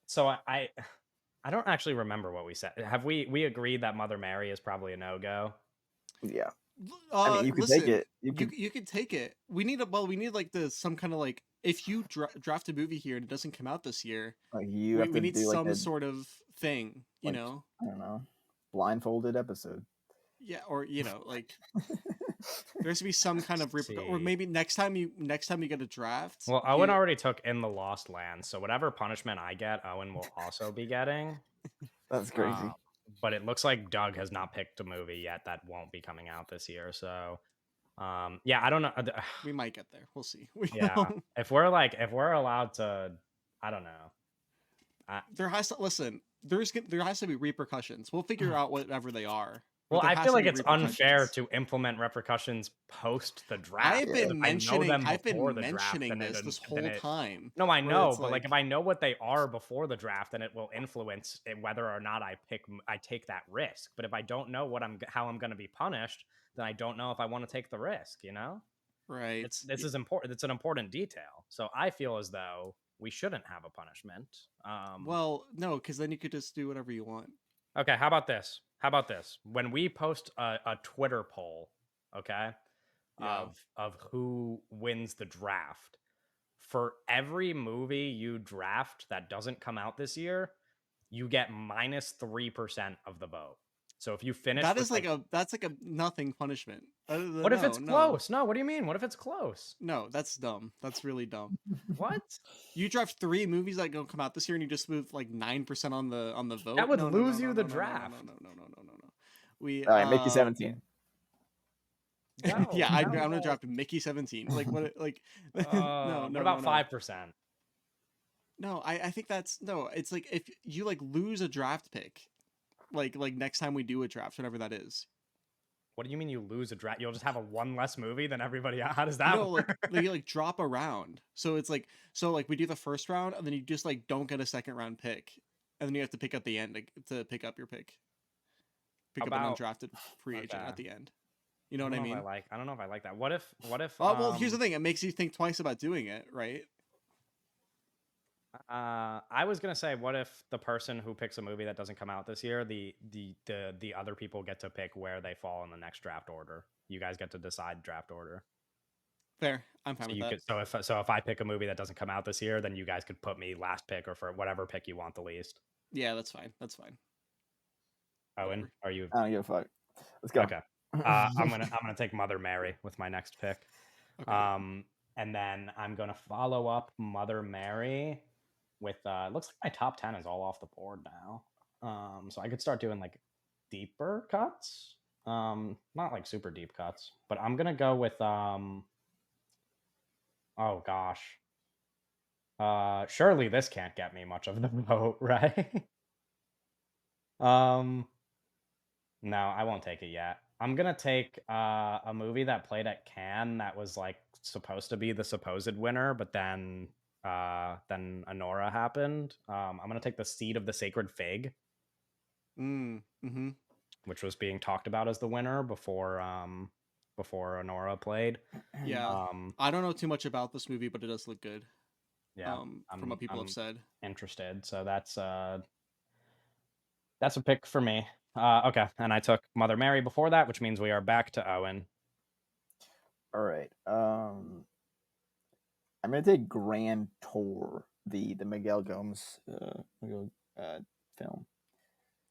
So I don't actually remember what we said. Have we agreed that Mother Mary is probably a no-go? Yeah, I mean, you could take Listen, it. you could take it. We need like some kind of like if you draft a movie here and it doesn't come out this year, you have we to need do like some a sort of thing, you like know? I don't know, blindfolded episode. Yeah, or like there has to be some kind of or See. maybe next time you get a draft. Well, Owen already took In the Lost Land, so whatever punishment I get, Owen will also be getting. That's crazy. But it looks like Doug has not picked a movie yet that won't be coming out this year. So, yeah, I don't know. We might get there. We'll see. Yeah, if we're allowed to, I don't know. There has to there has to be repercussions. We'll figure out whatever they are. Well, I feel like it's unfair to implement repercussions post the draft. I've been mentioning draft, this whole time. No, I know, but like if I know what they are before the draft, then it will influence whether or not I take that risk. But if I don't know how I'm going to be punished, then I don't know if I want to take the risk. You know, right? This is important. It's an important detail. So I feel as though we shouldn't have a punishment. Well, no, because then you could just do whatever you want. Okay, how about this? When we post a Twitter poll, okay, Yeah. of who wins the draft, for every movie you draft that doesn't come out this year, you get -3% of the vote. So if you finish, that's like a nothing punishment. What if it's close? No, what do you mean? What if it's close? No, that's dumb. That's really dumb. What? You draft 3 movies that don't come out this year, and you just move like 9% on the vote. That would lose you the draft. No. We all right, Mickey 17. No, yeah, I'm gonna draft Mickey 17. Like what? Like no. What about 5%? No, I think that's no. It's like if you like lose a draft pick, like next time we do a draft, whatever that is. What do you mean you lose a draft? You'll just have a one less movie than everybody else. How does that work? Like you like drop a round. So it's like we do the first round and then you just like don't get a second round pick, and then you have to pick at the end to pick up your pick. Pick up an undrafted free agent at the end. You know what I mean? I don't know if I like that. What if? Well, here's the thing. It makes you think twice about doing it, right? I was gonna say, what if the person who picks a movie that doesn't come out this year, the other people get to pick where they fall in the next draft order. You guys get to decide draft order. Fair, I'm fine with that. So if I pick a movie that doesn't come out this year, then you guys could put me last pick or for whatever pick you want the least. Yeah, that's fine. That's fine. Owen, are you? I don't give a fuck. Let's go. Okay. I'm gonna take Mother Mary with my next pick. Okay. And then I'm gonna follow up Mother Mary with it looks like my top 10 is all off the board now. So I could start doing like deeper cuts. Not like super deep cuts, but I'm gonna go with oh gosh. Surely this can't get me much of the vote, right? No, I won't take it yet. I'm gonna take a movie that played at Cannes that was like supposed to be the supposed winner, but then Anora happened. I'm gonna take The Seed of the Sacred Fig, which was being talked about as the winner before Anora played. Yeah, I don't know too much about this movie, but it does look good. Yeah, from what people have said. Interested, so that's a pick for me. Okay, and I took Mother Mary before that, which means we are back to Owen. All right. I'm gonna take Grand Tour, the Miguel Gomes film. I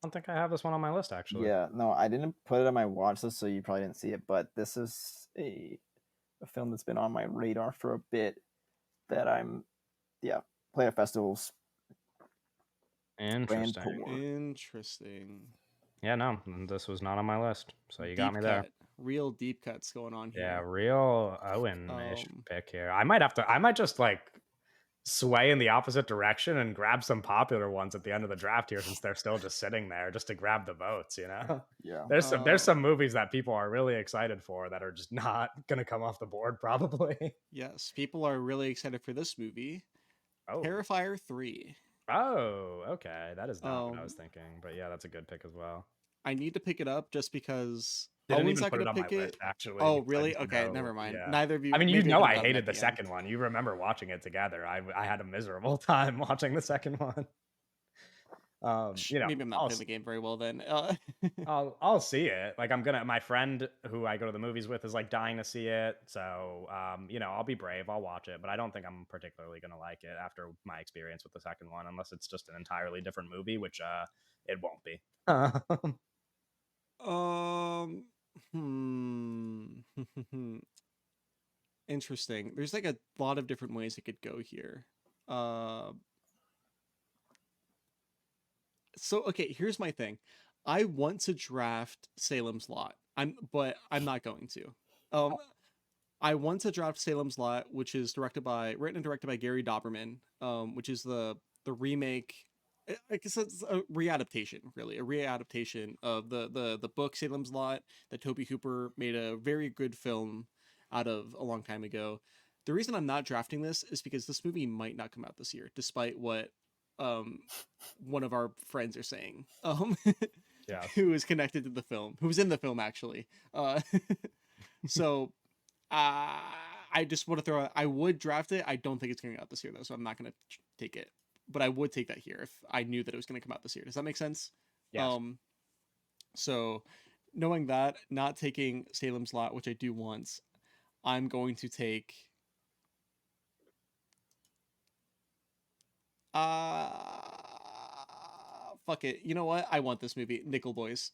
don't think I have this one on my list actually. Yeah, no, I didn't put it on my watch list, so you probably didn't see it. But this is a a film that's been on my radar for a bit that I'm playing at festivals. Grand Interesting. Tour. Interesting. Yeah, no, this was not on my list, so you got Deep me there. cut. Real deep cuts going on Yeah, here. real Owen-ish Um, pick here. I might just like sway in the opposite direction and grab some popular ones at the end of the draft here, since they're still just sitting there, just to grab the votes. You know, Yeah. there's some movies that people are really excited for that are just not gonna come off the board probably. Yes, people are really excited for this movie. Oh, Terrifier 3. oh, okay, that is not what I was Um, thinking, but yeah, that's a good pick as well. I need to pick it up just because Didn't Owen's even not put going it to on my pick list it. actually. Oh, because I really? just Okay, know- never mind. Yeah. Neither of you. I mean, you maybe I know, could've I done it hated at the end. second one. You remember watching it together. I had a miserable time watching the second one. You know, Maybe I'm not playing the game very well then. I'll see it. Like my friend who I go to the movies with is like dying to see it. So you know, I'll be brave. I'll watch it, but I don't think I'm particularly gonna like it after my experience with the second one, unless it's just an entirely different movie, which it won't be. Interesting. There's like a lot of different ways it could go here. So okay, here's my thing. I want to draft Salem's Lot. But I'm not going to. I want to draft Salem's Lot, which is written and directed by Gary Doberman, which is the remake. I guess it's a readaptation, really, a readaptation of the book Salem's Lot that Toby Hooper made a very good film out of a long time ago. The reason I'm not drafting this is because this movie might not come out this year, despite what one of our friends are saying. Yeah. Who is connected to the film, who was in the film actually. So I just want to throw out, I would draft it. I don't think it's coming out this year though, so I'm not going to take it. But I would take that here if I knew that it was going to come out this year. Does that make sense? Yes. So knowing that, not taking Salem's Lot, which I do want, I'm going to take fuck it. You know what? I want this movie, Nickel Boys.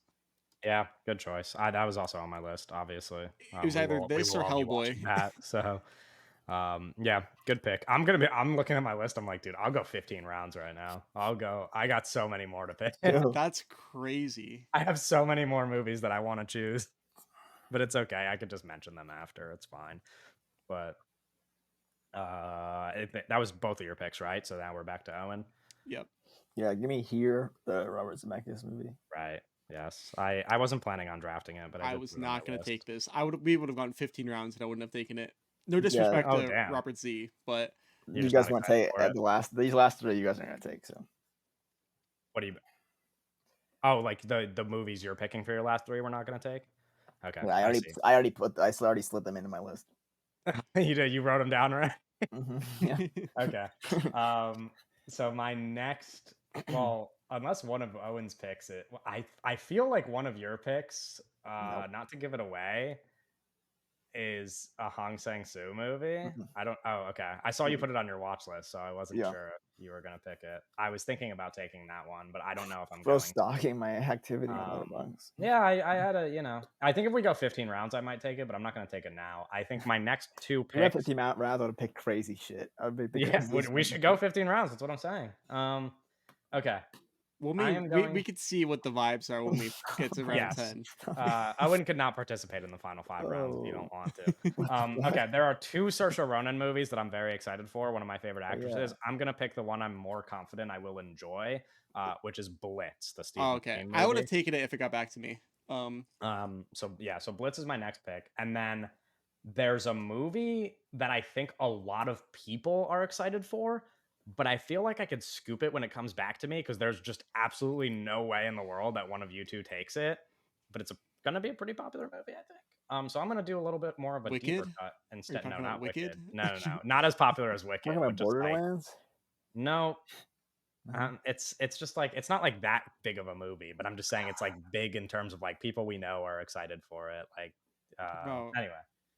Yeah, good choice. That was also on my list, obviously. It was either we this will or all be watching Hellboy. that. So yeah, good pick. I'm looking at my list. I'm like, dude, I'll go 15 rounds right now. I got so many more to pick. Yeah. That's crazy. I have so many more movies that I want to choose, but it's okay. I could just mention them after. It's fine. But that was both of your picks, right? So now we're back to Owen. Yep. Yeah, give me Here, the Robert Zemeckis movie. Right. Yes. I wasn't planning on drafting it, but I did was put it on not my going to list. take this. We would have gone 15 rounds and I wouldn't have taken it. No disrespect Oh, to damn. Robert Z, but You're You just guys not want to take excited for it? these last three you guys are gonna take, so What do you? Oh, like the movies you're picking for your last three, we're not going to take. Okay. yeah, I already slid them into my list. You did. You wrote them down, right? Yeah. Okay. So my next, well, unless one of Owen's picks it, I feel like one of your picks, Nope. not to give it away, is a Hong Sang-soo movie. Mhm. I don't. Oh, okay. I saw you put it on your watch list, so I wasn't Yeah. sure if you were gonna pick it. I was thinking about taking that one, but I don't know if I'm Bro, going. stalking my activity on Letterboxd. Yeah, I had a, I think if we go 15 rounds, I might take it, but I'm not going to take it now. I think my next two If we had picks. 15 rounds, I would have picked crazy shit. I would pick the Yeah, craziest we one. should go 15 rounds. That's what I'm saying. Okay. well, I am going. we could see what the vibes are when we get to round Yes. 10. Owen could not participate in the final 5 rounds if you don't want to. Okay, there are 2 Saoirse Ronan movies that I'm very excited for. One of my favorite actresses. I'm gonna pick the one I'm more confident I will enjoy, which is Blitz, the Steve Oh, okay. McQueen I would have movie. taken it if it got back to me. So Blitz is my next pick, and then there's a movie that I think a lot of people are excited for, but I feel like I could scoop it when it comes back to me because there's just absolutely no way in the world that one of you two takes it. But it's gonna be a pretty popular movie, I think. So I'm gonna do a little bit more of a deeper Wicked? cut instead. No, talking not about Wicked. Wicked? No, not as popular as Wicked. Talking about but just like, Borderlands. no, No. it's just like it's not like that big of a movie, but I'm just saying it's like big in terms of like people we know are excited for it. Like, About- anyway,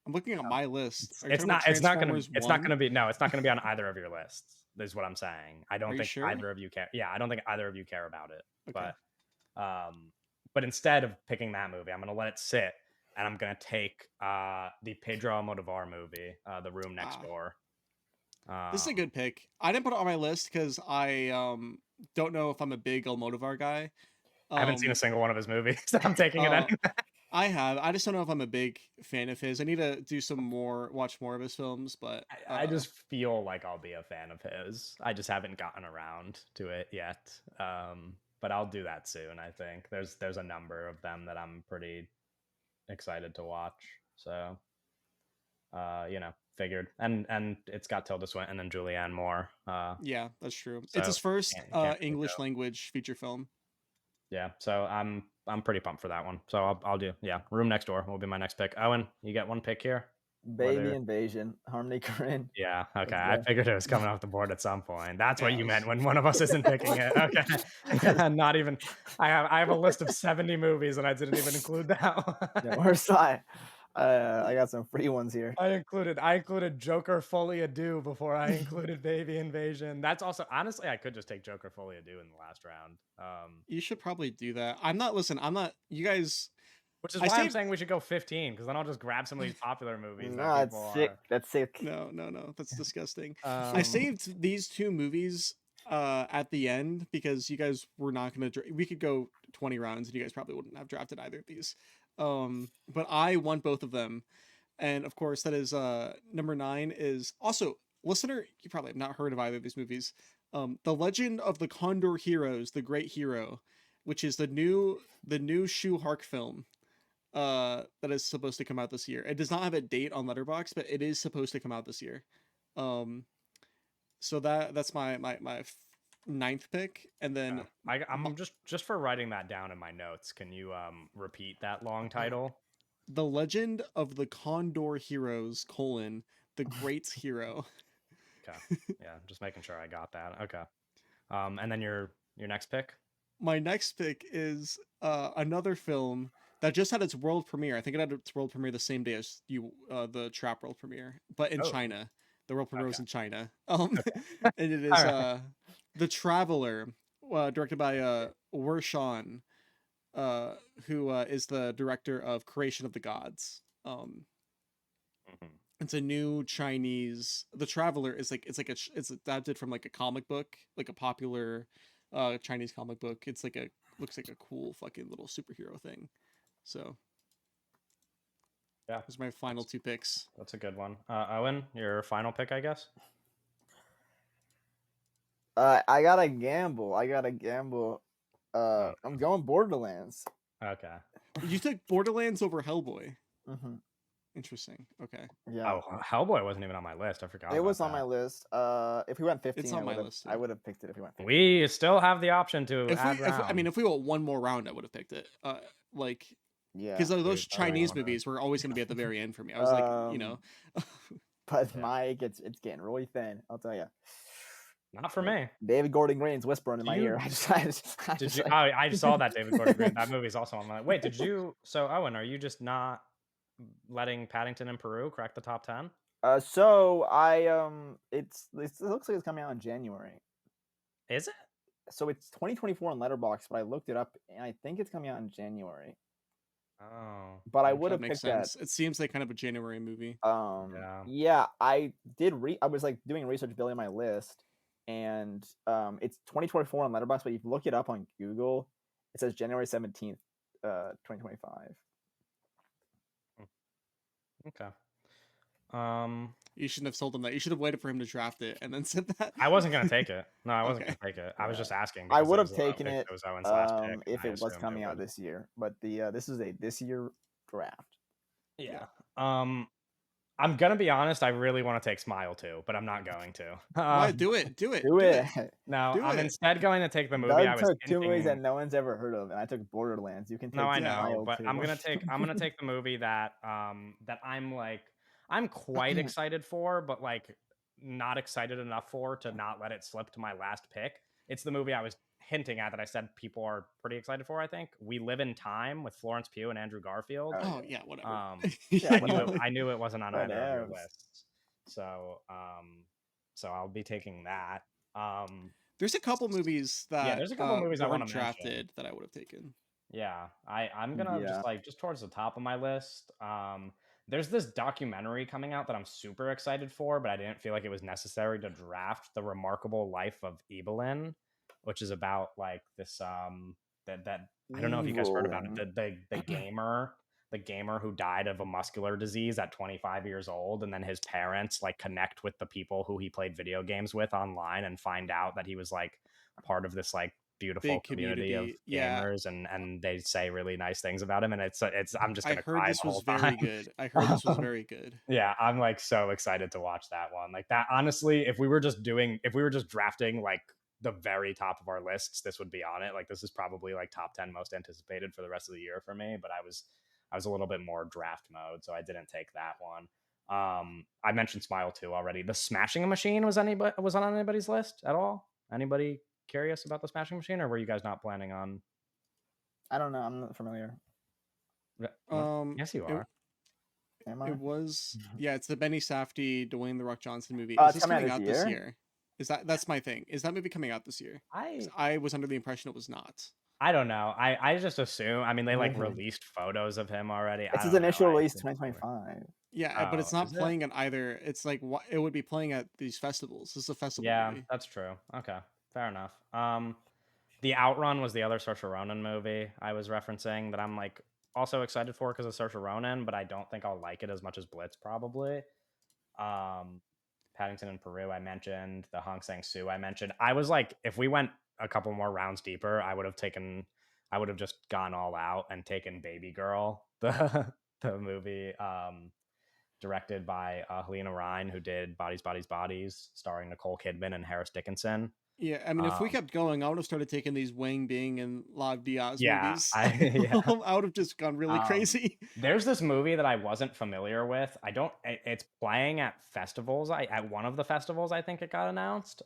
I'm looking at my list. Are you it's talking not about it's not gonna Transformers it's not 1? gonna be no, it's not gonna be on either of your lists. Is what I'm saying. I don't Are you think sure? either of you care. Yeah, I don't think either of you care about it. Okay. But instead of picking that movie, I'm gonna let it sit and I'm gonna take the Pedro Almodovar movie, The Room Next Ah, Door. this is a Um, good pick. I didn't put it on my list because I don't know if I'm a big Almodovar guy. I haven't seen a Um, single one of his movies. So I'm taking it uh, anyway. I have. I just don't know if I'm a big fan of his. I need to do some more, watch more of his films, but I just feel like I'll be a fan of his. I just haven't gotten around to it yet. But I'll do that soon. I think there's a number of them that I'm pretty excited to watch. So figured. And it's got Tilda Swinton and Julianne Moore. yeah, that's true. It's So his first can't really English go. language feature film. Yeah. So I'm pretty pumped for that one. So I'll do Room Next Door will be my next pick. Owen, you get one pick here. Baby Whether Invasion, Harmony Korine. Yeah, okay. Let's I go. figured it was coming off the board at some point. That's what you meant Yes. when one of us isn't picking it. Okay. Not even I have a list of 70 movies and I didn't even include that Yeah, one. where's I? I got some free ones here. I included Joker Folie à Deux before I included Baby Invasion. That's also honestly I could just take Joker Folie à Deux in the last round. You should probably do that. I'm not. Listen, I'm not. You guys. Which is I why I'm saved. saying we should go 15 because then I'll just grab some of these popular movies that No, people that's sick. are. That's sick. No, no, no. That's disgusting. I Um, saved these two movies at the end because you guys were not gonna. We could go 20 rounds and you guys probably wouldn't have drafted either of these. But I won both of them, and of course that is number 9 is also listener. You probably have not heard of either of these movies. The Legend of the Condor Heroes, the Great Hero, which is the new Shu Hark film that is supposed to come out this year. It does not have a date on Letterboxd, but it is supposed to come out this year. Um so that's my ninth pick, and then I'm just for writing that down in my notes. Can you repeat that long title? The Legend of the Condor Heroes, the Great Hero. Okay. Yeah, just making sure I got that. Okay. And then your next pick? My next pick is another film that just had its world premiere. I think it had its world premiere the same day as the Trap world premiere, but in Oh, China. The world premiere was okay. in China. Okay. And it is All right. The Traveler, directed by Wer Shan, who is the director of Creation of the Gods. Mhm. It's a new Chinese. The Traveler is like it's adapted from like a comic book, like a popular Chinese comic book. It's like a looks like a cool fucking little superhero thing. So Yeah, those are my final two picks. that's a good one. Owen, your final pick, I guess. I gotta gamble. Oh, I'm going Borderlands. okay. You took Borderlands over Hellboy. Hmm. Interesting. Okay, Yeah, Oh, Hellboy wasn't even on my list. I forgot. it was about on my that. list. If we went 15, it's on my list. I Too. would have picked it if we went 15. We still have the option to add I mean, rounds. if we went one more round, I would have picked it. Like Yeah, because those Dude, I really Chinese wanna- movies were always going to be at the very end for me. I was like, you know, but Yeah. Mike, it's getting really thin. I'll tell you. Not for me. David Gordon Green's whispering in Do my you- ear. I Did just you? like, I saw that David Gordon Green. That movie's also on my. Wait, did you? So Owen, are you just not letting Paddington in Peru crack the top 10? so I it looks like it's coming out in January. Is it? So it's 2024 on Letterboxd, but I looked it up and I think it's coming out in January. Oh. But I okay. would that have makes picked that. sense. It seems like kind of a January movie. Yeah. Yeah, I did I was like doing research building my list, and it's 2024 on Letterboxd, but if you look it up on Google, it says January 17th, 2025. Okay. You shouldn't have told him that. You should have waited for him to draft it and then said that. I wasn't gonna take it. No, I wasn't Okay. gonna take it. I was Yeah. just asking. I because would it have was, taken it it was Owen's last pick, and if I it was assumed coming out would. this year, but this is a this year draft. Yeah. I'm gonna be honest. I really want to take Smile too, but I'm not going to. Why do it? Do it. No, Do I'm it. instead going to take the movie Doug I was took two movies that hinting. no one's ever heard of, and I took Borderlands. You can take No, I Yeah. know, Smile but too. I'm gonna take the movie that that I'm quite excited for, but like not excited enough for to not let it slip to my last pick. It's the movie I was hinting at that I said people are pretty excited for. I think We Live in Time with Florence Pugh and Andrew Garfield. Oh yeah, whatever. Yeah, I knew it wasn't on either of your Whatevs. lists, so I'll be taking that. There's a couple movies that there's a couple movies I weren't want to mention. drafted that I would have taken. Yeah, I'm gonna Yeah. just towards the top of my list. There's this documentary coming out that I'm super excited for, but I didn't feel like it was necessary to draft. The Remarkable Life of Evelyn, which is about like this that I don't know if you guys heard about it. Evelyn. The gamer who died of a muscular disease at 25 years old, and then his parents like connect with the people who he played video games with online and find out that he was like part of this like beautiful Big community of community. Yeah, gamers, and they say really nice things about him, and it's I'm just I gonna heard cry this the was whole very time. good. I heard this was very good. Yeah, I'm like so excited to watch that one. Like that honestly, if we were just drafting like the very top of our lists, this would be on it. Like this is probably like top 10 most anticipated for the rest of the year for me, but I was a little bit more draft mode, so I didn't take that one. I mentioned Smile 2 already. The Smashing Machine was on anybody's list at all? Anybody curious about the Smashing Machine, or were you guys not planning on? I don't know. I'm not familiar. What? Um, Yes, you it, are. Am it I? was yeah, it's the Benny Safdie, Dwayne the Rock Johnson movie. Oh, Is it's this coming out coming this out this year. year? That's my thing? Is that movie coming out this year? 'Cause I I was under the impression it was not. I don't know. I just assume. I mean, they like Mhm. released photos of him already. It's I his don't know. initial I release, assume it's over. 2025. Yeah, but Oh, it's not is it? playing at either. It's like what it would be playing at these festivals. This is a festival Yeah, movie. that's true. Okay, fair enough. The Outrun was the other Saoirse Ronan movie I was referencing that I'm like also excited for because of Saoirse Ronan, but I don't think I'll like it as much as Blitz probably. Um, Paddington and Peru I mentioned, the Hong Sang Soo I mentioned. I was like, if we went a couple more rounds deeper, I would have just gone all out and taken Baby Girl, the movie directed by Helena Ryan, who did Bodies, Bodies, Bodies, starring Nicole Kidman and Harris Dickinson. Yeah, I mean, if we Um, kept going, I would have started taking these Wang Bing and Lav Diaz yeah, movies. I yeah. I would have just gone really crazy. There's this movie that I wasn't familiar with. It's playing at festivals. At one of the festivals, I think it got announced.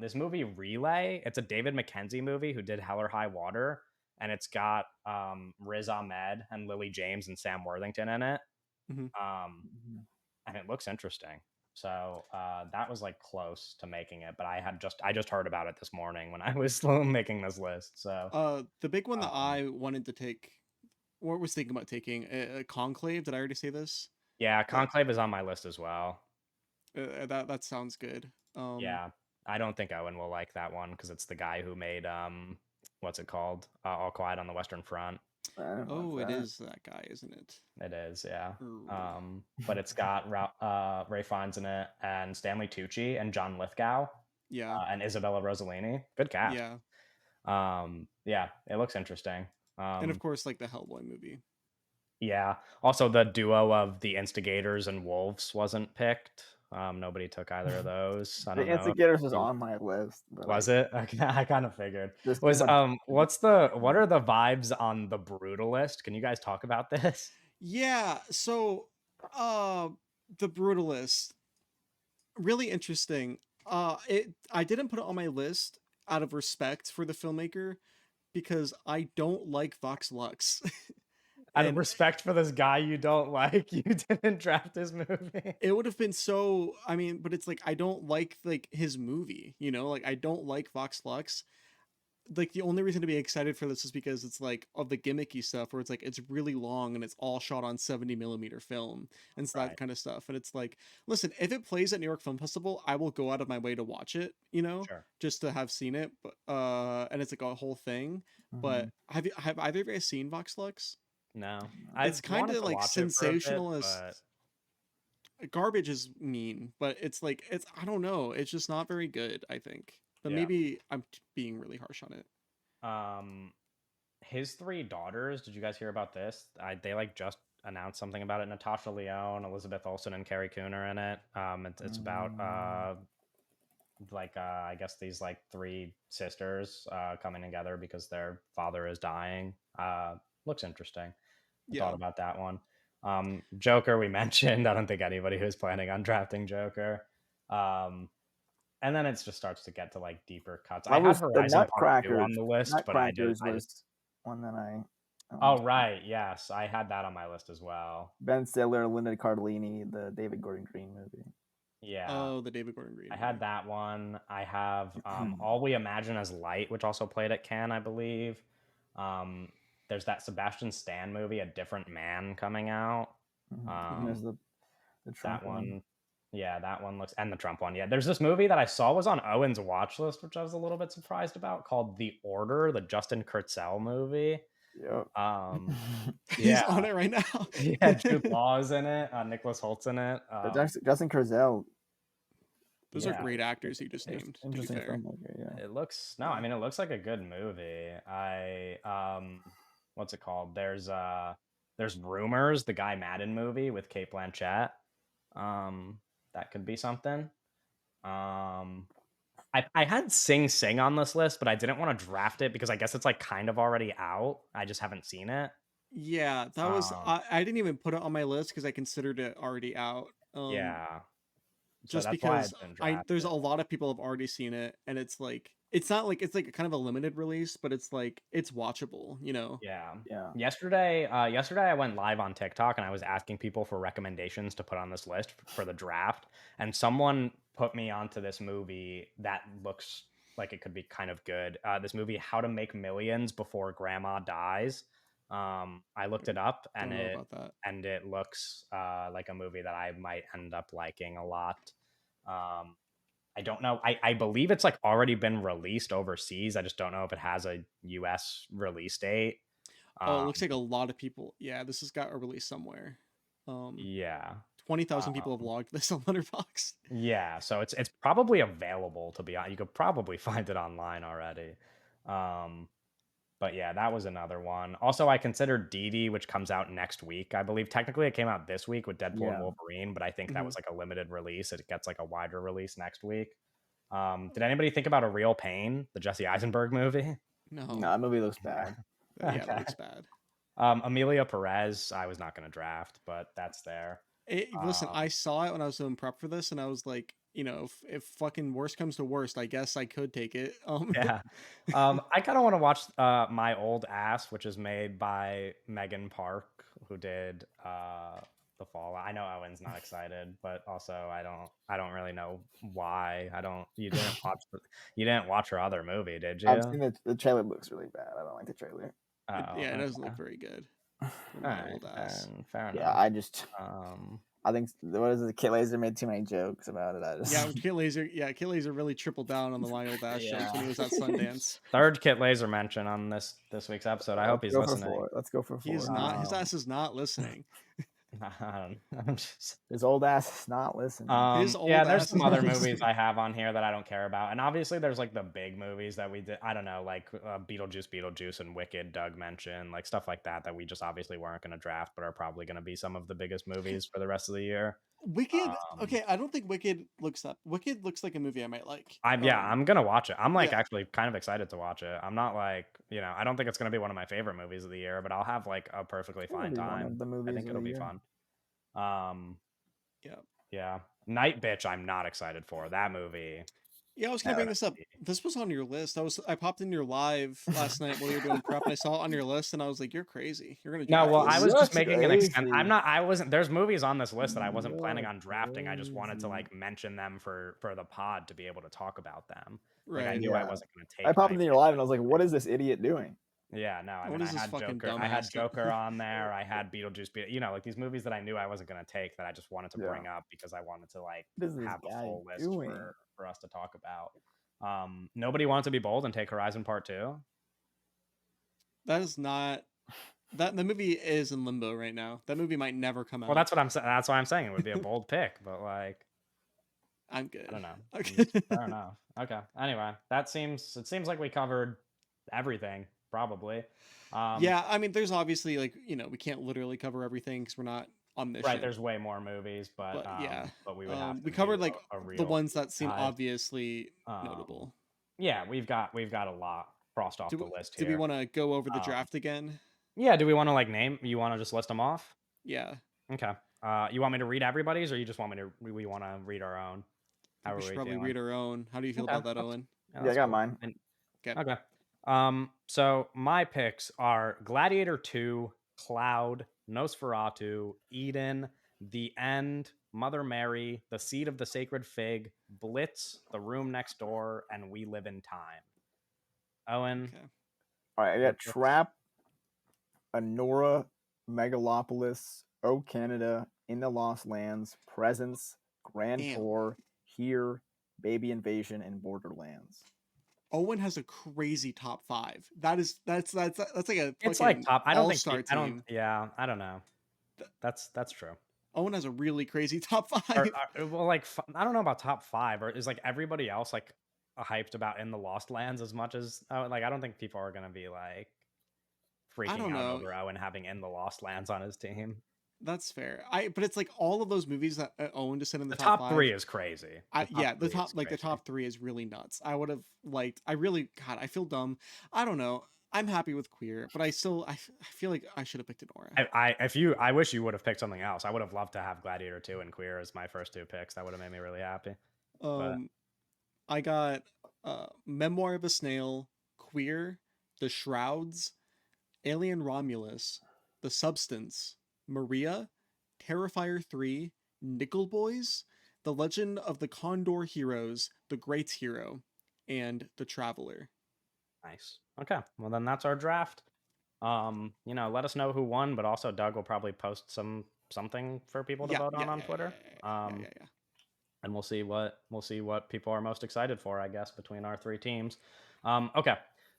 This movie Relay. It's a David Mackenzie movie who did Hell or High Water, and it's got Riz Ahmed and Lily James and Sam Worthington in it. Mhm. Um, Mhm. and it looks interesting. So that was like close to making it, but I just heard about it this morning when I was making this list. So The big one that um, I wanted to take, or was thinking about taking, Conclave. Did I already say this? yeah, That Conclave is on my list as well. that sounds good. Yeah, I don't think Owen will like that one because it's the guy who made what's it called? All Quiet on the Western Front. I didn't watch Oh, it that. is that guy, isn't it? It is, yeah. Ooh. But it's got Ray Fiennes in it, and Stanley Tucci, and John Lithgow, Yeah, and Isabella Rossellini. Good cast. yeah, Yeah, it looks interesting. and of Um, course, like the Hellboy movie. yeah. Also, the duo of the Instigators and Wolves wasn't picked. Nobody took either of those. I The don't know. Instigators was on my list, but Was it? I kind of figured. there's too Was much. what are the vibes on the Brutalist? Can you guys talk about this? Yeah, so uh the Brutalist, really interesting. It I didn't put it on my list out of respect for the filmmaker because I don't like Vox Lux. Out of And respect for this guy you don't like, you didn't draft his movie. it would have been so, I mean, but it's like I don't like his movie, like I don't like Vox Lux. Like the only reason to be excited for this is because it's like of the gimmicky stuff where it's like it's really long and it's all shot on 70 millimeter film and so that Right. kind of stuff. And it's like, listen, if it plays at New York Film Festival, I will go out of my way to watch it, Sure. just to have seen it. But and it's like a whole thing. But Mhm. have either of you guys seen Vox Lux? No. It's I've kind wanted of to like watch it for a bit, sensationalist. but Garbage is mean, but it's like it's I don't know. It's just not very good, I think. But yeah. maybe I'm being really harsh on it. Um his three daughters, did you guys hear about this? They like just announced something about it. Natasha Lyonne, Elizabeth Olsen, and Carrie Coon are in it. It's about Mm. I guess these like three sisters coming together because their father is dying. Looks interesting. I thought Yeah. about that one. Joker we mentioned. I don't think anybody who's planning on drafting Joker. Um, and then it just starts to get to like deeper cuts. I I had was the Horizon Part 2 Nutcrackers. on the list, but Nutcrackers I just was one that I oh right, yes, I had that on my list as well. Ben Stiller, Linda Cardellini, the David Gordon Green movie. Yeah, Oh, the David Gordon Green I had movie. that one. I have All We Imagine as Light, which also played at Cannes, I believe. Um, there's that Sebastian Stan movie, A Different Man, coming out. And there's the Trump That one. Yeah, that one looks, and the Trump one. Yeah, there's this movie that I saw was on Owen's watch list, which I was a little bit surprised about, called The Order, the Justin Kurzel movie. Yep. He's Yeah, on it right now. yeah, Jude Law is in it. Nicholas Holt's in it. Justin Kurzel. Those yeah, are great actors you just named. To be Interesting fair. filmmaker. Yeah. It looks I mean, it looks like a good movie. What's it called? There's Rumors, the Guy Madden movie with Kate Blanchett. That could be something. I had Sing Sing on this list, but I didn't want to draft it because I guess it's like kind of already out. I just haven't seen it. Yeah, that was I didn't even put it on my list because I considered it already out. Yeah. So Just that's why because I didn't draft there's it. a lot of people have already seen it, and it's like it's not like it's like a kind of a limited release, but it's like it's watchable, you know. Yeah. Yeah. Yesterday I went live on TikTok and I was asking people for recommendations to put on this list for the draft, and someone put me onto this movie that looks like it could be kind of good. This movie, How to Make Millions Before Grandma Dies. I looked it up Don't and know about that. it looks like a movie that I might end up liking a lot. I don't know. I believe it's like already been released overseas. I just don't know if it has a US release date. Oh, it looks like a lot of people. Yeah, this has got a release somewhere. Yeah. 20,000 people have logged this on Letterboxd. Yeah, so it's probably available, to be honest. You could probably find it online already. But yeah, that was another one. Also, I considered Dee Dee, which comes out next week. I believe technically it came out this week with Deadpool and Yeah. Wolverine, but I think that was like a limited release. It gets like a wider release next week. Did anybody think about A Real Pain, the Jesse Eisenberg movie? No. No, that movie looks bad. Yeah, that Okay. looks bad. Amelia Perez, I was not going to draft, but that's there. Listen, I saw it when I was doing prep for this, and I was like, you know, if fucking worst comes to worst, I guess I could take it. Yeah. I kind of want to watch My Old Ass, which is made by Megan Park, who did The Fall. I know Owen's not excited, but also I don't really know why. You didn't watch her other movie, did you? I've seen the trailer. Looks really bad. I don't like the trailer. Yeah, it doesn't okay. look very good. All My right, old ass. then, fair enough. Yeah, I think what is it? Kit Laser made too many jokes about it. Yeah, Kit Laser really tripled down on the My Old Ass jokes when he was at Sundance. Third Kit Laser mention on this week's episode. I hope he's listening. Let's go for 4. He is not. His ass is not listening. I'm just... His old ass is not listening. Yeah, there's some other movies I have on here that I don't care about, and obviously there's like the big movies that we did. I don't know, like Beetlejuice, and Wicked. Doug mentioned like stuff like that we just obviously weren't going to draft, but are probably going to be some of the biggest movies for the rest of the year. Wicked. Okay, I don't think Wicked looks up. Wicked looks like a movie I might like. I'm gonna watch it. I'm like actually kind of excited to watch it. I'm not like I don't think it's gonna be one of my favorite movies of the year, but I'll have like a perfectly fine time. I think it'll be fun. Yeah. Night Bitch, I'm not excited for that movie. Yeah, I was gonna bring this up. This was on your list. I popped in your live last night while you were doing prep, and I saw it on your list, and I was like, "You're crazy. You're gonna." No, well, I was just That's making an extent. crazy. I wasn't. There's movies on this list that I wasn't planning on drafting. I just wanted to like mention them for the pod to be able to talk about them. Like, I knew I wasn't gonna take. I popped into your live and I was like, "What is this idiot doing?" Yeah, no, I mean, I had Joker on there. I had Beetlejuice. Like these movies that I knew I wasn't going to take that I just wanted to bring up because I wanted to like have a full list for us to talk about. Nobody wants to be bold and take Horizon Part 2. That is not. The movie is in limbo right now. That movie might never come out. Well, that's what I'm saying. That's why I'm saying it would be a bold pick, but like, I'm good. I don't know. Okay. Fair enough. Okay. Anyway, it seems like we covered everything. Probably. Yeah, I mean, there's obviously like we can't literally cover everything because we're not on mission. Right, there's way more movies, but yeah, but we would have. We covered like the ones that seem obviously notable. Yeah, we've got a lot crossed off the list here. Do we want to go over the draft again? Yeah. Do we want to like name? You want to just list them off? Yeah. Okay. You want me to read everybody's, or you just want me to? We want to read our own. We should probably read our own. How do you feel about that, Owen? Yeah, I got mine. Okay. So my picks are Gladiator 2, Cloud, Nosferatu, Eden, The End, Mother Mary, The Seed of the Sacred Fig, Blitz, The Room Next Door, and We Live in Time. Owen. Okay. All right, I got Trap, Anora, Megalopolis, O Canada, In the Lost Lands, Presence, Grand Damn. Tour, Here, Baby Invasion, and Borderlands. Owen has a crazy top 5. That's like a It's like fucking top. I don't think. all-star I don't. team. Yeah, I don't know. Th- That's true. Owen has a really crazy top 5. Well, like I don't know about top 5. Or is like everybody else like hyped about In the Lost Lands as much as like I don't think people are gonna be like I freaking don't out know. over Owen having In the Lost Lands on his team. That's fair. But it's like all of those movies that Owen just said in the The top top 5. 3 is crazy. The 3 is crazy. top 3 is really nuts. I would have liked. I really, God, I feel dumb. I don't know. I'm happy with Queer, but I feel like I should have picked Anora. I wish you would have picked something else. I would have loved to have Gladiator 2 and Queer as my first 2 picks. That would have made me really happy. But I got Memoir of a Snail, Queer, The Shrouds, Alien Romulus, The Substance, Maria, Terrifier 3, Nickel Boys, The Legend of the Condor Heroes, The Great Hero, and The Traveler. nice. Okay. Well, then that's our draft. Let us know who won, but also Doug will probably post something for people to vote on Twitter. And we'll see what people are most excited for, I guess, between our 3 teams. Okay.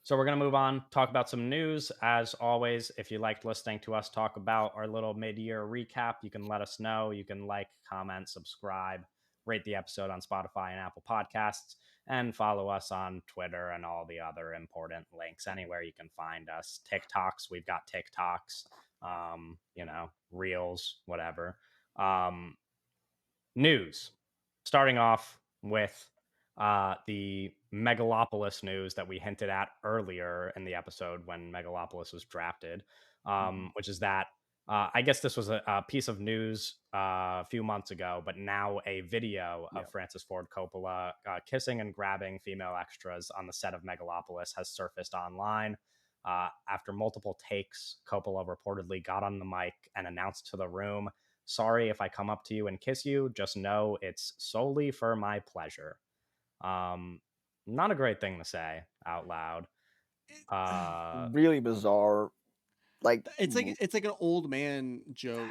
So we're going to move on, talk about some news. As always, if you liked listening to us talk about our little mid-year recap, you can let us know. You can like, comment, subscribe, rate the episode on Spotify and Apple Podcasts, and follow us on Twitter and all the other important links anywhere you can find us. TikToks, we've got TikToks, Reels, whatever. News. Starting off with the Megalopolis news that we hinted at earlier in the episode when Megalopolis was drafted, which is that I guess this was a piece of news a few months ago, but now a video of Francis Ford Coppola kissing and grabbing female extras on the set of Megalopolis has surfaced online. After multiple takes, Coppola reportedly got on the mic and announced to the room, "Sorry if I come up to you and kiss you, just know it's solely for my pleasure." Not a great thing to say out loud. Really bizarre. Like it's like an old man joke,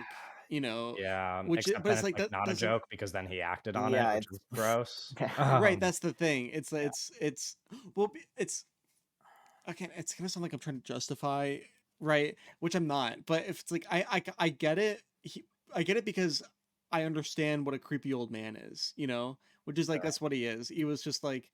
Yeah, but it's like not a joke because then he acted on Yeah, it, which is gross. right. That's the thing. It's okay. It's gonna sound like I'm trying to justify, right? Which I'm not. But if it's like I get it. I get it because I understand what a creepy old man is, which is like that's what he is. He was just like,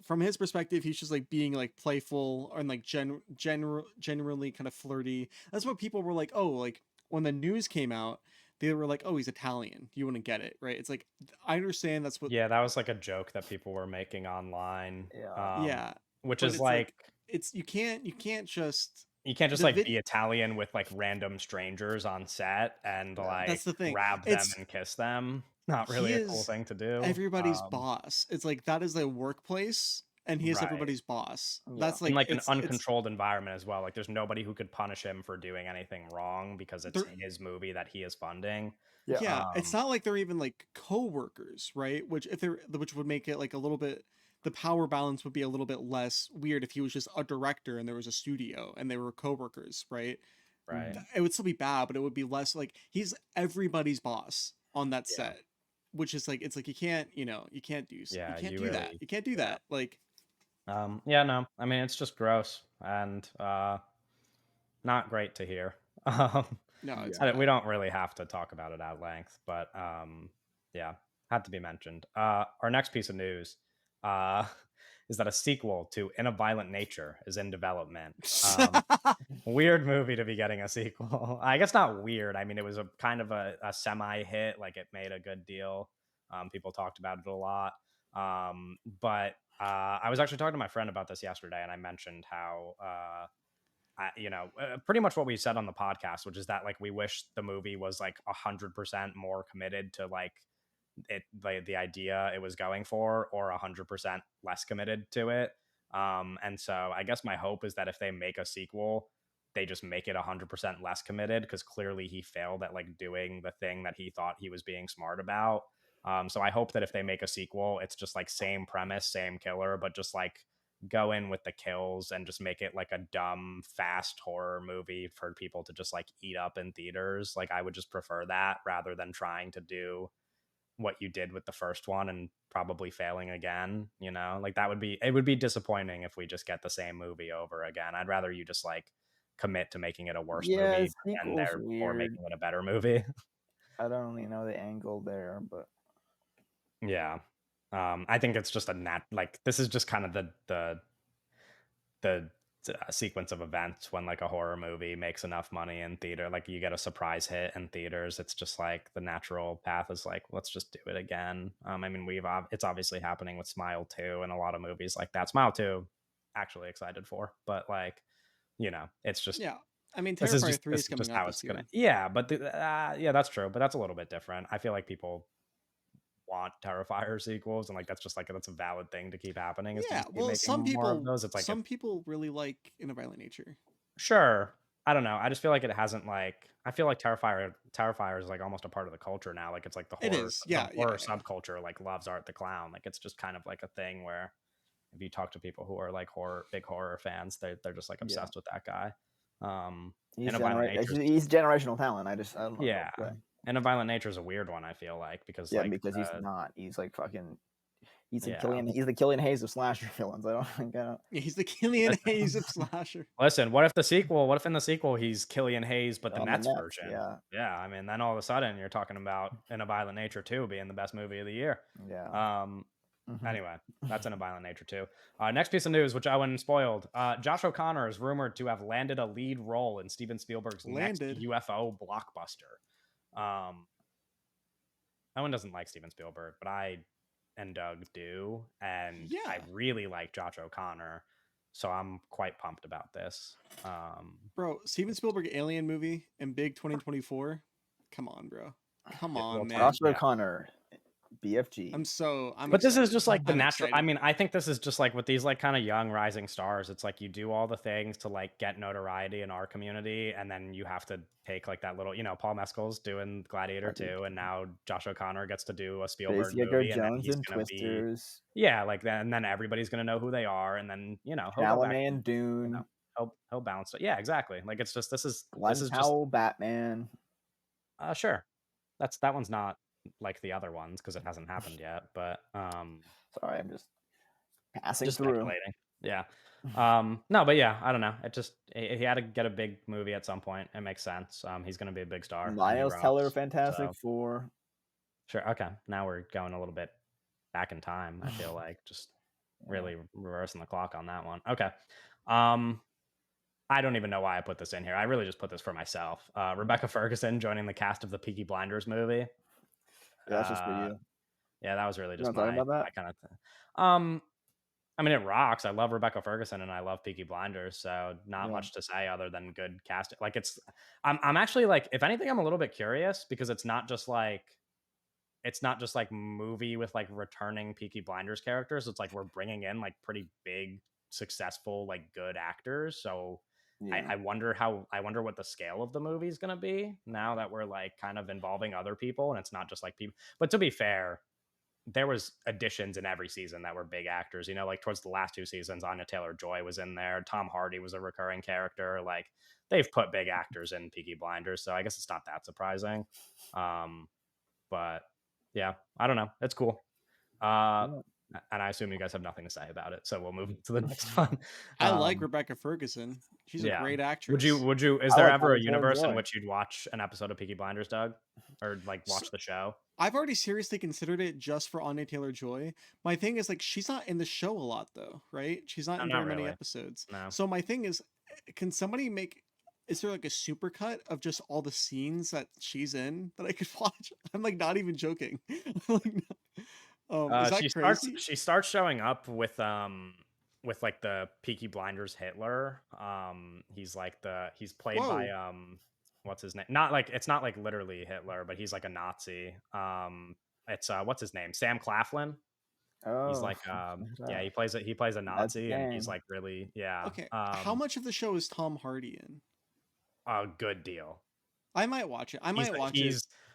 from his perspective, he's just like being like playful and like generally kind of flirty. That's what people were like. Oh, like when the news came out, they were like, "Oh, he's Italian." You wouldn't get it, right? It's like I understand that's what. Yeah, that was like a joke that people were making online. Yeah, which but is it's like it's you can't just be Italian with like random strangers on set and like that's the thing. grab them and kiss them. Not really a cool thing to do. Everybody's boss. It's like that is a workplace, and he is Right. everybody's boss. Yeah. That's in like an uncontrolled environment as well. Like there's nobody who could punish him for doing anything wrong because it's his movie that he is funding. Yeah. It's not like they're even like co-workers, right? Which would make it like a little bit, the power balance would be a little bit less weird if he was just a director and there was a studio and they were co-workers, right? Right. It would still be bad, but it would be less like he's everybody's boss on that set, which is like, it's like you can't do you can't do that. You can't do that. Like no, I mean it's just gross and not great to hear. No, it's we don't really have to talk about it at length, but had to be mentioned. Our next piece of news is that a sequel to In a Violent Nature is in development. Weird movie to be getting a sequel. I guess not weird. I mean, it was a kind of a semi-hit. Like it made a good deal. People talked about it a lot. But I was actually talking to my friend about this yesterday, and I mentioned how pretty much what we said on the podcast, which is that like we wish the movie was like 100% more committed to like the idea it was going for, or 100% less committed to it. And so I guess my hope is that if they make a sequel, they just make it 100% less committed, because clearly he failed at like doing the thing that he thought he was being smart about. So I hope that if they make a sequel, it's just like same premise, same killer, but just like go in with the kills and just make it like a dumb, fast horror movie for people to just like eat up in theaters. Like I would just prefer that rather than trying to do what you did with the first one and probably failing again, you know? Like it would be disappointing if we just get the same movie over again. I'd rather you just like commit to making it a worse Yeah, movie and sequel's therefore weird. making it a better movie. I don't really know the angle there, but Yeah. I think it's just like this is just kind of the sequence of events when like a horror movie makes enough money in theater, like you get a surprise hit in theaters. It's just like the natural path is like, let's just do it again. I mean, it's obviously happening with Smile 2 and a lot of movies like that. Smile 2, actually excited for, but like, you know, it's just Yeah. I mean, Terrifier 3 this is is just coming out how this it's gonna. year. Yeah, but yeah, that's true. But that's a little bit different. I feel like people want Terrifier sequels, and like that's a valid thing to keep happening. Is to Yeah, just keep well, making more of those. It's like if some people really like In a Violent Nature. sure, I don't know. I just feel like it hasn't like I feel like Terrifier is like almost a part of the culture now. Like it's like It is. the Yeah, yeah, horror yeah. subculture like loves Art the Clown. Like it's just kind of like a thing where if you talk to people who are like big horror fans, they're just like yeah, obsessed with that guy. he's In a Violent Nature, he's generational talent. I don't know yeah. what to say. In a Violent Nature is a weird one. I feel like because Yeah, like because he's not. He's like fucking. He's the yeah. He's the Killian Hayes of slasher villains. I don't think I don't. Yeah, he's the Killian Hayes of slasher. Listen, what if in the sequel he's Killian Hayes, but the On the Nets Nets, version? yeah. Yeah, I mean, then all of a sudden you're talking about In a Violent Nature 2 being the best movie of the year. Yeah. Anyway, that's In a Violent Nature 2. Next piece of news, which Owen spoiled. Josh O'Connor is rumored to have landed a lead role in Steven Spielberg's next UFO blockbuster. Owen doesn't like Steven Spielberg, but I and Doug do, and Yeah. I really like Josh O'Connor, so I'm quite pumped about this. Bro, Steven Spielberg alien movie and big 2024. Come on, bro. Come Yeah, on, well, man. Josh O'Connor, BFG. But this is just like the I'm natural. excited. I mean, I think this is just like with these like kind of young rising stars. It's like you do all the things to like get notoriety in our community, and then you have to take like that little, you know, Paul Mescal's doing Gladiator 2, and now Josh O'Connor gets to do a Spielberg Edgar movie, and then Jones he's and gonna be Twisters. yeah, like that, and then everybody's gonna know who they are, and then you know he'll go back, Chalamet and Dune. you know, he'll bounce. Yeah, exactly. Like it's just this is Glenn just Powell, Batman. sure. That one's not like the other ones because it hasn't happened yet, but sorry, I'm just passing just through. speculating. Yeah. No, but yeah, I don't know. It just he had to get a big movie at some point. It makes sense. He's going to be a big star. Miles Teller, Fantastic Four. Sure. Okay. Now we're going a little bit back in time. I feel like just really reversing the clock on that one. Okay. I don't even know why I put this in here. I really just put this for myself. Rebecca Ferguson joining the cast of the Peaky Blinders movie. Yeah, that's just for you. Yeah, that was really just my kind of thing. I mean, it rocks. I love Rebecca Ferguson and I love Peaky Blinders, so not much to say other than good casting. Like I'm actually like, if anything, I'm a little bit curious because it's not just like movie with like returning Peaky Blinders characters. It's like we're bringing in like pretty big, successful, like good actors. So I wonder what the scale of the movie is going to be now that we're like kind of involving other people and it's not just like people. But to be fair, there was additions in every season that were big actors, you know, like towards the last 2 seasons, Anya Taylor-Joy was in there. Tom Hardy was a recurring character. Like they've put big actors in Peaky Blinders. So I guess it's not that surprising. But yeah, I don't know. It's cool. And I assume you guys have nothing to say about it, so we'll move to the next one. I like Rebecca Ferguson. She's a great actress. Would you? Is there ever a universe in which you'd watch an episode of Peaky Blinders, Doug, or like watch the show? I've already seriously considered it just for Anya Taylor-Joy. My thing is like she's not in the show a lot though, right? She's not in very many episodes. No. So my thing is, can somebody make? Is there like a supercut of just all the scenes that she's in that I could watch? I'm like not even joking. Is that crazy? She starts showing up with like the Peaky Blinders Hitler. He's played by what's his name? Not like it's not like literally Hitler, but he's like a Nazi. It's what's his name? Sam Claflin. Oh, he's like yeah, he plays a Nazi and he's like really Okay. How much of the show is Tom Hardy in? A good deal. I might watch it.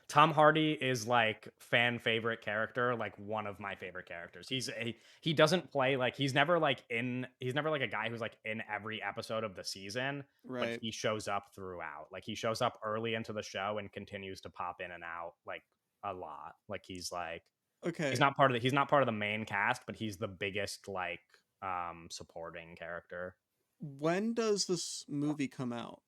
Tom Hardy is like fan favorite character, like one of my favorite characters. He doesn't play like he's never like a guy who's like in every episode of the season, but Right. he shows up throughout. Like he shows up early into the show and continues to pop in and out like a lot. Like he's Okay. he's not part of the main cast, but he's the biggest like supporting character. When does this movie come out?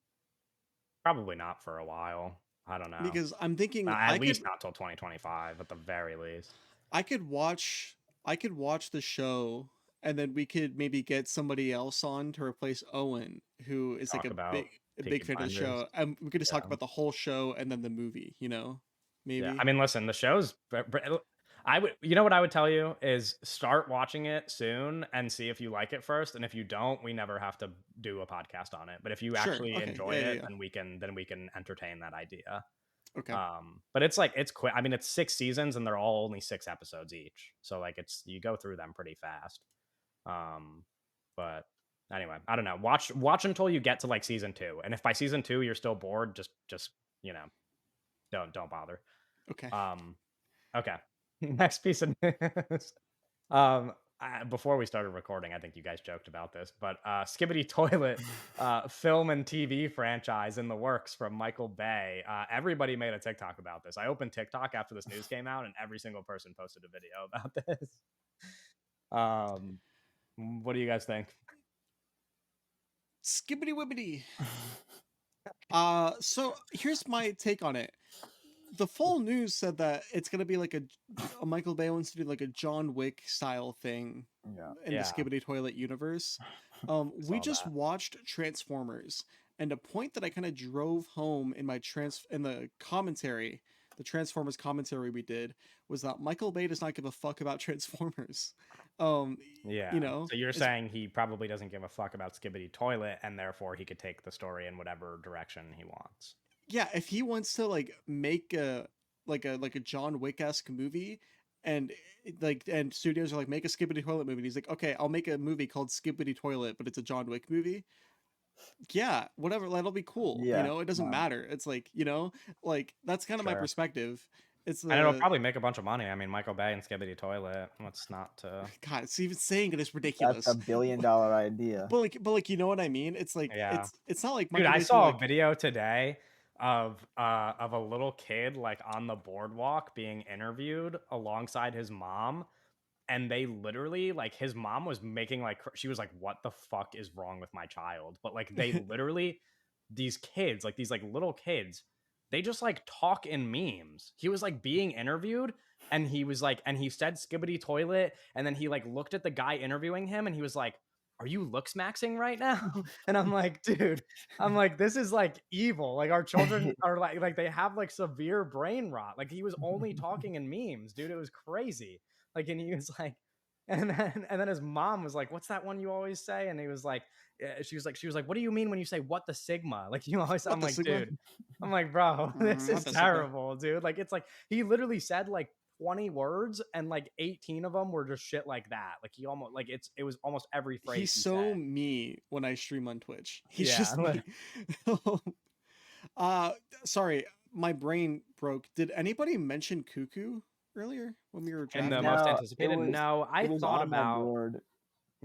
Probably not for a while. I don't know. Because I'm thinking At least not till 2025 at the very least. I could watch the show, and then we could maybe get somebody else on to replace Owen, who is like Talk about a Peaky big fan of the show. Blinders. And we could just talk Yeah. about the whole show and then the movie, maybe. Yeah, I mean, listen, the show's. I would, you know, what I would tell you is start watching it soon and see if you like it first. And if you don't, we never have to do a podcast on it. But if you Sure. actually Okay. enjoy Yeah, it, yeah. then we can entertain that idea. Okay. But it's like it's quick. I mean, it's 6 seasons and they're all only 6 episodes each, so like you go through them pretty fast. But anyway, I don't know. Watch until you get to like season 2, and if by season 2 you're still bored, just don't bother. Okay. Okay. Next piece of news. Before we started recording, I think you guys joked about this, but Skibidi Toilet film and TV franchise in the works from Michael Bay. Everybody made a TikTok about this. I opened TikTok after this news came out, and every single person posted a video about this. What do you guys think? Skibbity wibbity. So here's my take on it. The full news said that it's gonna be like a Michael Bay wants to do like a John Wick style thing in the Skibidi Toilet universe. We just watched Transformers, and a point that I kind of drove home in my the Transformers commentary we did, was that Michael Bay does not give a fuck about Transformers. So you're saying he probably doesn't give a fuck about Skibidi Toilet, and therefore he could take the story in whatever direction he wants. Yeah, if he wants to like make a John Wick-esque movie, and studios are like, make a Skibidi Toilet movie, and he's like, okay, I'll make a movie called Skibidi Toilet, but it's a John Wick movie. Yeah, whatever, that'll be cool. Yeah, It doesn't matter. It's like, like that's kind of my perspective. And it'll probably make a bunch of money. I mean, Michael Bay and Skibidi Toilet. What's not to? God, it's even saying it is ridiculous. That's $1 billion idea. But like, you know what I mean? It's like, it's not like Dude, I saw a video today of a little kid like on the boardwalk being interviewed alongside his mom, and they literally, like, his mom was making like, she was like, what the fuck is wrong with my child? But like, they literally, these kids, like these like little kids, they just like talk in memes. He was like being interviewed, and he was like, and he said Skibidi Toilet, and then he like looked at the guy interviewing him, and he was like, are you looks maxing right now? And I'm like, dude, this is like evil. Like, our children are like they have like severe brain rot. Like, he was only talking in memes, dude. It was crazy. Like, and he was like, and then his mom was like, what's that one you always say? And he was like, she was like, what do you mean when you say what the Sigma? Like, you always, I'm like, dude, I'm like, bro, this is terrible, dude. Like, it's like, he literally said like 20 words, and like 18 of them were just shit like that. Like, he almost, like, it was almost every phrase. He's so me when I stream on Twitch. He's just me. Sorry, my brain broke. Did anybody mention Cuckoo earlier when we were in the most anticipated? No, I thought about.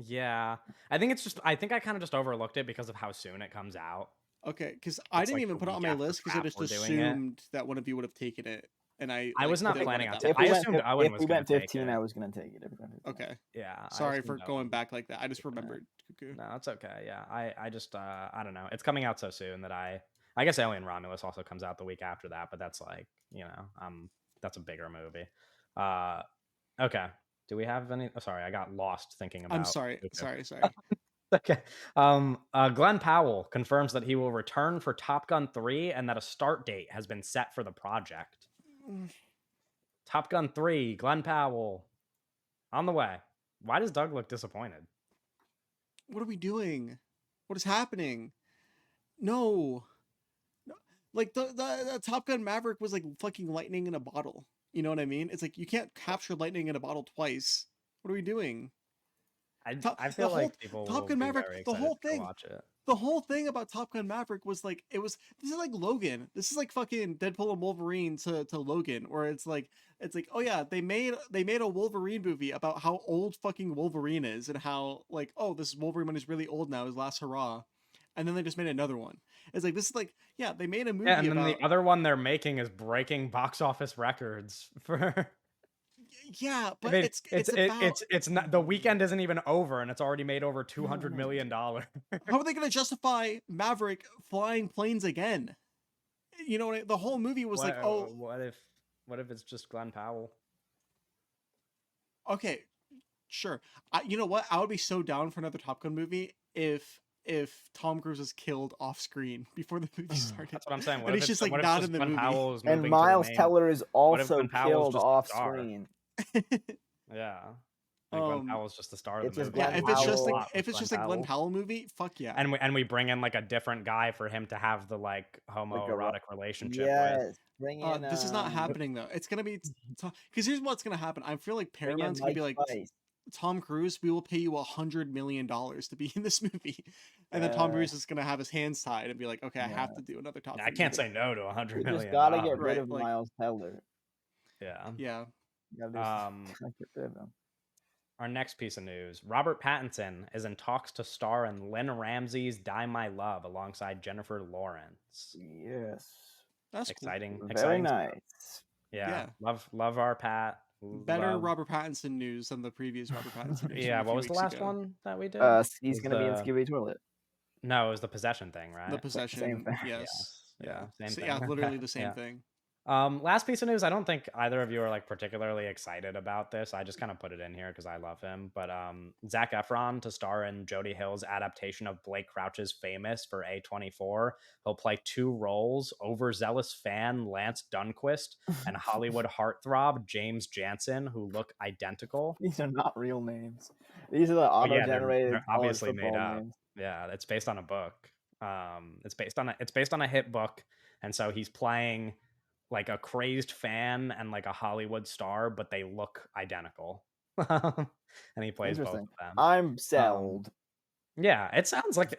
Yeah, I think I kind of just overlooked it because of how soon it comes out. Okay, because I didn't even put it on my list because I just assumed that one of you would have taken it, and I was not planning on taking it. I assumed Owen was going to take it. If we went 15, I was going to take it. Okay. Yeah. Sorry for going back like that. I just remembered Cuckoo. No, it's okay. Yeah, I just I don't know. It's coming out so soon that I guess Alien Romulus also comes out the week after that, but that's like, that's a bigger movie. Okay. Do we have any? Oh, sorry, I got lost thinking about. I'm sorry. Sorry. Okay. Glenn Powell confirms that he will return for Top Gun 3 and that a start date has been set for the project. Top Gun 3, Glenn Powell, on the way. Why does Doug look disappointed? What are we doing? What is happening? No. Like, the Top Gun Maverick was like fucking lightning in a bottle. You know what I mean? It's like, you can't capture lightning in a bottle twice. What are we doing? I feel like people Top Gun Maverick, the whole thing. Watch it. the whole thing about Top Gun Maverick was like this is like Logan. This is like fucking Deadpool and Wolverine to Logan, where it's like oh yeah, they made a Wolverine movie about how old fucking Wolverine is and how like, oh, this Wolverine is really old now, his last hurrah. And then they just made another one. It's like, this is like, yeah, they made a movie Yeah, and then about the other one they're making is breaking box office records for. yeah, I but mean, it's about it's not, the weekend isn't even over, and it's already made over $200 million. how are they going to justify Maverick flying planes again? You know, the whole movie was like, oh, What if it's just Glenn Powell? okay, sure. You know what? I would be so down for another Top Gun movie if Tom Cruise was killed off screen before the movie started. That's what I'm saying. What And if he's it's just like what if not just in the Glenn movie. Powell's And moving Miles to the main? Teller is What if also Glenn Powell's killed just the off star? screen. Yeah. And Glenn Powell's just the star of it's the just movie. Yeah, Glenn if it's just Powell. like if it's just a Glenn Powell movie, fuck yeah. And we bring in like a different guy for him to have the like homoerotic relationship with. Yes, bring in. This is not happening though. It's gonna be because here's what's gonna happen. I feel like Bring in Paramount's gonna be Mike like, Spice. Tom Cruise, we will pay you $100 million to be in this movie, and then Tom Cruise is gonna have his hands tied and be like, okay, I have to do another Top Gun. I can't movie. say no to $100 You million. just gotta get rid Right, of like- Miles Teller. Yeah. Yeah. You gotta get rid of him. Our next piece of news: Robert Pattinson is in talks to star in Lynn Ramsey's "Die My Love" alongside Jennifer Lawrence. Yes, That's exciting. cool. very Exciting stuff. nice. Yeah. Love our Pat. Better Love- Robert Pattinson news than the previous Robert Pattinson news. Yeah. from a What few was the weeks last ago. one that we did? He's gonna be in Skibidi Toilet. No, it was the possession thing, right? The possession. Same thing. Yes. Yeah. Same So, thing. yeah, literally the same Yeah. thing. Last piece of news. I don't think either of you are like particularly excited about this. I just kind of put it in here because I love him. But Zac Efron to star in Jodie Hill's adaptation of Blake Crouch's Famous for A24. He'll play 2 roles: overzealous fan Lance Dunquist and Hollywood heartthrob James Jansen, who look identical. These are not real names. These are the But yeah, auto-generated. they're obviously made football up. names. Yeah, it's based on a book. It's based on a hit book, and so he's playing like a crazed fan and like a Hollywood star, but they look identical. And he plays both of Interesting. them. I'm sold. Yeah, it sounds like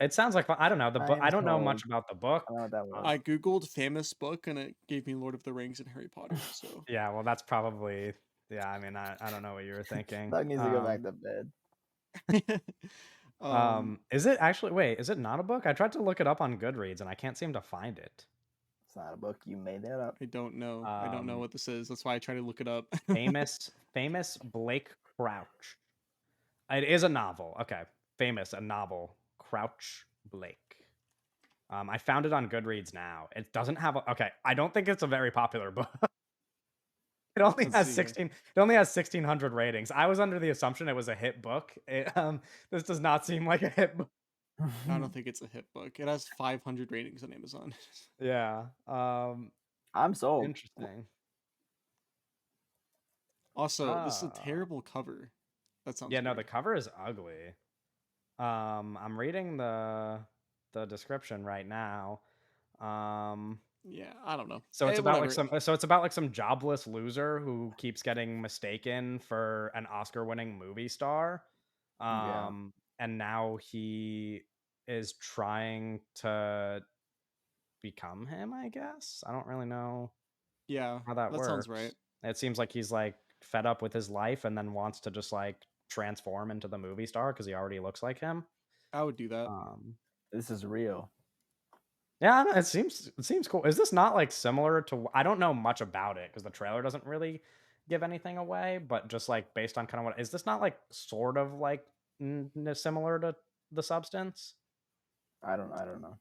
fun. I don't know the book. I'm I don't know sold. much about the book. I don't know what that was. I googled famous book and it gave me Lord of the Rings and Harry Potter. So Yeah, well, that's probably. Yeah, I mean, I don't know what you were thinking. Doug needs to go back to bed. Is it actually? Wait, is it not a book? I tried to look it up on Goodreads and I can't seem to find it. It's not a book. You made that up. I don't know. I don't know Um, what this is. That's why I try to look it up. famous Blake Crouch. It is a novel. Okay, a novel. Crouch Blake. I found it on Goodreads now. It doesn't have okay. I don't think it's a very popular book. It only Let's has see. 16. It only has 1,600 ratings. I was under the assumption it was a hit book. This does not seem like a hit book. I don't think it's a hit book. It has 500 ratings on Amazon. Yeah. I'm sold. Interesting. Also, this is a terrible cover. That sounds Yeah, no, the weird. cover is ugly. I'm reading the description right now. Yeah, I don't know. So it's Eh, about whatever. like some jobless loser who keeps getting mistaken for an Oscar-winning movie star. Yeah. And now he is trying to become him, I guess. I don't really know Yeah, how that works. sounds right. It seems like he's like fed up with his life and then wants to just like transform into the movie star because he already looks like him. I would do that. This is real. Yeah, I don't know, it seems cool. Is this not like similar to? I don't know much about it because the trailer doesn't really give anything away. But just like based on kind of what is this not like sort of like similar to The Substance? I don't know.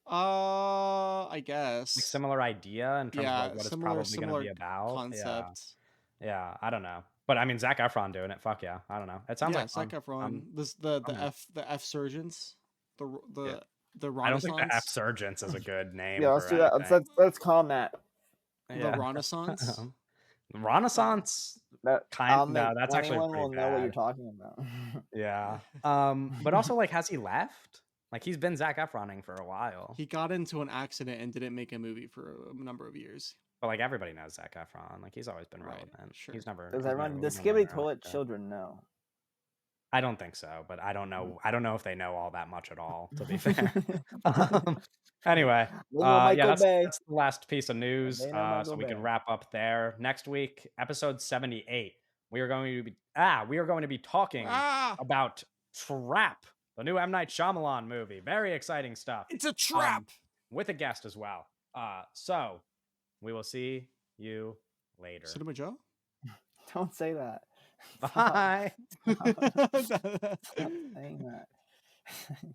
I guess. Like similar idea in terms Yeah, of like, what it's similar probably going to be about. concept. Yeah, I don't know. But I mean, Zac Efron doing it. Fuck yeah, I don't know. It sounds Yeah, like Zac fun. Efron. The I'm- F surgeons. The I don't think the F Renaissance. Surgeons is a good name. Yeah, let's for do that. anything. Let's call him that. The Renaissance. Renaissance. No, That's actually anyone pretty will know what you're bad. talking about. Yeah. But also like, has he left? Like he's been Zac Efroning for a while. He got into an accident and didn't make a movie for a number of years. But like everybody knows Zac Efron. Like he's always been Right, relevant. sure. He's never. Does he's everyone? never- The he's never Skibidi been Toilet like, children know? I don't think so, but I don't know. I don't know if they know all that much at all, to be fair. Um, anyway, They know yeah, Michael Bay. that's the last piece of news. They know Michael So we can Bay. wrap up there. Next week, episode 78. We are going to be talking Ah, about Trap, the new M. Night Shyamalan movie. Very exciting stuff. it's a trap. With a guest as well. So we will see you later. Cinema Joe. Don't say that. Bye. Stop saying that.